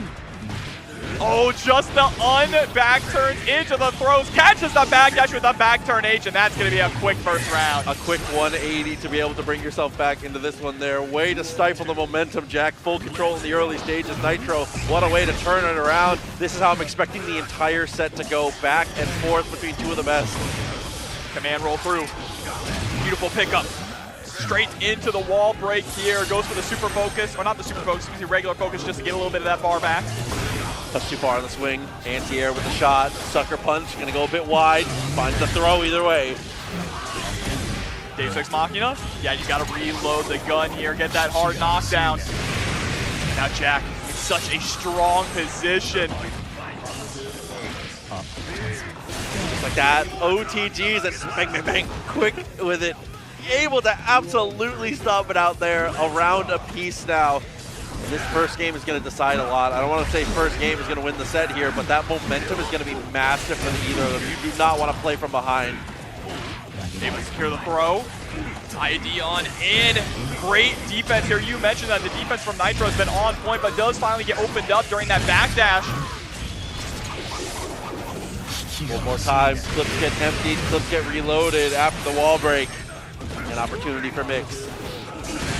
Oh, just the back turns into the throws. Catches the backdash with the back turn H, and that's going to be a quick first round. A quick 180 to be able to bring yourself back into this one there. Way to stifle the momentum, Jack. Full control in the early stages. Nitro, what a way to turn it around. This is how I'm expecting the entire set to go, back and forth between two of the best. Command roll through. Beautiful pickup. Straight into the wall break here. Goes for the super focus, or not the super focus, excuse me, regular focus, just to get a little bit of that bar back. Touch too far on the swing. Anti-air with the shot. Sucker punch. Gonna go a bit wide. Finds the throw either way. Deus Ex Machina. Yeah, you gotta reload the gun here. Get that hard knockdown. Now Jack in such a strong position. Just like that. OTGs and bang, bang, bang. Quick with it. Able to absolutely stop it out there. Around a piece now. This first game is going to decide a lot. I don't want to say first game is going to win the set here, but that momentum is going to be massive for either of them. You do not want to play from behind. Able to secure the throw. ID on in. Great defense here. You mentioned that the defense from Nitro has been on point, but does finally get opened up during that backdash. One more time. Clips get emptied. Clips get reloaded after the wall break. An opportunity for Mix.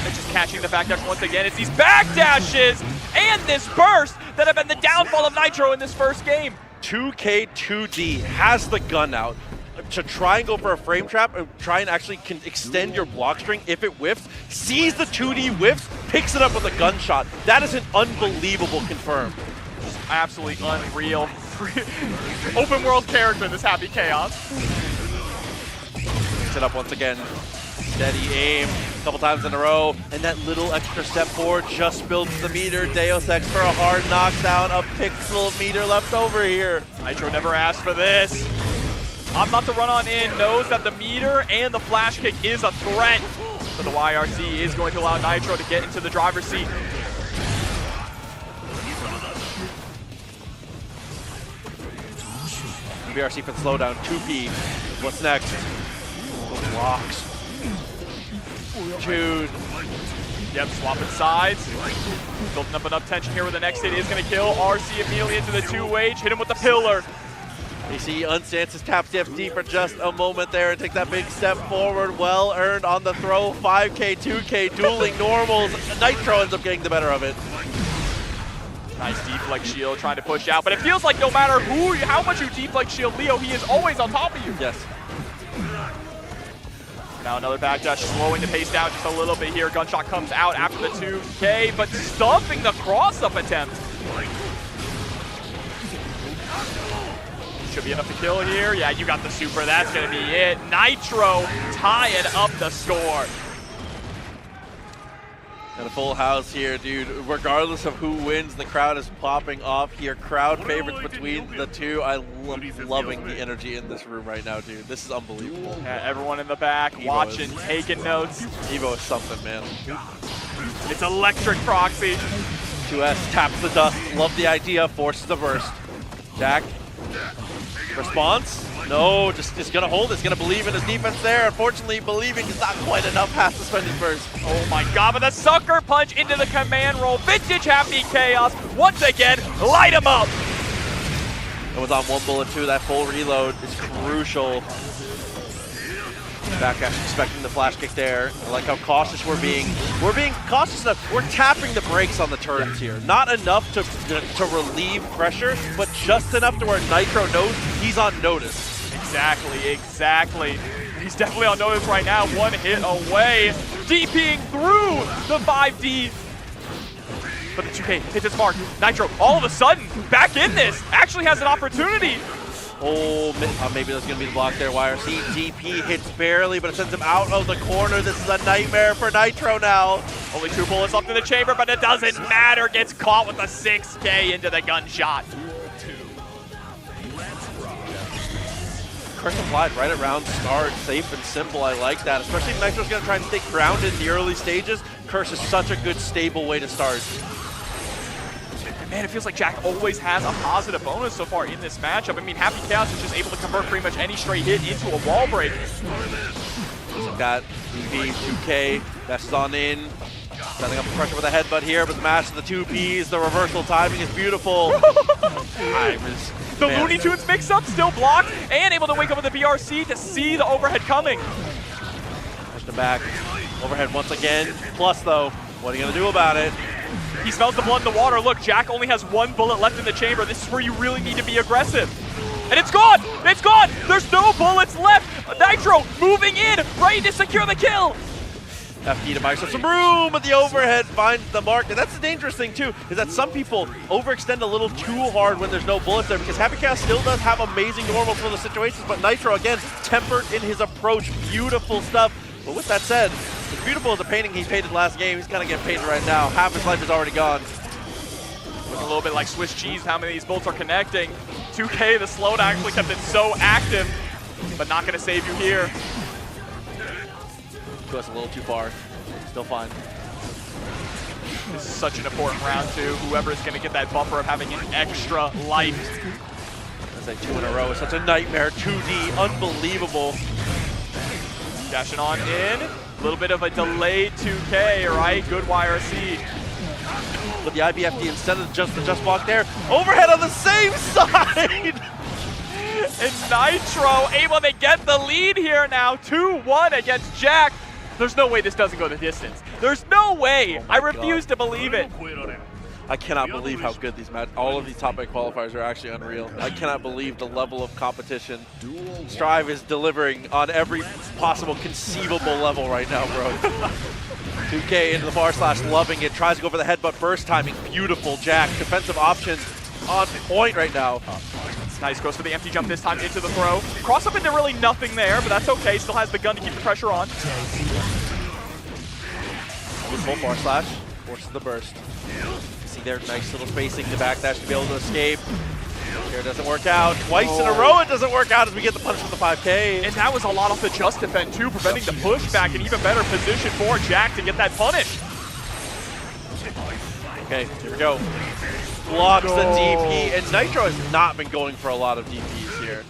They're just catching the backdash once again. It's these backdashes and this burst that have been the downfall of Nitro in this first game. 2K2D has the gun out to try and go for a frame trap and try and actually extend your block string if it whiffs. Sees the 2D whiffs, picks it up with a gunshot. That is an unbelievable confirm. Just absolutely unreal. Open world character, this Happy Chaos. Picks it up once again. Steady aim, a couple times in a row, and that little extra step forward just builds the meter. Deus Ex for a hard knockdown, a pixel meter left over here. Nitro never asked for this. I'm about to run on in, knows that the meter and the flash kick is a threat, but the YRC is going to allow Nitro to get into the driver's seat. VRC for the slowdown, 2P. What's next? Blocks. Dude. Yep, swapping sides. Building up enough tension here where the next hit is going to kill. RC immediately into the 2H. Hit him with the pillar. You see Unstance's taps the FD for just a moment there and take that big step forward. Well earned on the throw. 5K, 2K, dueling normals. Nitro ends up getting the better of it. Nice deflect shield trying to push out, but it feels like no matter how much you deflect shield Leo, he is always on top of you. Yes. Now another backdash, slowing the pace down just a little bit here. Gunshot comes out after the 2K, but stuffing the cross-up attempt. Should be enough to kill here. Yeah, you got the super. That's going to be it. Nitro tying up the score. And a full house here, dude. Regardless of who wins, the crowd is popping off here. Crowd favorites between the two. I'm loving the energy in this room right now, dude. This is unbelievable. Yeah, everyone in the back watching, taking notes. Evo is something, man. It's electric proxy. 2S taps the dust. Love the idea. Forces the burst. Jack. Response? No, just gonna hold. It's gonna believe in his defense there. Unfortunately, believing is not quite enough. Has to spend his burst. Oh my god, but the sucker punch into the command roll. Vintage Happy Chaos once again, light him up. It was on one bullet too. That full reload is crucial. Back actually expecting the flash kick there. I like how cautious we're being. We're being cautious enough. We're tapping the brakes on the turns here. Not enough to relieve pressure, but just enough to where Nitro knows he's on notice. Exactly. He's definitely on notice right now. One hit away. DPing through the 5D. But the 2K hits its mark. Nitro, all of a sudden, back in this. Actually has an opportunity. Oh, maybe that's going to be the block there. YRC DP hits barely, but it sends him out of the corner. This is a nightmare for Nitro now. Only 2 bullets left in the chamber, but it doesn't matter. Gets caught with a 6K into the gunshot. Curse applied right around start. Safe and simple. I like that. Especially if Nitro's going to try and stay grounded in the early stages. Curse is such a good, stable way to start. Man, it feels like Jack always has a positive bonus so far in this matchup. I mean, Happy Chaos is just able to convert pretty much any straight hit into a wall break. Got DP, 2K, dashes on in. Setting up the pressure with a headbutt here, but the mash of the 2Ps, the reversal timing is beautiful. The Looney Tunes mix-up still blocked and able to wake up with the BRC to see the overhead coming. Push them back. Overhead once again. Plus, though, what are you going to do about it? He smells the blood in the water. Look, Jack only has 1 bullet left in the chamber. This is where you really need to be aggressive. And it's gone! It's gone! There's no bullets left! Nitro moving in, ready to secure the kill! FD to buy some room, but the overhead finds the mark. And that's the dangerous thing, too, is that some people overextend a little too hard when there's no bullets there, because Happy Chaos still does have amazing normals for the situations, but Nitro, again, tempered in his approach. Beautiful stuff. But with that said, as beautiful as the painting he painted last game, he's kind of getting painted right now. Half his life is already gone. Looking a little bit like Swiss cheese, how many of these bolts are connecting. 2K, the slowdown actually kept it so active, but not going to save you here. Goes a little too far. Still fine. This is such an important round, too. Whoever is going to get that buffer of having an extra life. That's like 2 in a row. It's such a nightmare. 2D, unbelievable. Dashing on in. A little bit of a delayed 2K, right? Good YRC. But the IBFD, instead of just the just block there, overhead on the same side! And Nitro able to get the lead here now. 2-1 against Jack. There's no way this doesn't go the distance. There's no way. Oh I refuse to believe it. I cannot believe how good these all of these top 8 qualifiers are actually unreal. I cannot believe the level of competition Strive is delivering on every possible conceivable level right now, bro. 2K into the bar slash, loving it. Tries to go for the headbutt burst timing. Beautiful, Jack. Defensive options on point right now. Nice, goes for the empty jump this time into the throw. Cross up into really nothing there, but that's okay. Still has the gun to keep the pressure on. Full bar slash, forces the burst. See there, nice little spacing. The backdash to be able to escape. Here it doesn't work out. Twice in a row it doesn't work out as we get the punish from the 5K. And that was a lot off the just defend too, preventing the pushback. An even better position for Jack to get that punish. Okay, here we go. Blocks the DP, and Nitro has not been going for a lot of DPs here.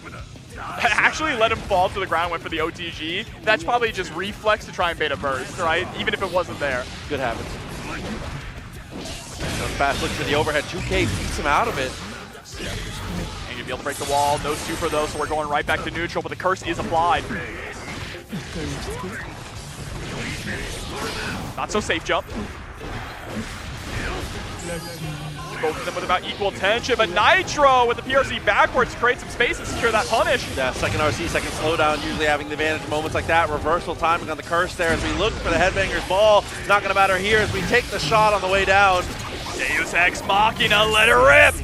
Actually let him fall to the ground, went for the OTG. That's probably just reflex to try and bait a burst, right? Even if it wasn't there. Good habits. Fast look to the overhead. 2K beats him out of it. And be able to break the wall. No super though, so we're going right back to neutral, but the curse is applied. Not so safe jump. Both of them with about equal tension, but Nitro with the PRC backwards to create some space and secure that punish. Yeah, second RC, second slowdown, usually having the advantage moments like that. Reversal timing on the curse there as we look for the Headbanger's ball. Not gonna matter here as we take the shot on the way down. Deus Ex Machina, let her rip!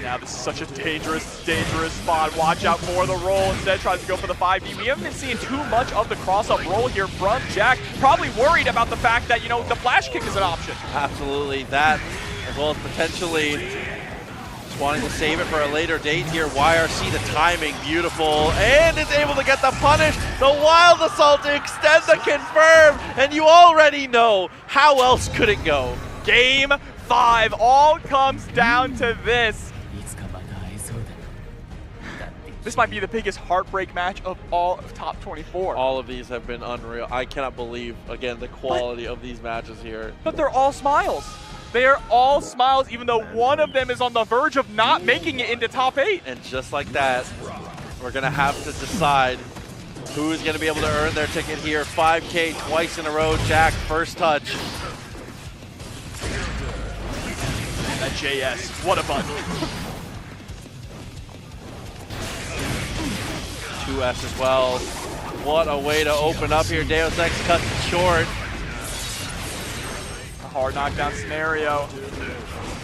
Now this is such a dangerous spot. Watch out for the roll. Instead tries to go for the 5D. We haven't been seeing too much of the cross-up roll here from Jack. Probably worried about the fact that, you know, the flash kick is an option. Absolutely, that as well as potentially just wanting to save it for a later date here. YRC, the timing, beautiful, and is able to get the punish. The Wild Assault to extend the confirm, and you already know how else could it go. Game 5 all comes down to this. This might be the biggest heartbreak match of all of top 24. All of these have been unreal. I cannot believe, again, the quality of these matches here. But they're all smiles. They are all smiles, even though one of them is on the verge of not making it into top 8. And just like that, we're going to have to decide who is going to be able to earn their ticket here. 5K twice in a row. Jack, first touch. That JS, what a button. 2S as well. What a way to open up here. Deus Ex cuts it short. A hard knockdown scenario.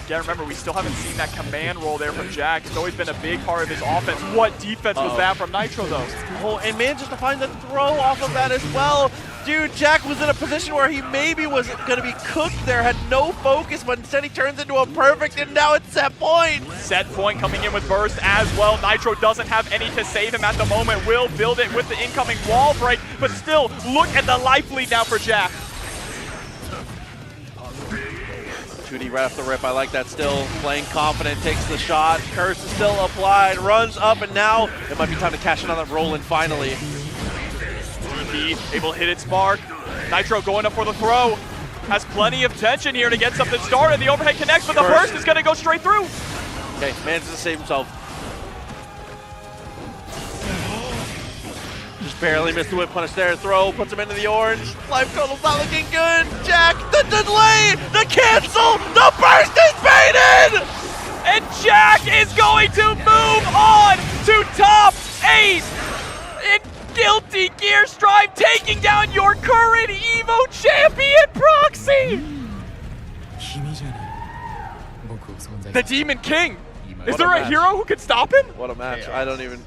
Again, remember, we still haven't seen that command roll there from Jack. It's always been a big part of his offense. What defense was that from Nitro, though? Oh, and manages to find the throw off of that as well. Dude, Jack was in a position where he maybe was going to be cooked there, had no focus, but instead he turns into a perfect, and now it's set point. Set point coming in with burst as well. Nitro doesn't have any to save him at the moment. Will build it with the incoming wall break, but still, look at the life lead now for Jack. 2D right off the rip, I like that still. Playing confident, takes the shot. Curse is still applied, runs up, and now it might be time to cash in on that roll-in finally. DP able to hit its mark. Nitro going up for the throw. Has plenty of tension here to get something started. The overhead connects, but the burst is going to go straight through. Okay, manages to save himself. Just barely missed the whip punish there. Throw, puts him into the orange. Life total's not looking good. Jack, the delay, the cancel, the burst is baited! And Jack is going to move on to top 8 in Guilty Gear Strive, taking down your current EVO champion, Proxy! The Demon King! Is there a hero who could stop him? What a match. I don't even...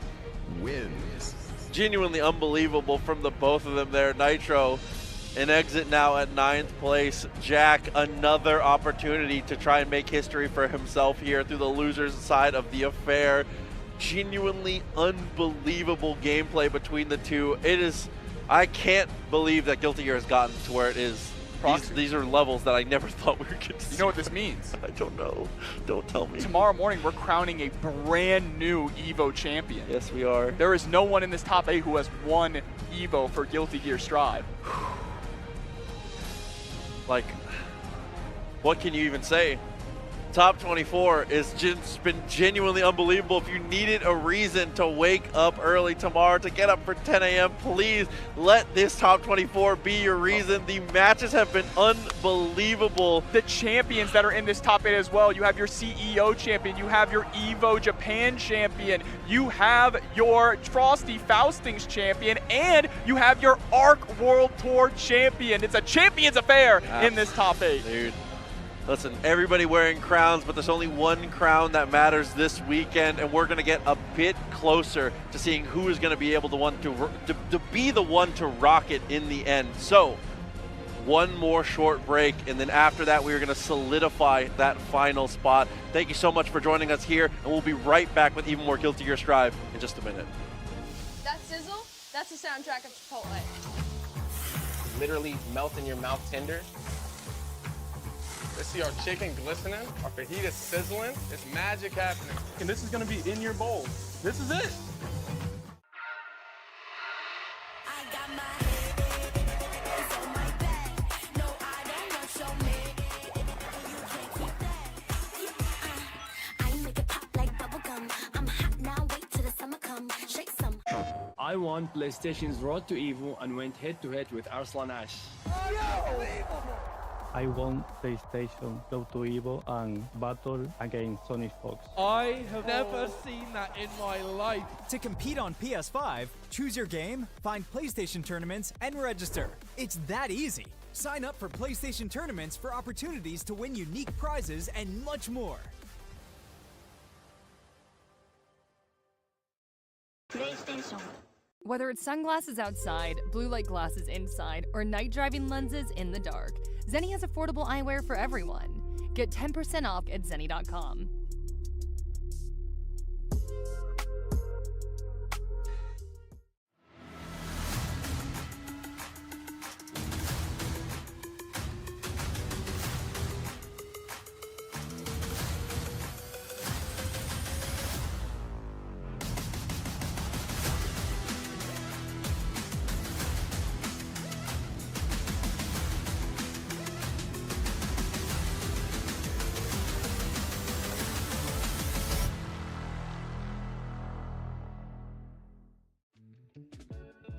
Genuinely unbelievable from the both of them there. Nitro, an exit now at 9th place. Jack, another opportunity to try and make history for himself here through the loser's side of the affair. Genuinely unbelievable gameplay between the two. It is, I can't believe that Guilty Gear has gotten to where it is. These are levels that I never thought we were going to see. You know what this means? I don't know. Don't tell me. Tomorrow morning, we're crowning a brand new EVO champion. Yes, we are. There is no one in this top 8 who has won EVO for Guilty Gear Strive. Like, what can you even say? Top 24 is just been genuinely unbelievable. If you needed a reason to wake up early tomorrow to get up for 10 a.m., please let this top 24 be your reason. The matches have been unbelievable. The champions that are in this top 8 as well. You have your CEO champion, you have your EVO Japan champion, you have your Frosty Faustings champion, and you have your ARC World Tour champion. It's a champion's affair in this top 8. Dude. Listen, everybody wearing crowns, but there's only one crown that matters this weekend, and we're going to get a bit closer to seeing who is going to be able to be the one to rock it in the end. So, one more short break, and then after that, we are going to solidify that final spot. Thank you so much for joining us here, and we'll be right back with even more Guilty Gear Strive in just a minute. That sizzle, that's the soundtrack of Chipotle. Literally melt in your mouth tender. Let's see our chicken glistening, our fajita sizzling. It's magic happening. And this is gonna be in your bowl. This is it. I won PlayStation's Road to Evo and went head-to-head with Arslan Ash. I won PlayStation Road to Evo and battle against Sonic Fox. I have never seen that in my life. To compete on PS5, choose your game, find PlayStation tournaments, and register. It's that easy. Sign up for PlayStation tournaments for opportunities to win unique prizes and much more. PlayStation. Whether it's sunglasses outside, blue light glasses inside, or night driving lenses in the dark, Zenni has affordable eyewear for everyone. Get 10% off at zenni.com.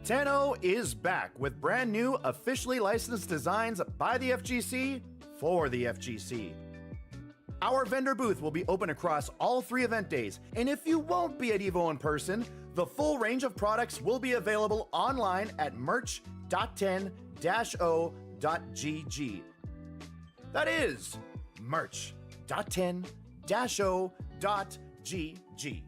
Tenno is back with brand new, officially licensed designs by the FGC for the FGC. Our vendor booth will be open across all 3 event days, and if you won't be at EVO in person, the full range of products will be available online at merch.10-o.gg. That is merch.10-o.gg.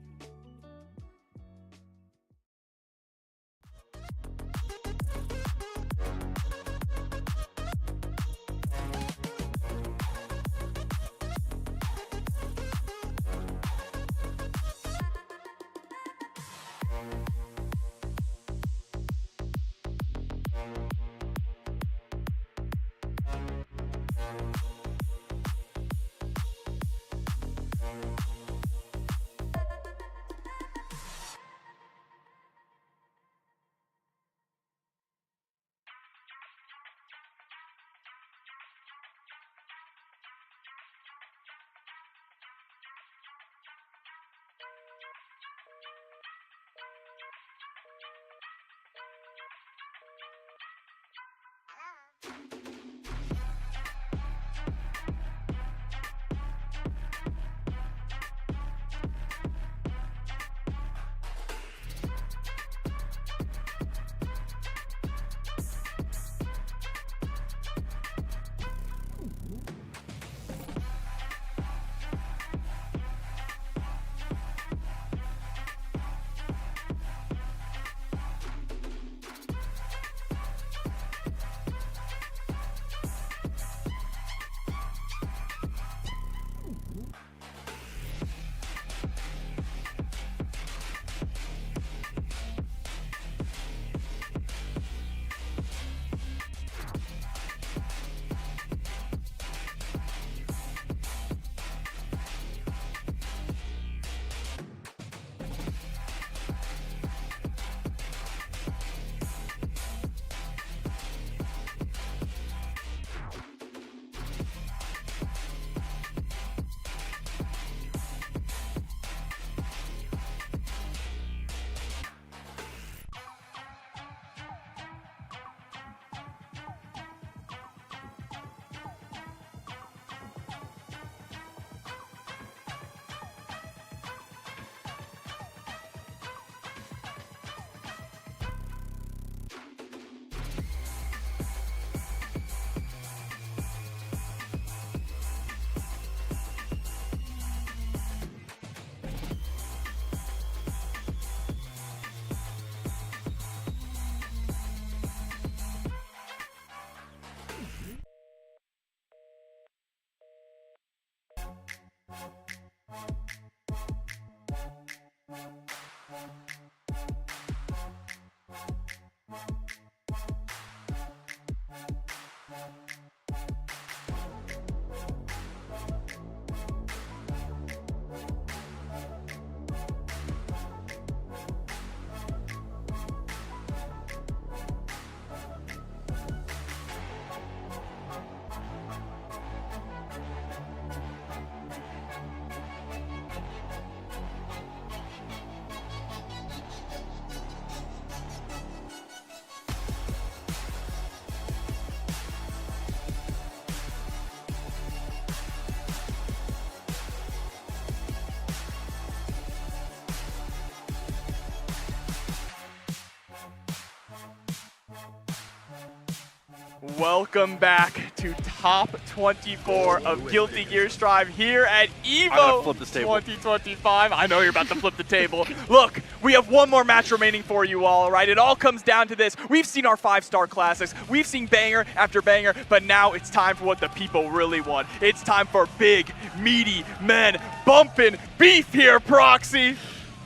Welcome back to top 24 of Guilty Gear Strive here at EVO 2025. I know you're about to flip the table. Look, we have one more match remaining for you all, right? It all comes down to this. We've seen our 5-star classics. We've seen banger after banger, but now it's time for what the people really want. It's time for big, meaty men bumping beef here, Proxy.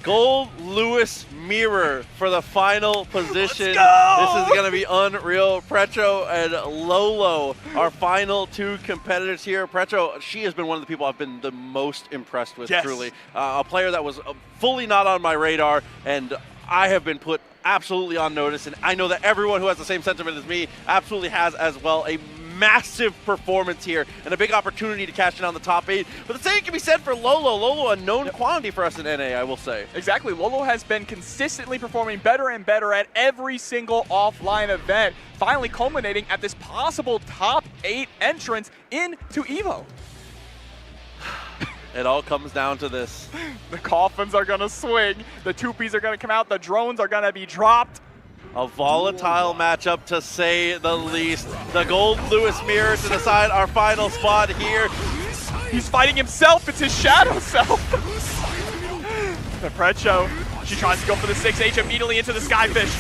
Gold Lewis mirror for the final position. Let's go! This is going to be unreal. Precho and Lolo, our final two competitors here. Precho, she has been one of the people I've been the most impressed with, yes. truly. A player that was fully not on my radar, and I have been put absolutely on notice, and I know that everyone who has the same sentiment as me absolutely has as well. A massive performance here and a big opportunity to cash in on the top 8. But the same can be said for Lolo. Lolo, a known quantity for us in NA, I will say. Exactly. Lolo has been consistently performing better and better at every single offline event, finally culminating at this possible top 8 entrance into EVO. It all comes down to this. The coffins are going to swing. The 2Ps are going to come out. The drones are going to be dropped. A volatile matchup, to say the least. The Gold Lewis mirror to decide our final spot here. He's fighting himself. It's his shadow self. The Precho, she tries to go for the 6H immediately into the Skyfish.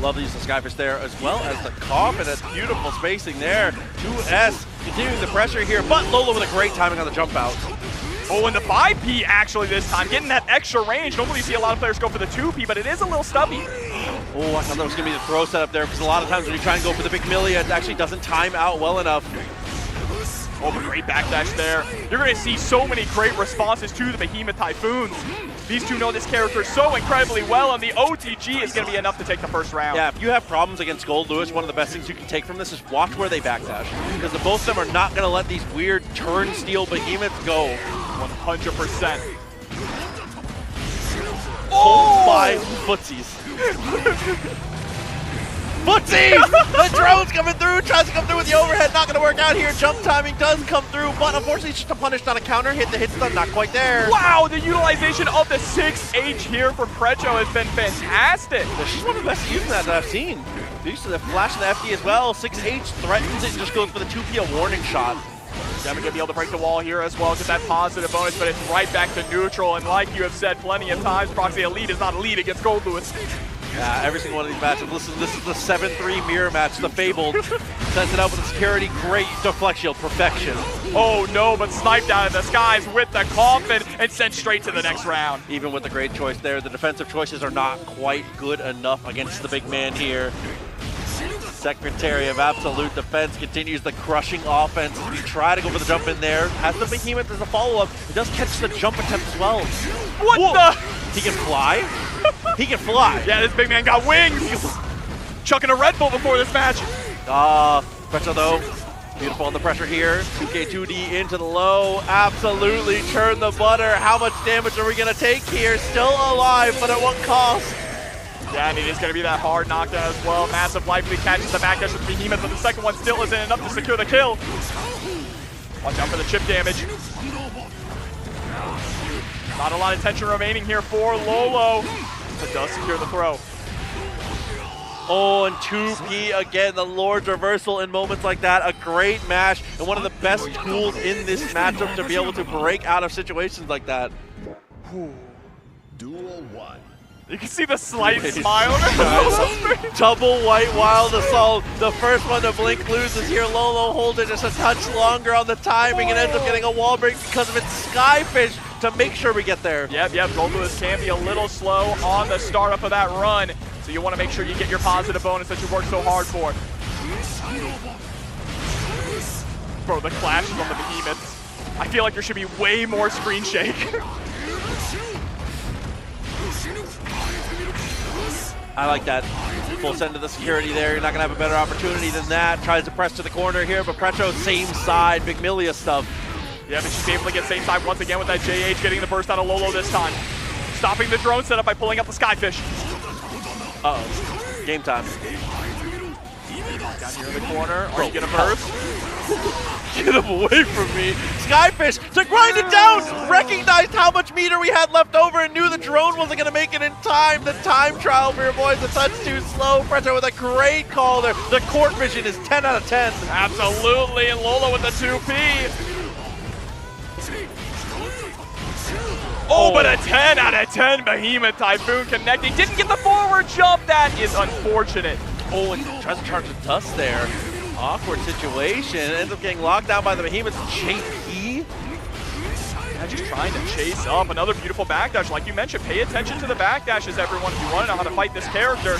Love to use the Skyfish there, as well as the coffin. That's beautiful spacing there. 2S continuing the pressure here, but Lolo with a great timing on the jump out. Oh, and the 5P actually this time, getting that extra range. Normally you see a lot of players go for the 2P, but it is a little stubby. Oh, I thought that was going to be the throw setup there, because a lot of times when you try and go for the big millie, it actually doesn't time out well enough. Oh, but great backdash there. You're going to see so many great responses to the Behemoth Typhoons. These two know this character so incredibly well, and the OTG is going to be enough to take the first round. Yeah, if you have problems against Gold Lewis, one of the best things you can take from this is watch where they backdash, because the both of them are not going to let these weird turn-steal behemoths go. 100%. Oh my footsies. Footsies! The drone's coming through, tries to come through with the overhead, not gonna work out here. Jump timing does come through, but unfortunately it's just a punish, not a counter. Hit the hit stun, not quite there. Wow, the utilization of the 6H here from Precho has been fantastic. She's one of the best using that I've seen. Used to the flash and the FD as well. 6H threatens it and just goes for the 2P, a warning shot. Definitely gonna be able to break the wall here as well, get that positive bonus, but it's right back to neutral. And like you have said plenty of times, Proxy, elite is not elite against Gold Lewis. Yeah, every single one of these matches. Listen, this is the 7-3 mirror match, the Fabled. Sets it up with the security, great deflect shield, perfection. Oh no, but sniped out of the skies with the coffin and sent straight to the next round. Even with the great choice there, the defensive choices are not quite good enough against the big man here. Secretary of Absolute Defense continues the crushing offense. As we try to go for the jump in there. Has the Behemoth as a follow-up. It does catch the jump attempt as well. What Whoa. the? He can fly? He can fly. Yeah, this big man got wings. Chucking a Red Bull before this match. Precho though, beautiful on the pressure here. 2K2D into the low. Absolutely churn the butter. How much damage are we going to take here? Still alive, but at what cost? Yeah, and it is going to be that hard knockdown as well. Massive life lead catches the backdash with Behemoth, but the second one still isn't enough to secure the kill. Watch out for the chip damage. Not a lot of tension remaining here for Lolo, but does secure the throw. Oh, and 2P again, the Lord's reversal in moments like that. A great match and one of the best tools in this matchup to be able to break out of situations like that. Duel 1. You can see the slight smile. Double white wild assault. The first one to blink loses here. Lolo holds it just a touch longer on the timing and ends up getting a wall break because of its Skyfish to make sure we get there. Yep, Gold Lewis can be a little slow on the startup of that run. So you want to make sure you get your positive bonus that you worked so hard for. Bro, the clashes on the Behemoths. I feel like there should be way more screen shake. I like that. Full send to the security there. You're not going to have a better opportunity than that. Tries to press to the corner here, but Precho, same side. Big Milia stuff. Yeah, but she's able to get same side once again with that JH, getting the burst out of Lolo this time. Stopping the drone setup by pulling up the Skyfish. Uh-oh. Game time. Down here in the corner. Are you gonna burst? Get him away from me. Skyfish to grind it down, recognized how much meter we had left over and knew the drone wasn't going to make it in time. The time trial for your boys, a touch too slow. Pressure with a great call there. The court vision is 10 out of 10. Absolutely, and Lola with the 2P. Oh, but a 10 out of 10 Behemoth Typhoon connecting. Didn't get the forward jump. That is unfortunate. Oh, and tries to charge the dust there. Awkward situation. Ends up getting locked down by the Behemoth. JP. Yeah, just trying to chase up. Another beautiful backdash. Like you mentioned, pay attention to the backdashes, everyone, if you want to know how to fight this character.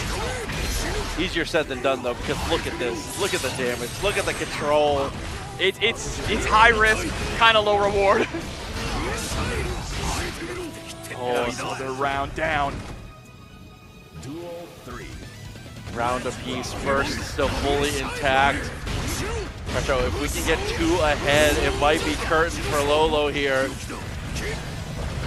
Easier said than done, though, because look at this. Look at the damage. Look at the control. It's high risk, kind of low reward. Oh, another round down. Duel 3. Round apiece. First still fully intact. Retro, if we can get 2 ahead, it might be curtains for Lolo here.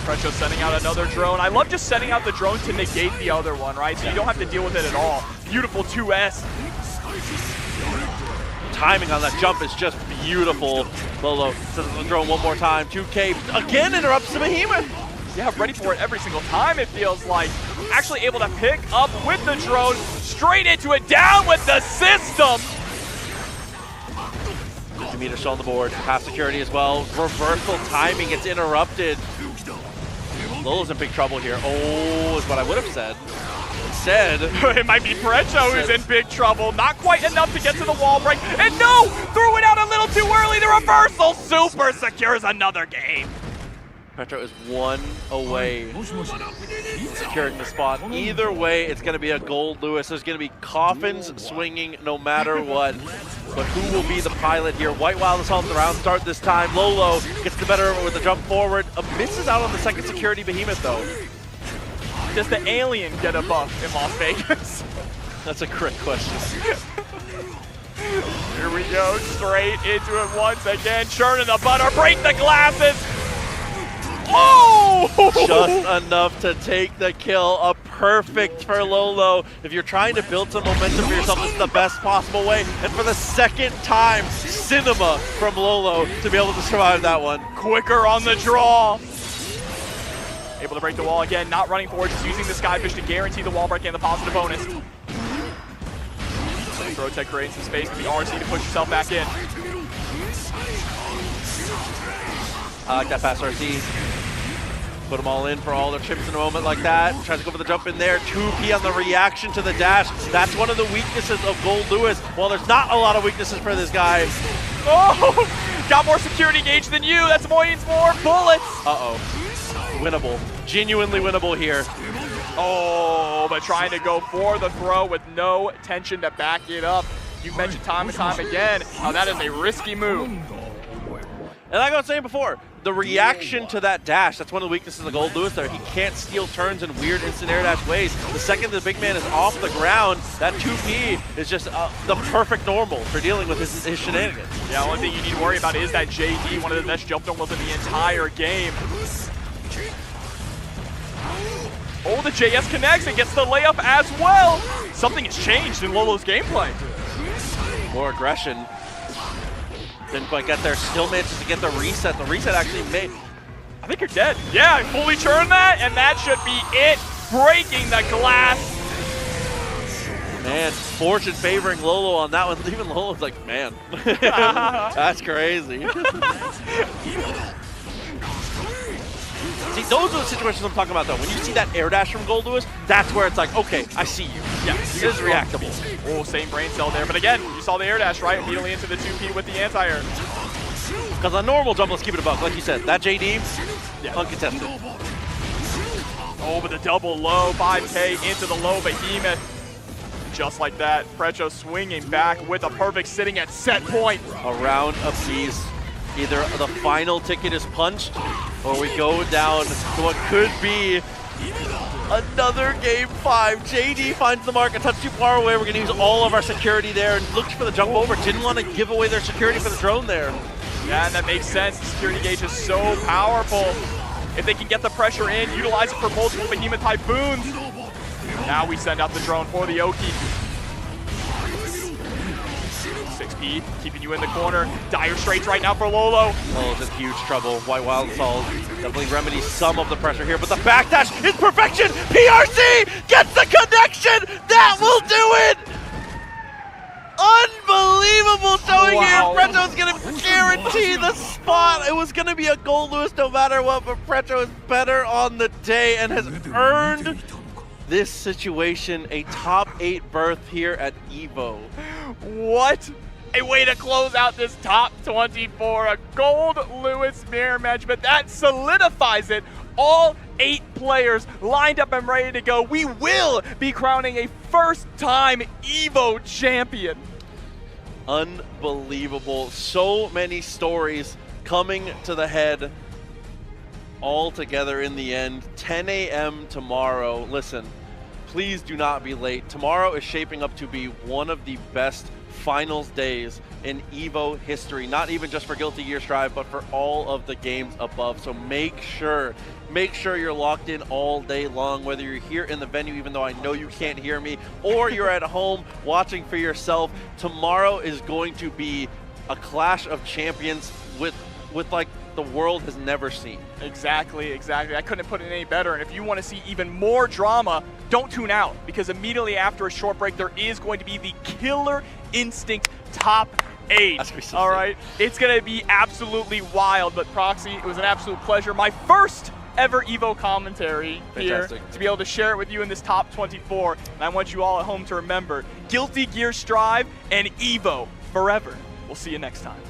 Precho sending out another drone. I love just sending out the drone to negate the other one, right? So you don't have to deal with it at all. Beautiful 2S. Timing on that jump is just beautiful. Lolo sends the drone one more time. 2K again interrupts the Behemoth. Yeah, ready for it every single time, it feels like. Actually able to pick up with the drone, straight into it, down with the system. 50 meters still on the board, half security as well. Reversal timing gets interrupted. Lolo's in big trouble here. Oh, is what I would have said. Instead, it might be Precho who's in big trouble. Not quite enough to get to the wall break. And no, threw it out a little too early. The reversal super secures another game. Petro is 1 away from securing the spot. Either way, it's going to be a gold Lewis. There's going to be coffins swinging no matter what. But who will be the pilot here? White Wild is on the round start this time. Lolo gets the better of it with the jump forward. Misses out on the second security Behemoth, though. Does the alien get a buff in Las Vegas? That's a great question. Here we go, straight into it once again. Churning the butter, break the glasses. Oh! Just enough to take the kill. A perfect for Lolo. If you're trying to build some momentum for yourself, this is the best possible way. And for the second time, cinema from Lolo to be able to survive that one. Quicker on the draw. Able to break the wall again, not running forward, just using the Skyfish to guarantee the wall break and the positive bonus. Protect creating some space with the RC to push yourself back in. I like that pass RC. Put them all in for all their chips in a moment like that. Tries to go for the jump in there. 2P on the reaction to the dash. That's one of the weaknesses of Gold Lewis. Well, there's not a lot of weaknesses for this guy. Oh! Got more security gauge than you. That's means more bullets. Uh-oh. Winnable. Genuinely winnable here. Oh, but trying to go for the throw with no tension to back it up. You mentioned time and time again how that is a risky move. And like I was saying before, the reaction to that dash, that's one of the weaknesses of Gold Lewis there. He can't steal turns in weird instant air dash ways. The second the big man is off the ground, that 2P is just the perfect normal for dealing with his shenanigans. Yeah, only thing you need to worry about is that JD, one of the best jump normals in the entire game. Oh, the JS connects and gets the layup as well. Something has changed in Lolo's gameplay. More aggression. Didn't quite get there. Still manages to get the reset. The reset actually made... I think you're dead. Yeah, I fully churned that, and that should be it. Breaking the glass. Man, fortune favoring Lolo on that one. Even Lolo's like, man, that's crazy. See, those are the situations I'm talking about, though. When you see that air dash from Gold Lewis, that's where it's like, okay, I see you. Yeah, it is reactable. Oh, same brain cell there. But again, you saw the air dash, right? Immediately into the 2P with the anti-air. Because on normal jump, let's keep it a buck. Like you said, that JD, yeah, uncontested. Oh, but the double low, 5K into the low Behemoth. Just like that, Precho swinging back with a perfect sitting at set point. A round apiece. Either the final ticket is punched, or we go down to what could be another game 5. JD finds the mark a touch too far away. We're going to use all of our security there and looked for the jump over. Didn't want to give away their security for the drone there. Yeah, and that makes sense. The security gauge is so powerful. If they can get the pressure in, utilize it for multiple Behemoth Typhoons. Now we send out the drone for the Oki. 6P keeping you in the corner. Dire straits right now for Lolo. Lolo's in huge trouble. White Wild Soul definitely remedies some of the pressure here, but the backdash is perfection! PRC gets the connection! That will do it! Unbelievable showing here! Pretto's gonna guarantee the spot! It was gonna be a gold Lewis no matter what, but Pretto is better on the day and has earned this situation a top 8 berth here at EVO. What a way to close out this top 24. A gold Lewis mirror match, but that solidifies it. All 8 players lined up and ready to go. We will be crowning a first-time EVO champion. Unbelievable. So many stories coming to the head all together in the end. 10 a.m. tomorrow. Listen, please do not be late. Tomorrow is shaping up to be one of the best finals days in EVO history, not even just for Guilty Gear Strive, but for all of the games above. So make sure you're locked in all day long, whether you're here in the venue, even though I know you can't hear me, or you're at home watching for yourself. Tomorrow is going to be a clash of champions with like the world has never seen. Exactly. I couldn't put it any better. And if you want to see even more drama, don't tune out, because immediately after a short break, there is going to be the Killer Instinct top 8. So all right, it's going to be absolutely wild. But Proxy, it was an absolute pleasure. My first ever EVO commentary here to be able to share it with you in this top 24. And I want you all at home to remember, Guilty Gear Strive and EVO forever. We'll see you next time.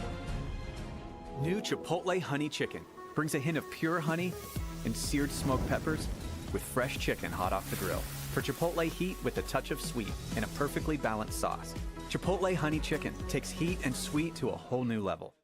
New Chipotle Honey Chicken brings a hint of pure honey and seared smoked peppers with fresh chicken hot off the grill. For Chipotle heat with a touch of sweet and a perfectly balanced sauce. Chipotle Honey Chicken takes heat and sweet to a whole new level.